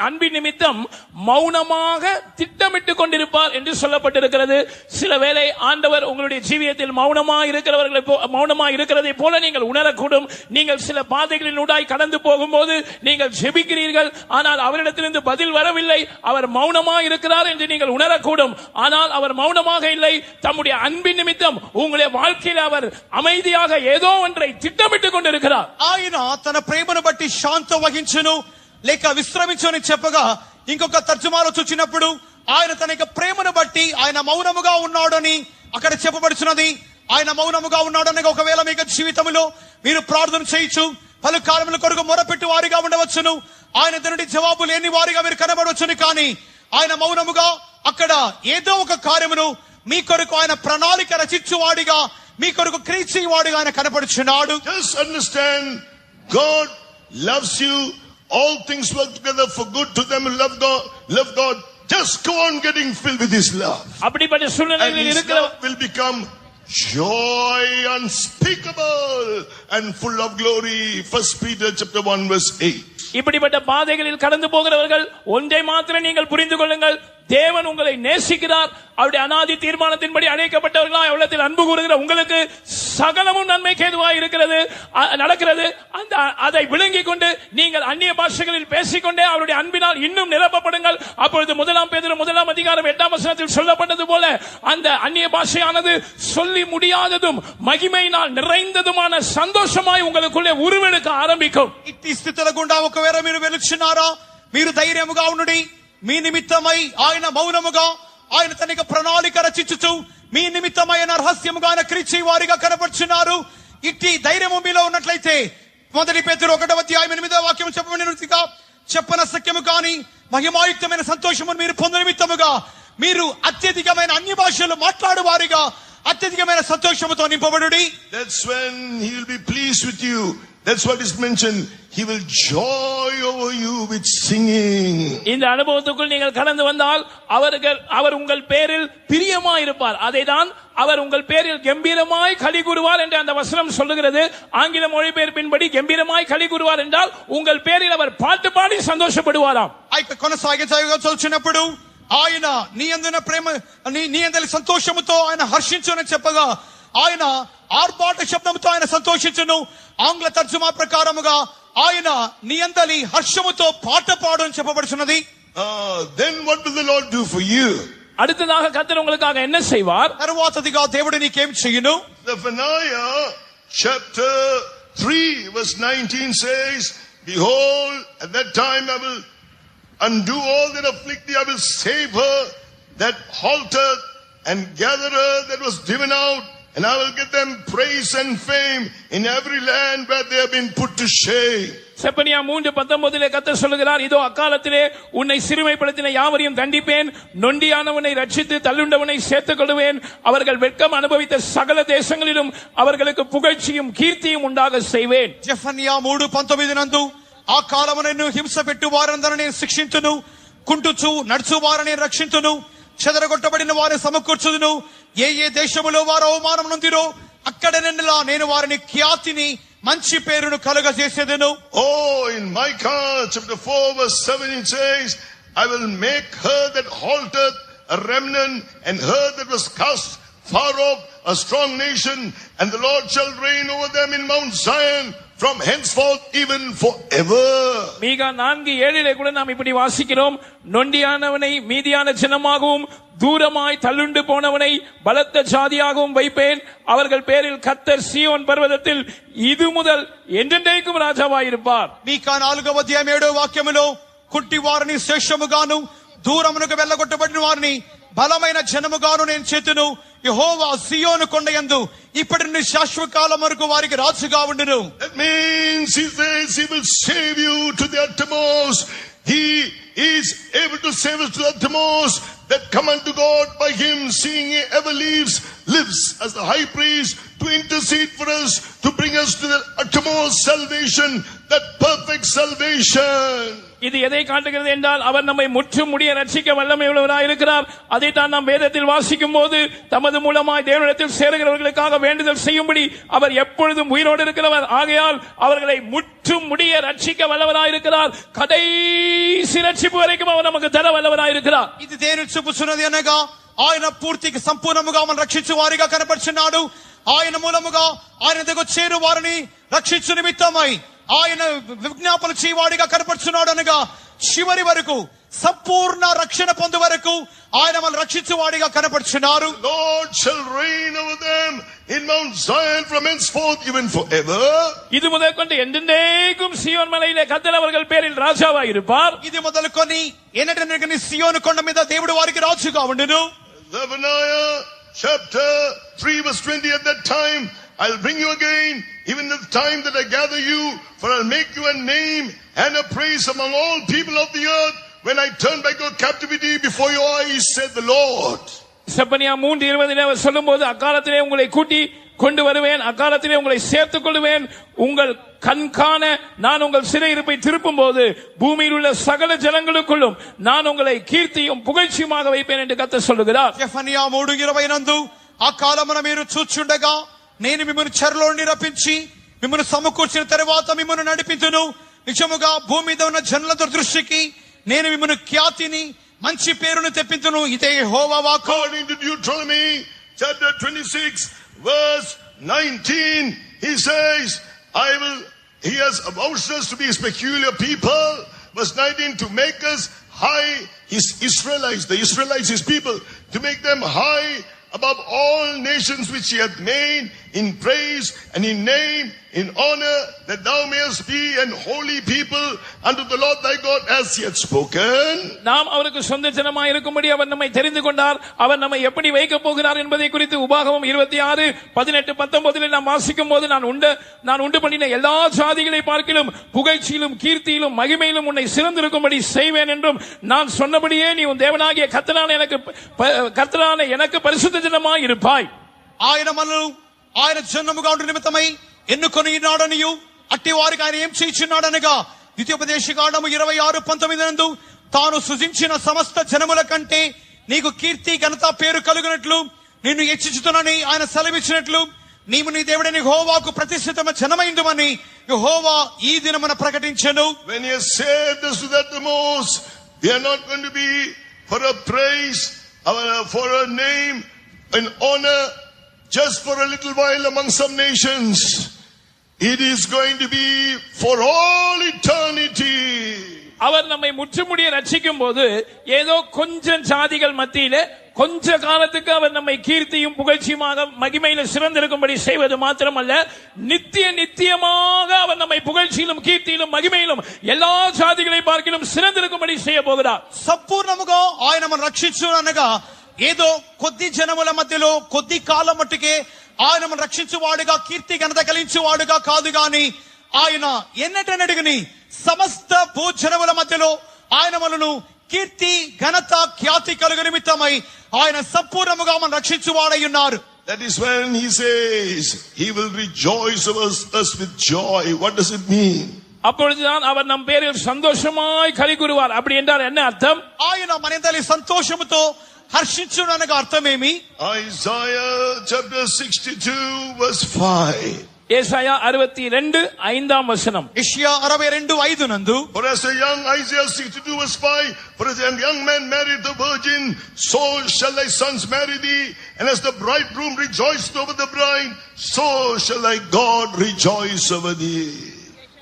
அன்பின் நிமித்தம் மௌனமாக திட்டமிட்டுக் கொண்டிருப்பார் என்று சொல்லப்பட்டிருக்கிறது. சில வேளை ஆண்டவர் உங்களுடைய ஜீவியத்தில் மௌனமாக இருக்கிறதை போல நீங்கள் உணரக்கூடும். நீங்கள் சில பாதைகளின் ஊடாய் கடந்து போகும்போது நீங்கள் ஜெபிக்கிறீர்கள், ஆனால் அவரிடத்திலிருந்து பதில் வரவில்லை, அவர் மௌனமாக இருக்கிறார் என்று நீங்கள் உணரக்கூடும். ஆனால் அவர் மௌனமாக இல்லை, தம்முடைய அன்பின் நிமித்தம் உங்களுடைய வாழ்க்கையில் அவர் அமைதியாக ஏதோ ஒன்றை திட்டமிட்டுக் கொண்டிருக்கிறார். ఆయన తన ప్రేమను బట్టి శాంతం వహించును లేక విశ్రమించుని చెప్పగా, ఇంకొక తర్జుమాలో చూచినప్పుడు ఆయన తన యొక్క ప్రేమను బట్టి ఆయన మౌనముగా ఉన్నాడని అక్కడ చెప్పబడుచున్నది. ఆయన మౌనముగా ఉన్నాడని ఒకవేళ మీ జీవితంలో మీరు ప్రార్థన చేయొచ్చు, పలు కాలముల కొరకు మొరపెట్టు వారిగా ఉండవచ్చును, ఆయన తనటి జవాబు లేని వారిగా మీరు కనబడవచ్చును. కానీ ఆయన మౌనముగా అక్కడ ఏదో ఒక కార్యమును మీ కొరకు ఆయన ప్రణాళిక రచించువాడిగా, మీ కొరకు క్రియ చేయవాడిగా ఆయన కనపడుచున్నాడు. Just understand, God loves you. All things work together for good to them who love God. Just go on getting filled with his love. அப்படிப்பட்ட சூழ்நிலையில் His இருக்கிற love will become joy unspeakable and full of glory. 1 Peter chapter 1 verse 8. இப்படிப்பட்ட பாதைகளில் கடந்து போகிறவர்கள் ஒன்றை மாத்திரம் நீங்கள் புரிந்து கொள்ளுங்கள், தேவன் உங்களை நேசிக்கிறார். அவருடைய அநாதி தீர்மானத்தின்படி அழைக்கப்பட்டவர்களாய் உள்ளத்தில் அன்பு கூறுகிற உங்களுக்கு சகலமும் நன்மைக்கு ஏதுவாய் இருக்கிறது நடக்கிறது. அதை விளங்கிக் கொண்டு நீங்கள் அந்நிய பாஷைகளில் பேசிக்கொண்டே அவருடைய அன்பினால் இன்னும் நிரப்பப்படுங்கள். அப்பொழுது 1 பேதுரு 1 அதிகாரம் 8 வசனத்தில் சொல்லப்பட்டது போல அந்த அந்நிய பாஷையானது சொல்லி முடியாததும் மகிமையினால் நிறைந்ததுமான சந்தோஷமாய் உங்களுக்குள்ளே உருவெடுக்க ஆரம்பிக்கும். ఇట్టి స్థితుల గుండా ఒకవేళ మీరు వెలుచున్నారా, మీరు ధైర్యముగా ఉండండి. మీ నిమిత్తమై ఆయన మౌనముగా, ఆయన తన ప్రణాళిక రచించుచు మీ నిమిత్తమైన రహస్యముగా ఆయన క్రియ వారిగా కనపడుచున్నారు. ఇట్టి ధైర్యము మీలో ఉన్నట్లయితే 1 పేతురు 1వ అధ్యాయం 8వ వాక్యం చెప్పబడినట్టుగా చెప్పన సత్యము కాని మహిమాయుక్తమైన సంతోషమును మీరు పొందిన నిమిత్తముగా మీరు అత్యధికమైన అన్య భాషలు మాట్లాడు వారిగా అత్యధికమైన సంతోషముతో నింపబడుడి. That's when he will be pleased with you. That's what is mentioned. He will joy over you with singing. இந்த அனுபவத்துக்குள் நீங்கள் கடந்து வந்தால் அவர் உங்கள் பேரில் பிரியமாய் இருப்பார். அதைதான் அவர் உங்கள் பேரில் கம்பீரமாய் களி கூறுவார் என்று அந்த வசனம் சொல்லுகிறது. ஆங்கில மொழிபெயர்ப்பின்படி கம்பீரமாய் களி கூறுவார் என்றால் உங்கள் பேரில் அவர் பாட்டு பாடி சந்தோஷப்படுவாராம். కొనసాగించినప్పుడు ఆయన నీ అందున ప్రేమ, నీ అందరి సంతోషముతో ఆయన హర్షించునని చెప్పగా ఆయన ఆర్భాట శబ్దముతో ఆయన సంతోషించును. ఆంగ్ల తర్జుమా ప్రకారముగా ఆయన నీ అందరి హర్షముతో పాట పాడు అని చెప్పబడుచున్నది. Then what will the Lord do for you? அடுத்ததாக கர்த்தர் உங்களுக்காக என்ன செய்வார்? తరువాతదిగా దేవుడు నీకేం చెయ్యును? Zephaniah chapter 3 verse 19 says, behold, at that time I will undo all that afflict thee, I will save her that halted and gather her that was driven out, and I will give them praise and fame in every land where they have been put to shame. Zephaniah 3:19 கர்த்தர் சொல்லுகிறார், இதோ அக்காலத்திலே உன்னை சிறுமைப்படுத்தின யாவரையும் தண்டிப்பேன், நொண்டியானவனை ரட்சித்து தள்ளுண்டவனை சேர்த்துக் கொள்வேன், அவர்கள் வெட்கம் அனுபவித்த சகல தேசங்களிலும் அவர்களுக்கு புகழ்ச்சியும் கீர்த்தியும் உண்டாக செய்வேன். జెఫన్యా 3:19 నందు ఆ కాలమున నిన్ను హింస పెట్టు వారందరిని శిక్షించును, కుంటుచు నడుచు వారిని రక్షించును, చెదరగొట్టబడిన వారిని సమకూర్చుదును. ఏ ఏ దేశములో వారు అవమానం నొందిరో అక్కడ నేను వారిని ఖ్యాతిని మంచి పేరును కలుగజేసేదను. Oh, in Micah chapter 4 verse 7 it says, I will make her that halteth a remnant, and her that was cast far off a strong nation, and the Lord shall reign over them in Mount Zion from henceforth even forever. மீகா 4:7 கூட நாம் இப்படி வாசிக்கிறோம், நொண்டியானவனை மீதியான ஜனமாகவும் தூரமாய் தள்ளுண்டு போனவனை பலத்த ஜாதியாகவும் வைப்பேன். அவர்கள் பேரில் கர்த்தர் சீயோன் பர்வதத்தில் இது முதல் என்றென்றைக்கும் ராஜாவாயிருப்பார். మీకా 4:7 కుంటి వారిని శేషముగాను దూరమునకు వెళ్ళగొట్టబడిన వారిని బలమైన జనముగాను నేను చేతును. యెహోవా సియోను కొండయందు ఇప్పటి నుండి శాశ్వత కాలం వరకు వారికి రాజుగా ఉండును. That means he says he will save you to the uttermost. He is able to save us to the uttermost that come unto God by him, seeing he ever lives as the high priest to intercede for us, to bring us to the uttermost salvation, that perfect salvation. இது எதை காட்டுகிறது என்றால், அவர் நம்மை முற்றும் முடிய ரட்சிக்க வல்லமை உள்ளவராய் இருக்கிறார். அதைத்தான் நாம் வேதத்தில் வாசிக்கும் போது, தமது மூலமாய் தேவனிடத்தில் சேருகிறவர்களுக்காக வேண்டுதல் செய்யும்படி அவர் எப்பொழுதும் உயிரோடு இருக்கிறவர். ஆகையால் அவர்களை முற்றும் முடிய ரட்சிக்க வல்லவராய் இருக்கிறார். கடைசி ரட்சிப்பு வரைக்கும் அவர் நமக்கு தர வல்லவராய் இருக்கிறார். ఇది దేవుడు చూపుచున్నది అనగా, ఆయన పూర్తిగా సంపూర్ణముగా మనం రక్షించు వారిగా కనపడుచున్నాడు. ఆయన మూలముగా ఆయన దగ్గర చేరు వారిని రక్షించు నిమిత్తమై ఆయన విజ్ఞాపన చేయవాడిగా కనపడుచున్నాడు అనగా, చివరి వరకు సంపూర్ణ రక్షణ పొందు వరకు ఆయన మనల్ని రక్షించువాడిగా కనపడుచున్నారు. Lord shall reign over them in Mount Zion from henceforth even forever. இது முதற்கொண்டு என்றென்றைக்கும் சீயோன் மலையிலே கர்த்தர் அவர்கள் பேரில் ராஜாவாய் இருப்பார். ఇది మొదలుకొని ఎన్నటెన్నటికీ సియోను కొండ మీద దేవుడు వారికి రాజుగా ఉండును. Zephaniah chapter 3 verse 20, at that time I'll bring you again, even the time that I gather you, for I'll make you a name and a praise among all people of the earth, when I turn back your captivity before your eyes, said the Lord. Zephaniah 3:20 சொல்லும்போது, அக்காலத்திலே உங்களை கூட்டி கொண்டு வருவேன், அக்காலத்திலே உங்களை சேர்த்துக் கொள்வேன், உங்கள் கண்காண நான் உங்கள் சிறையிருப்பை திருப்பும் போது பூமியில் உள்ள சகல ஜனங்களுக்குள்ளும் நான் உங்களை கீர்த்தியும் புகழ்ச்சியுமாக வைப்பேன் என்று கர்த்தர் சொல்லுகிறார். సెఫనియా 3:20 నందు, ఆ కాలమున మీరు చూచుండగా నేను మిమ్మల్ని చెరలో నుండి రప్పించి మిమ్మల్ని సమకూర్చిన తరువాత మిమ్మల్ని నడిపించును. నిజముగా భూమి మీద ఉన్న జనుల దృష్టికి నేను మిమ్మల్ని ఖ్యాతిని మంచి పేరును తెప్పించును. ఇదే యెహోవా వాక్కు. According to Deuteronomy chapter 26 verse 19, he says, he has avouched us to be his peculiar people. Verse 19, to make us high, his Israelites, the Israelites, his people, to make them high above all nations which he hath made, in praise and in name, in honor, that thou mayest be an holy people unto the Lord thy God, as he hath spoken. நாம் அவருக்கு சொந்த ஜனமாய் இருக்கும்படி அவர் நம்மை தெரிந்து கொண்டார். அவர் நம்மை எப்படி வைக்க போகிறார் என்பதை குறித்து உபாகமம் 26:18-19 நாம் வாசிக்கும் போது, நான் உண்டு பண்ணின எல்லா ஜாதிகளை பார்க்கிலும் புகழ்ச்சியிலும் கீர்த்தியிலும் மகிமையிலும் உன்னை சிறந்திருக்கும்படி செய்வேன் என்றும், நான் சொன்னபடியே நீ உன் தேவனாகிய கர்த்தரான எனக்கு பரிசுத்த ஜனமாய் இருப்பாய். ఆయన జన్మముగా ఉండు నిమిత్తమై ఎన్నుకొని ఉన్నాడనియు అట్టి వారికి ఆయన ఏం చేయుచున్నాడనగా, ద్వితీయోపదేశకాండము 26:19 నందు, తాను సృజించిన సమస్త జనముల కంటే నీకు కీర్తి ఘనత పేరు కలుగునట్లు నిన్ను హెచ్చించుతునని ఆయన సెలవిచ్చినట్లు, నీవు నీ దేవుడైన యెహోవాకు ప్రతిష్ఠితమైన జనమైందుమని యెహోవా ఈ దినమున ప్రకటించెను. When he has saved us to that the most, we are not going to be for a praise, for a name, an honor, just for a little while among some nations. It is going to be for all eternity. அவர் நம்மை முற்றுமுடிய ரட்சிக்கும் போது ஏதோ கொஞ்சம் ஜாதிகள் மத்தியிலே கொஞ்ச காலத்துக்கு அவர் நம்மை கீர்த்தியும் புகழ்ச்சியுமாக மகிமையில சிறந்திருக்கும்படி செய்வது மாத்திரமல்ல, நித்தியமாக அவர் நம்மை புகழ்ச்சியிலும் கீர்த்தியிலும் மகிமையிலும் எல்லா ஜாதிகளை பார்க்கிலும் சிறந்திருக்கும்படி செய்ய போகிறார். సంపూర్ణముగా ఆయన మనం రక్షించును అనగా, ఏదో కొద్ది జనముల మధ్యలో కొద్ది కాలం మట్టుకే ఆయన మనం రక్షించువాడుగా కీర్తి ఘనత కలిగించువాడుగా కాదు గాని, ఆయన ఎన్నటెన్నటికి సమస్త భూజనముల మధ్యలో ఆయన మనను కీర్తి ఘనత ఖ్యాతి కలుగు నిమిత్తమై ఆయన సంపూర్ణముగా మనం రక్షించువాడై ఉన్నారు. That is when he says he will rejoice over us with joy. What does it mean? அப்பொழுதுதான் அவர் நம் பேரில் சந்தோஷமாய் களி கூறுவார். அப்படி என்றால் என்ன அர்த்தம்? ఆయన మనందరి సంతోషముతో హర్షించును అనగా అర్థమేమి? Isaiah chapter 62 verse 5. ஏசாயா 62:5 యెషయా 62:5 నందు, For as a young, Isaiah 62 verse 5, for as a young man married the virgin, so shall thy sons marry thee, and as the bridegroom rejoiced over the bride, so shall thy God rejoice over thee.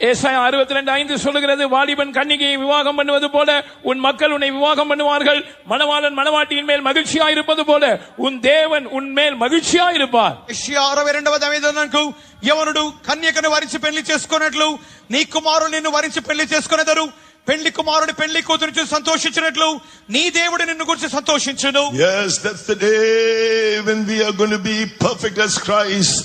ஏசாயா 62:5 சொல்லுகிறது, வாலிபன் கன்னிகையை விவாகம் பண்ணுவது போல உன் மக்கள் உன்னை விவாகம் பண்ணுவார்கள். மணவாளன் மணவாட்டியின் மேல் மகிழ்ச்சியாயிருப்பது போல உன் தேவன் உன் மேல் மகிழ்ச்சியாயிருப்பார். యెషయా 62:5 యవనుడు కన్యకను వరించి పెళ్లి చేసుకున్నట్లు నీ కుమారుడు నిన్ను వరించి పెళ్లి చేసుకునేదరు. పెళ్లి కుమారుడు పెళ్లి కూతురు చూసి సంతోషించినట్లు నీ దేవుడు నిన్ను గురించి సంతోషించును. Yes, that's the day when we are going to be perfect as Christ,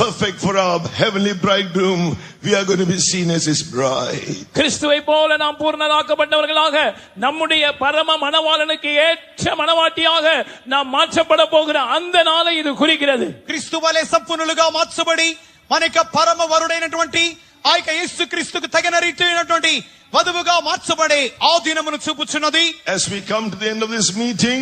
perfect for our heavenly bridegroom. We are going to be seen as his bride. கிறிஸ்துவை போல நாம் பூர்ணராக்கப்பட்டவர்களாக நம்முடைய பரம மணவாளனுக்கு ஏற்ற மணவாட்டியாக நாம் மாற்றப்பட போகிற அந்த நாளை இது குறிக்கிறது. క్రీస్తు వలె సంపూర్ణులుగా మార్చబడి మనకి పరమ వరుడైనటువంటి ఆ యొక్క యేసుక్రీస్తుకు తగిన రీతిైనటువంటి వధువుగా మార్చబడే ఆ దినమును చూపుచున్నది. As we come to the end of this meeting,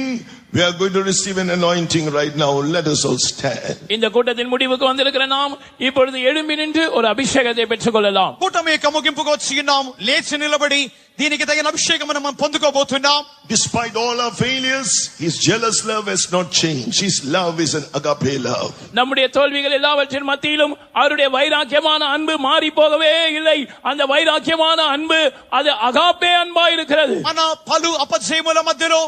we are going to receive an anointing right now. Let us all stand. இந்த கூட்டத்தின் முடிவுக்கு வந்திருக்கிற நாம் இப்பொழுது எழும்பி நின்று ஒரு அபிஷேகத்தை பெற்றுக் கொள்ளலாம். కూటమి యొక్క ముగింపుకు వచ్చి ఉన్నాం. లేచి నిలబడి దీనికి తగిన అభిషేకం మనం పొందుకోబోతున్నాం. Despite all our failures, his jealous love has not changed. His love is an agape love. நம்முடைய தோல்விகள் எல்லாவற்றின் மத்தியிலும் அவருடைய வைராக்கியமான அன்பு மாறி போகவே இல்லை. அந்த வைராக்கியமான அன்பு அது அகாப்பே அன்பா இருக்கிறது. మన పలు అపజయముల మధ్యలో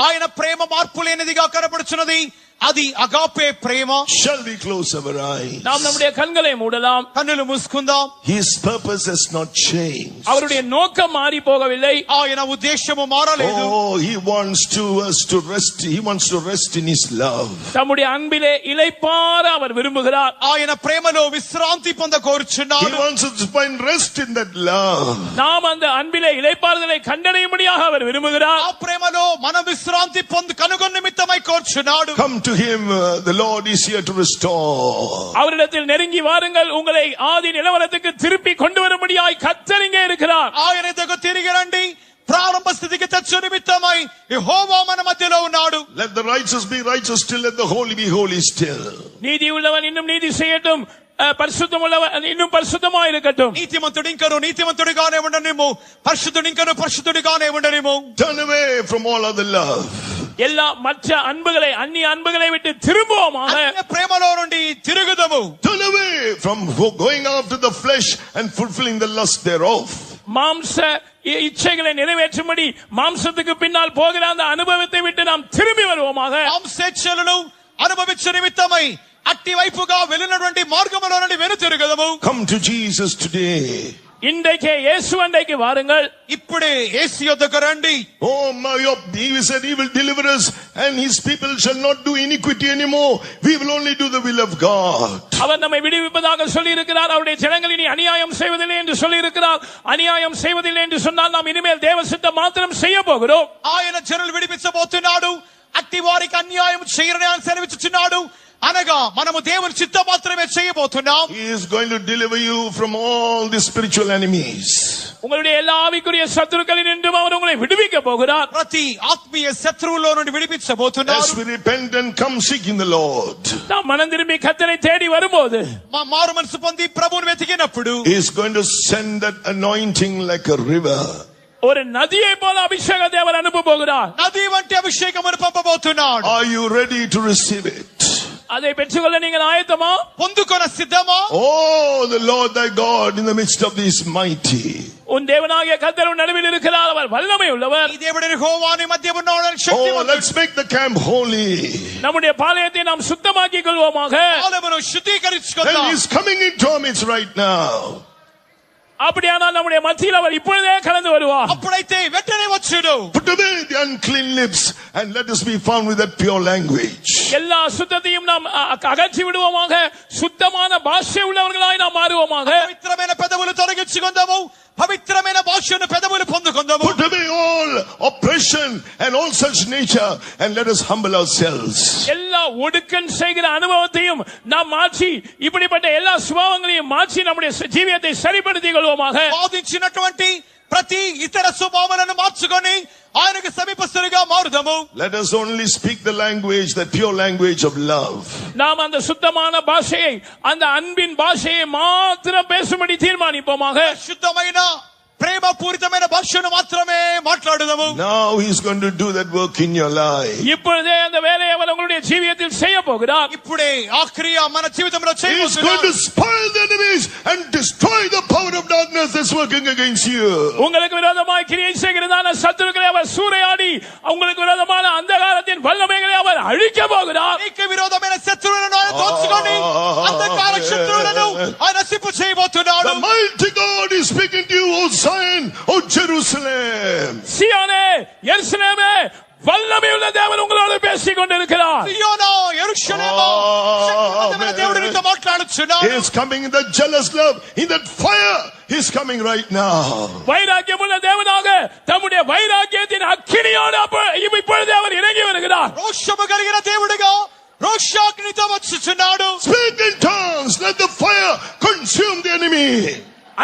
ఆయన ప్రేమ మార్పు లేనిదిగా కనబడుచున్నది. అది agape Prema. Shall we close our eyes? நாம் நம்முடைய கண்களை மூடலாம், కన్నులు మూసుకుందాం. His purpose has not changed. அவருடைய நோக்கம் மாறி போகவில்லை. ఆయన ఉద్దేశము మారలేదు. Oh, he wants us to rest. He wants to rest in his love. தம்முடைய அன்பிலே இளைப்பாற அவர் விரும்புகிறார். ఆయన ప్రేమలో విశ్రాంతి పొంద He కోరుచున్నాడు. wants us to find rest in that love. நாம் அந்த அன்பிலே இளைப்பாறுதலை கண்டடையும்படியாக அவர் விரும்புகிறார். ఆ ప్రేమలో మనం విశ్రాంతి కనుగొన్న నిమిత్తమై కోరుచున్నాడు. Come to him. The Lord is here to restore. அவரிடத்தில் நெருங்கி வாருங்கள், உங்களை ஆதி நிலவரத்துக்கு திருப்பி கொண்டு வரும்படியாய் கர்த்தர் இங்கே இருக்கிறார். ఆయన దగ్గర తిరిగి రండి. ప్రారంభ స్థితికి తెచ్చు నిమిత్తమై యెహోవా మన మధ్యలో ఉన్నాడు. Let the righteous be righteous still, let the holy be holy still. நீதி உள்ளவன் இன்னும் நீதி செய்யட்டும், பரிசுத்தம் உள்ளவன் இன்னும் பரிசுத்தமாய் இருக்கட்டும். నీతిమంతుడు ఇంకను నీతిమంతుడిగానే ఉండనిమ్ము, పరిశుద్ధుడు ఇంకను పరిశుద్ధుడిగానే ఉండనిమ్ము. Turn away from all other love. எல்லா மற்ற அன்புகளை அந்நிய அன்புகளை விட்டு திரும்புவோமாக. అన్య ప్రేమలో నుండి తిరుగుదము. Turn away from going after the flesh and fulfilling the lust thereof. மாம்ச இச்சைகளை நிறைவேற்றும்படி மாம்சத்துக்கு பின்னால் போகிற அந்த அனுபவத்தை விட்டு நாம் திரும்பி வருவோமாக. మాంసేచ్ఛలను అనుభవించే నిమిత్తమై అట్టి వైపుగా వెళ్ళినటువంటి మార్గములో నుండి వెనుతిరుగుదము. Come to Jesus today. இன்றைக்கே இயேசு அண்டைக்கு வாருங்கள். ఇప్పుడే యేసు యొద్దకు రండి. Oh my, he said he will deliver us and his people shall not do iniquity anymore. We will only do the will of God. அவர் நம்மை விடுவிப்பதாக சொல்லி இருக்கிறார். அவருடைய ஜனங்கள் இனி அநியாயம் செய்வதில்லை என்று சொல்லி இருக்கிறார். அநியாயம் செய்வதில்லை என்று சொன்னால் நாம் இனிமேல் தேவ சித்தம் மாத்திரம் செய்ய போகிறோம். ఆయన జనులు విడిపించబోతున్నాడు. అట్టి వారికి అన్యాయం చేయరని ఆయన సెలవిచ్చుచున్నాడు. అనగా మనము దేవుని చిత్తం మాత్రమే చేయబోతున్నాం. He is going to deliver you from all the spiritual enemies. உங்களுடைய எல்லா ஆவிக்குரிய சத்துருக்களில் நின்றும் அவர் உங்களை விடுவிக்க போகிறார். ప్రతి ఆత్మీయ శత్రువులో నుండి విడిపించబోతున్నాడు. As we repent and come seeking the Lord, நாம் மனம் திரும்பி கர்த்தரை தேடி வரும்போது, మారు మనసు పొంది ప్రభువుని వెతికినప్పుడు he is going to send that anointing like a river. ஒரு நதியை போல அபிஷேகத்தை அவர் அனுப்ப போகிறார். నది వంటి అభిషేకమును పంపబోతున్నాడు. Are you ready to receive it? அதை பெற்றுக்கொள்ள நீங்கள் ஆயத்தமா? పొందుకొన సిద్ధమా? Oh, the Lord thy God in the midst of these mighty. உன் தேவனாகிய கர்த்தர் உன் நடுவில் இருக்கிறார். அவர் வல்லமை உள்ளவர். ఈ దేవుడు యెహోవా నీ మధ్య ఉన్నాడు. Oh, శక్తిమంతుడు. let's make the camp holy. நம்முடைய பாளையத்தை நாம் சுத்தமாக்கிக் கொள்வோமாக. ఆలయమును శుద్ధీకరించుకుందాం. And he's coming into our midst right now. அப்படியானால் நம்முடைய மத்தியில் அவர் இப்பொழுதே கலந்து வருவார். అప్పుడైతే వెంటనే వచ్చును. Put away the unclean lips and let us be found with that pure language. எல்லா அசுத்தத்தையும் நாம் அகற்றி விடுவோமாக. சுத்தமான பாஷை உள்ளவர்களாய் நாம் மாறுவோமாக. పవిత్రమైన పెదవులు తొలగించుకుందాము. పవిత్రమైన భాషను పెదవులు పొందుకుందాము. Put away all oppression and all such nature and let us humble ourselves. எல்லா ஒடுக்கன் செய்கிற அனுபவத்தையும் நாம் மாற்றி இப்படிப்பட்ட எல்லா சுபாவங்களையும் மாற்றி நம்முடைய ஜீவியத்தை சரிப்படுத்திக் கொள்வோமாக. బాధించినటువంటి ప్రతి ఇతర స్వభావాలను మార్చుకొని ఆయనకు సమీపస్తులుగా మారుదాము. Let us only speak the language, the pure language of love. நாம் அந்த சுத்தமான பாஷையை, அந்த அன்பின் பாஷையை மாத்திரம் பேசும்படி தீர்மானிப்போமாக. శుద్ధమైన ప్రేమ పూరితమైన భాషను మాత్రమే మాట్లాడుదాము. Now he is going to do that work in your life. இப்பொழுதே அந்த வேலையை அவர் உங்களுடைய ஜீவியத்தில் செய்ய போகிறார். ఇప్పుడే ఆ క్రియ మన జీవితంలో He is going చేయబోతున్నాడు. to spoil the enemies and destroy the power of darkness that's working against you. உங்களுக்கு விரோதமாய் கிரியை செய்கிறதான சத்துருக்களை அவர் சூறையாடி உங்களுக்கு விரோதமான அந்தகாரத்தின் வல்லமைகளை அவர் அழிக்க போகிறார். నీకు విరోధమైన శత్రువులను ఆయన దోచుకొని అంధకార శత్రువులను ఆయన నశింపు చేయబోతున్నాడు. The mighty God is speaking to you, O Zion, O Jerusalem. சியோனே, எருசலேமே, வல்லமையுள்ள தேவன் உங்களோடு பேசிக் கொண்டிருக்கிறார். సియోనా, యెరూషలేమా, శక్తివంతమైన దేవుడు నీతో మాట్లాడుచున్నాడు. He is coming in that jealous love, in that fire. He is coming right now. வைராக்கியமுள்ள தேவனாக தம்முடைய வைராக்கியத்தின் அக்கினியோடு இப்பொழுது அவர் இறங்கி வருகிறார். రోషము కలిగిన దేవుడిగా రోషాగ్నితో వచ్చుచున్నాడు. Speak in tongues, let the fire consume the enemy.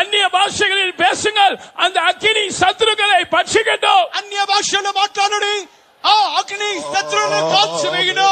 அந்நிய பாஷைகளில் பேசுங்கள், அந்த அக்கினி சத்துருக்களை பட்சிக்கட்டும். అన్య భాషలో మాట్లాడుడి, ఆ అగ్ని శత్రువులను కాల్చివేయును.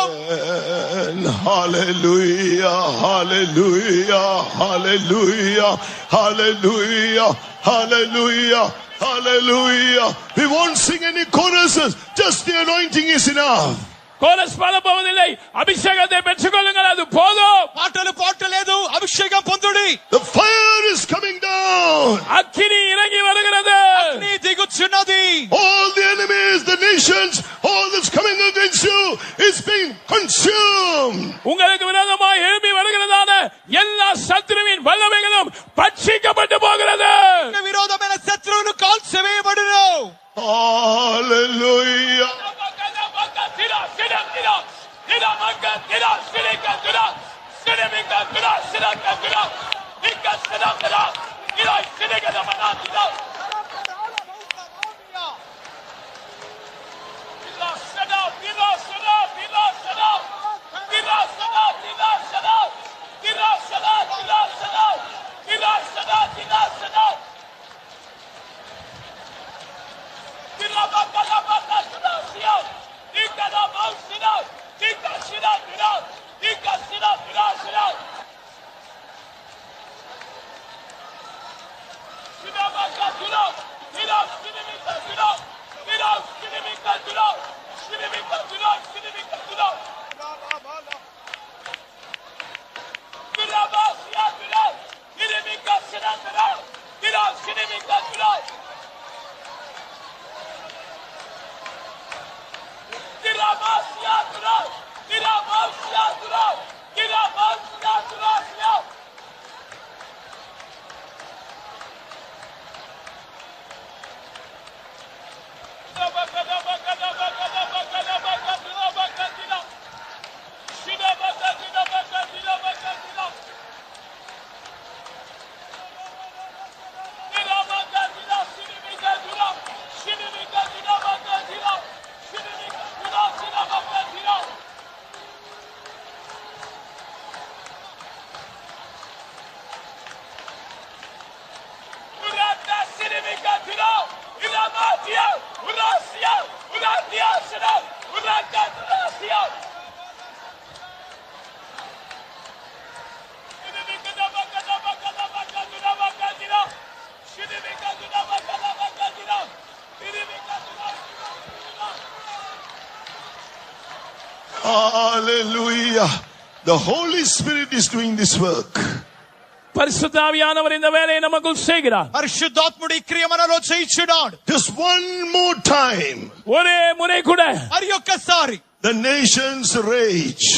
Hallelujah, hallelujah, hallelujah, hallelujah, hallelujah, hallelujah. We won't sing any choruses, just the anointing is enough. Chorus பாட போவதில்லை, அபிஷேகத்தை பெற்றுக் கொள்ளுங்கள், அது போதும். పాటలు పాడలేదు, అభిషేకం పొందుడి. The fire is coming down. அக்கினி இறங்கி வருகிறது. అగ్ని దిగుచున్నది. All the enemies, the nations, all that's coming against you is being consumed. உங்களுக்கு விரோதமாய் எழும்பி வருகிறதான எல்லா சத்துருவின் வல்லமைகளும் பட்சிக்கப்பட்டு போகிறது. విరోధమైన శత్రువులు కాల్చివేయబడును. Hallelujah. Hallelujah. The Holy Spirit is doing this work. பரிசுத்தாவியானவர் இந்த வேலையை நமக்குள் செய்கிறார். పరిశుద్ధాత్ముడు ఈ క్రియ మనలో చేయించున్నాడు. Just one more time. ஒரே முறை கூட మరి ఒక్కసారి the nations rage.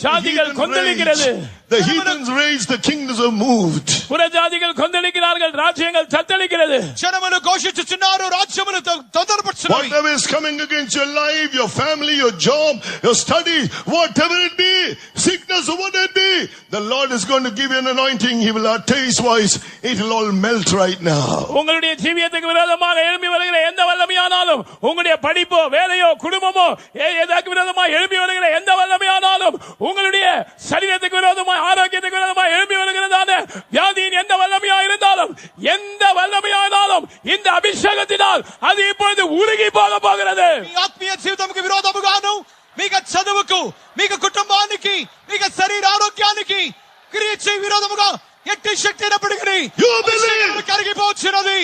ஜாதிகள் கொந்தளிக்கிறது. The heathens rage, the kingdoms are moved. புறஜாதிகள் கொந்தளிக்கிறார்கள், ராஜ்யங்கள் தத்தளிக்கிறது. జనములు ఘోషించుచున్నారు, రాజ్యములు తొందరపడుచున్నాయి. Whatever is coming against your life, your family, your job, your study, whatever it be, sickness or whatever it be, the Lord is going to give you an anointing. He will taste voice. It will all melt right now. உங்களுடைய ஜீவியத்துக்கு விரோதமாக எழும்பி வருகிற எந்த வல்லமையானாலும், உங்களுடைய படிப்போ வேலையோ குடும்பமோ எதற்கு விரோதமாக எழும்பி வருகிற எந்த வல்லமையானாலும், உங்களுடைய சரீரத்துக்கு விரோதமாக ஆரோக்கியத்துக்கு விரோதமாக எழும்பி வருகிறதான வியாதியின் எந்த வல்லமையா இருந்தாலும், எந்த வல்லமையானாலும் இந்த அபிஷேகத்தினால் அது இப்பொழுது உருகி போக போகிறது. మీ ఆత్మీయ జీవితంకు విరోధముగాను మీకు చదువుకు మీకు కుటుంబానికి మీకు శరీర ఆరోగ్యానికి క్రియ చే విరోధముగా ఎట్టి శక్తి అయినప్పటికీ కరిగిపోవచ్చున్నది.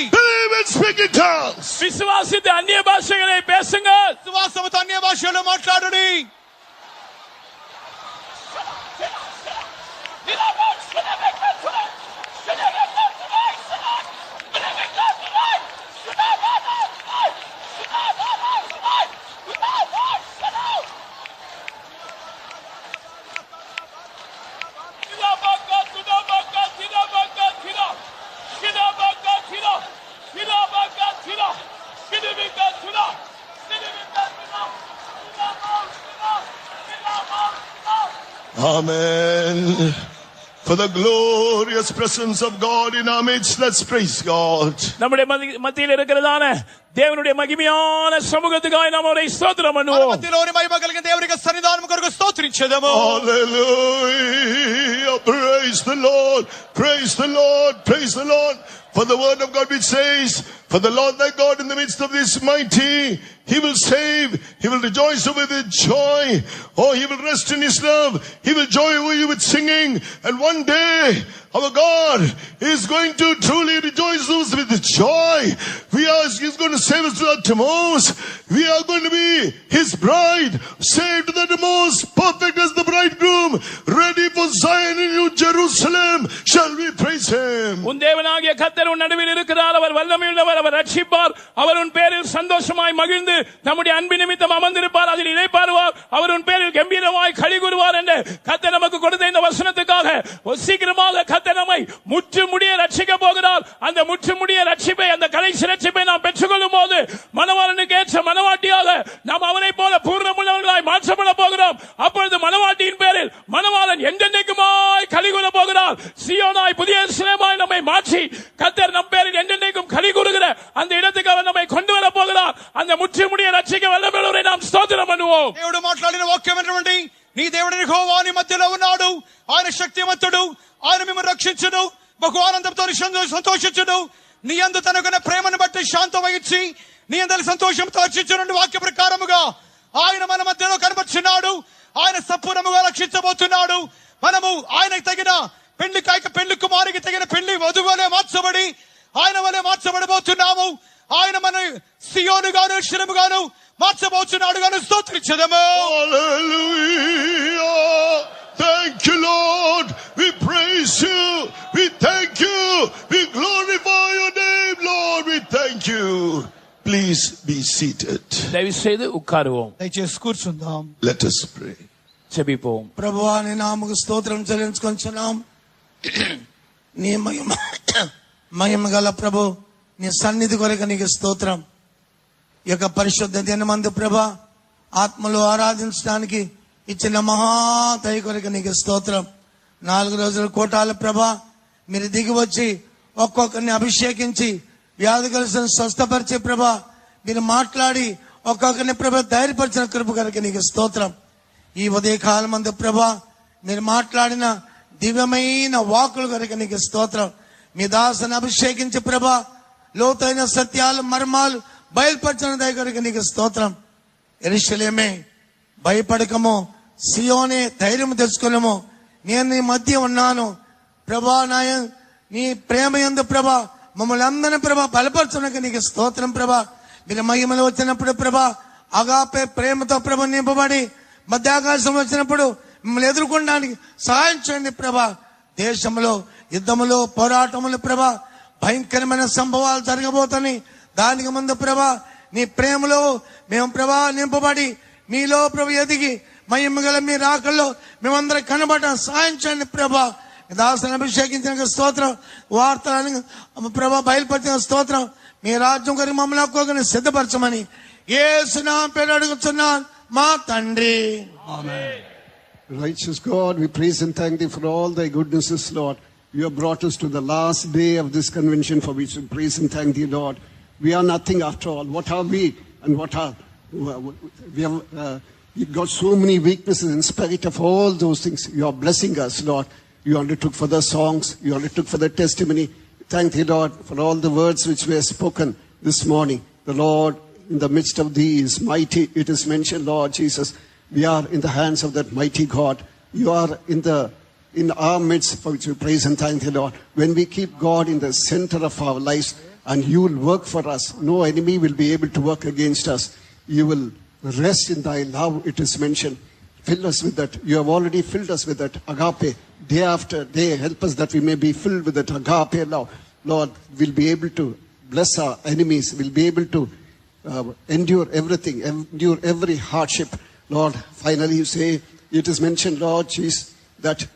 విశ్వాసిత అన్య భాషகளை பேசுங்க. విశ్వాసముతో అన్య భాషల్లో మాట్లాడండి. Amen. For the glorious presence of God in our midst, let's praise God. நம்முடைய மத்தியில் இருக்கிறதான தேவனுடைய மகிமையான சமூகத்துக்காக நாம் அவரை ஸ்தோத்திரம் பண்ணுவோம். మధ్యలోని మహిమ కలిగిన దేవుని సన్నిధానం కొరకు స్తోత్రించెదము. Hallelujah. Praise the Lord. Praise the Lord. Praise the Lord. For the word of God which says, for the Lord thy God in the midst of this mighty, he will save, he will rejoice over with joy. Oh, he will rest in his love. He will joy over you with singing. And one day, our God is going to truly rejoice us with joy. He's going to save us to the uttermost. We are going to be his bride, saved to the uttermost, perfect as the bridegroom, ready for Zion in New Jerusalem. Shall we praise him? உன் தேவனாகிய கர்த்தர் உன் நடுவில் இருக்கிறார். அவர் வல்லமையுள்ளவர், அவர் ரட்சிப்பார். அவர் உன் பேரில் சந்தோஷமாய் மகிழ்ந்து நம்முடைய அன்பு நிமித்தம் அமர்ந்திருப்பார். அதில் இளைப்பாறுவார். அவர் உன் பேரில் கம்பீரமாய் களி கூறுவார் என்று கர்த்தர் நமக்கு கொடுத்த இந்த வசனத்துக்காக சீக்கிரமாக கர்த்தர் நம்மை முற்றுமுடிய ரட்சிக்க போகிறார். அந்த முற்றுமுடிய ரட்சிப்பை, அந்த கடைசி ரட்சிப்பை நாம் பெற்றுக்கொள்ளும் போது மணவாளனுக்கு ஏற்ற மணவாட்டியாக நாம் அவரை போல பூர்ணமுள்ளவர்களாய் மாற்றப்பட போகிறோம். அப்பொழுது மணவாட்டியின் பேரில் மணவாளன் என்றென்றைக்குமாய் களி கூற போகிறார். சீயோனாய் புதிய எருசலேமாய் நம்மை மாற்றி கர்த்தர் நம் பேரில் என்றென்றைக்கும் களி கூறுகிற அந்த இடத்துக்கு அவர் நம்மை கொண்டு வர போகிறார். அந்த முற்றுமுடிய ரட்சிக்க வல்லமையுள்ளவரை நாம் ஸ்தோத்திரம் பண்ணுவோம். దేవుడు మాట్లాడిన వాక్యం ఏంటంటే, నీ దేవుడు యెహోవా నీ మధ్యలో ఉన్నాడు, ఆయన శక్తిమంతుడు, ఆయన మిమ్మల్ని రక్షించును, బహు ఆనందంతో సంతోషించును, నీ యందు తనకున్న ప్రేమను బట్టి శాంతం వహించి నీ అందరి సంతోషంతో హర్షించును వాక్య ప్రకారముగా ఆయన మన మధ్యలో కనబడుచున్నాడు. ఆయన సంపూర్ణముగా రక్షించబోతున్నాడు. మనము ఆయనకు తగిన పెళ్లి కుమారికి తగిన పెళ్లి వధువులే మార్చబడి ఆయన వలె మార్చబడబోతున్నాము. ఆయన మన సియోను గాను యెరూషలేము గాను మార్చబోతున్నాడు గాను స్తోత్రించెదము. Hallelujah. Thank you, Lord. We praise you. We thank you. We glorify your name, Lord. We thank you. Please be seated. దయவு செய்து ఉక్కారుவோம். దయచేసి కూర్చుందాం. Let us pray. చెబిపోం. ప్రభువా నీ నామముకు స్తోత్రం చెల్లించుకొంచున్నాం. నీ మహిమ గల ప్రభు, నీ సన్నిధి కొరకు నీకు స్తోత్రం. ఈ యొక్క పరిశుద్ధ దినమందు ప్రభా ఆత్మలో ఆరాధించడానికి ఇచ్చిన మహాదయ కొరకు నీకు స్తోత్రం. 4 రోజుల కోటాల ప్రభా మీరు దిగి వచ్చి ఒక్కొక్కరిని అభిషేకించి వ్యాధిగ్రస్తులను స్వస్థపరిచే ప్రభా మీరు మాట్లాడి ఒక్కొక్కరిని ప్రభా ధైర్యపరిచిన కృప కొరకు నీకు స్తోత్రం. ఈ ఉదయకాలం మందు ప్రభా మీరు మాట్లాడిన దివ్యమైన వాకుల కొరకు నీకు స్తోత్రం. మీ దాసుని అభిషేకించి ప్రభా లోతైన సత్యాలు మర్మాలు బయలుపరిచిన దయ కొరకు నీకు స్తోత్రం. యెరూషలేమే భయపడకము, సియోనే ధైర్యం తెచ్చుకోలేము, నేను నీ మధ్య ఉన్నాను ప్రభా. నీ ప్రేమ యందు ప్రభా మమ్మల్ని అందరినీ ప్రభా బలపరచడానికి నీకు స్తోత్రం ప్రభా. మీరు మహిమలు వచ్చినప్పుడు ప్రభా అగాపే ప్రేమతో ప్రభ నింపబడి మధ్యాకాశం వచ్చినప్పుడు మిమ్మల్ని ఎదుర్కొనడానికి సహాయం చేయండి ప్రభా. దేశంలో యుద్ధములు పోరాటములు ప్రభా భయంకరమైన సంభవాలు జరగబోతాయి. దానికి ముందు ప్రభా నీ ప్రేమలో మేము ప్రభా నింపబడి మీలో ప్రభు ఎదిగి మహిమ గల మీ రాకల్లో మేమందరం కనబడటం సహాయం చేయండి ప్రభా. దాసుని అభిషేకించిన స్తోత్రం, వార్తలను ప్రభా బయలుపరిచిన స్తోత్రం. మీ రాజ్యం కొరకు మమ్మల్ని ఒక్కొక్కరిని సిద్ధపరచమని యేసు నామమున పేరు అడుగుతున్నాను మా తండ్రి. Amen. Righteous God, we praise and thank thee for all thy goodnesses, Lord. You have brought us to the last day of this convention, for which we praise and thank thee, Lord. We are nothing after all. What are we and what are we? Have got so many weaknesses. In spite of all those things, you are blessing us, Lord. You undertook for the songs, you undertook for the testimony. thank thee, Lord, for all the words which were spoken this morning. The Lord in the midst of thee is mighty. It is mentioned, Lord Jesus, we are in the hands of that mighty God. You are in our midst, for which we praise and thank thee, Lord. When we keep God in the center of our lives, and you will work for us, no enemy will be able to work against us. You will rest in thy love, it is mentioned. Fill us with that. You have already filled us with that agape. Day after day, help us that we may be filled with that agape love. Lord, we'll be able to bless our enemies. We'll be able to endure everything, endure every hardship. Lord, finally you say, it is mentioned, Lord Jesus, that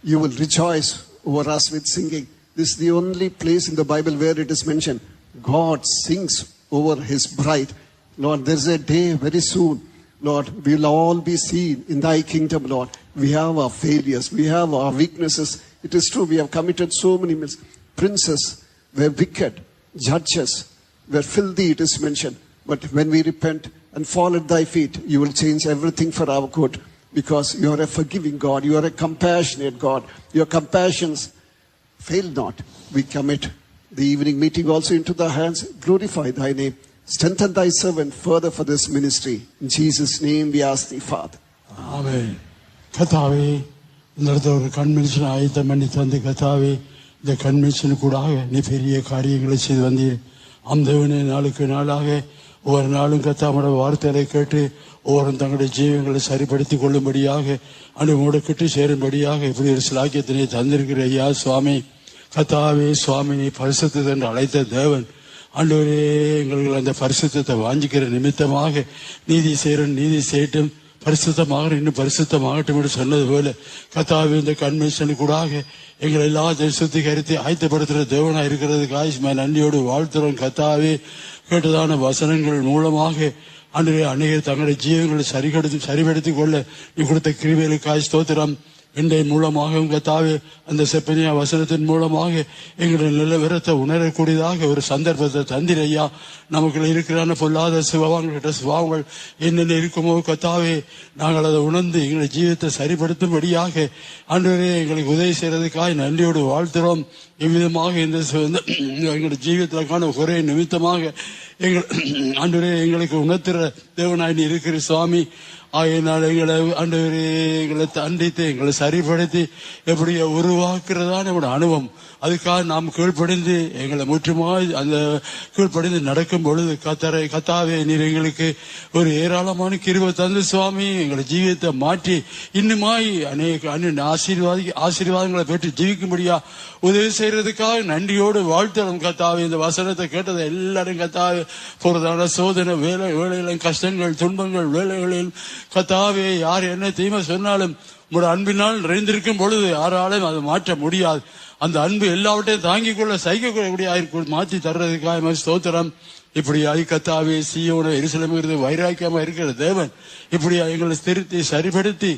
you will rejoice over us with singing. This is the only place in the Bible where it is mentioned, God sings over his bride. Lord, there's a day very soon, Lord, we'll all be seen in thy kingdom, Lord. We have our failures. We have our weaknesses. It is true, we have committed so many mistakes. Princes were wicked. Judges were filthy, it is mentioned. But when we repent and fall at thy feet, you will change everything for our good. Because you are a forgiving God. You are a compassionate God. Your compassions fail not. We commit the evening meeting also into thy hands. Glorify thy name. Strengthen thy servant further for this ministry. In Jesus' name we ask thee, Father. Amen. கர்த்தாவே, இந்த இடத்துல ஒரு convention ஆயத்தம் பண்ணி தந்து கர்த்தாவே, இந்த கன்வென்ஷனுக்கூடாக நீ பெரிய காரியங்களை செய்து வந்தீர். அந்தவனே நாளுக்கு நாளாக ஒவ்வொரு நாளும் கர்த்தாவோட வார்த்தைகளை கேட்டு ஒவ்வொரு தங்களுடைய ஜீவங்களை சரிப்படுத்திக் கொள்ளும்படியாக அனுமோடு கிட்டு சேரும்படியாக இப்படி ஒரு சிலாக்கியத்தினை தந்திருக்கிற ஐயா சுவாமி. கர்த்தாவே சுவாமி, நீ பரிசுத்தத்தை என்று அழைத்த தேவன். ஆண்டவரே, எங்களுக்கு அந்த பரிசுத்தத்தை வாஞ்சிக்கிற நிமித்தமாக நீதி செய்யட்டும், பரிசுத்தமாக இன்னும் பரிசுத்தமாகட்டும் என்று சொன்னது போல கர்த்தாவே, இந்த கன்வென்ஷனுக்கூடாக எங்களை எல்லா சுத்திகரித்து ஆயத்தப்படுத்துகிற தேவனாக இருக்கிறதுக்கு நன்றியோடு வாழ்த்துறோம். கர்த்தாவே, கேட்டதான வசனங்கள் மூலமாக ஆண்டவரே அநேகர் தங்களுடைய ஜீவங்களை சரிபடுத்திக் கொள்ள நீ கொடுத்த கிருபைகளுக்காய் ஸ்தோத்திரம். இன்றைய மூலமாகவும் கர்த்தாவே, அந்த செப்பனியா வசனத்தின் மூலமாக எங்களுடைய நிலவரத்தை உணரக்கூடியதாக ஒரு சந்தர்ப்பத்தை தந்திரையா. நமக்குள்ள இருக்கிறான பொல்லாத சுபாவங்கள் என்னென்ன இருக்குமோ கர்த்தாவே, நாங்கள் அதை உணர்ந்து எங்களுடைய ஜீவத்தை சரிப்படுத்தும்படியாக ஆண்டவரே எங்களுக்கு உதவி செய்யறதுக்காக நன்றியோடு வாழ்த்துறோம். இவ்விதமாக இந்த எங்களுடைய ஜீவியத்திற்கான ஒரே நிமித்தமாக எங்கள் ஆண்டவரே எங்களுக்கு உணர்த்துற தேவனாய் நீ இருக்கிற சுவாமி. ஆகையினால் எங்களை ஆண்டவரே எங்களை தண்டித்து எங்களை சரிப்படுத்தி எப்படியோ உருவாக்குறதான ஒரு அனுபவம். அதுக்காக நாம் கீழ்ப்படிந்து எங்களை முற்றுமாய் அந்த கீழ்ப்படிந்து நடக்கும் பொழுது கர்த்தாவே, நீர் எங்களுக்கு ஒரு ஏராளமான கிருபை தந்து சுவாமி எங்களை ஜீவியத்தை மாற்றி இன்னுமாய் அநேக ஆசீர்வாதங்களை பெற்று ஜீவிக்கும்படியா உதவி செய்யறதுக்காக நன்றியோடு வாழ்த்தணும். கர்த்தாவே, இந்த வசனத்தை கேட்டதை எல்லாரும் கர்த்தாவே போறதான சோதனை வேலைகளின் கஷ்டங்கள் துன்பங்கள் வேலைகளில் கர்த்தாவே, யார் என்ன தீமை சொன்னாலும் உங்களோட அன்பினால் நிறைந்திருக்கும் பொழுது யாராலும் அதை மாற்ற முடியாது. அந்த அன்பு எல்லாவற்றையும் தாங்கிக் கொள்ள சகிக்கக்கூடிய மாற்றி தர்றதுக்காக ஸ்தோத்திரம். இப்படியா கர்த்தாவே, சீயோன எருசலேமிலிருந்து வைராக்கியமா இருக்கிற தேவன் இப்படியா எங்களை திருத்தி சரிப்படுத்தி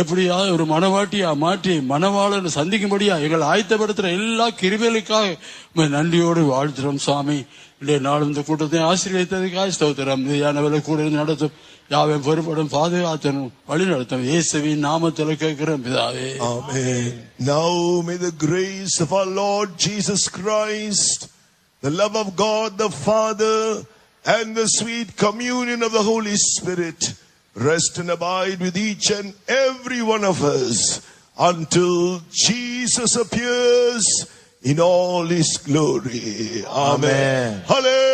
எப்படியா ஒரு மனவாட்டியா மாற்றி மனவாளன் சந்திக்கும்படியா எங்களை ஆயத்தப்படுத்துற எல்லா கிருபைகளுக்காக நன்றியோடு வாழ்த்துறோம் சுவாமி. இன்றைய நாள் இந்த கூட்டத்தை ஆசீர்வதித்ததுக்காக ஸ்தோத்திரம். யானவரை கூட நடத்தும் யாவை பொறுப்படும் பாதுகாத்தனும் வழி நடத்தும் இயேசுவின் நாமத்தில் கேட்கிறோம் பிதாவே. Amen. Now may the grace of our Lord Jesus Christ, the love of God the Father, and the sweet communion of the Holy Spirit rest and abide with each and every one of us until Jesus appears in all his glory. Amen. Hallelujah.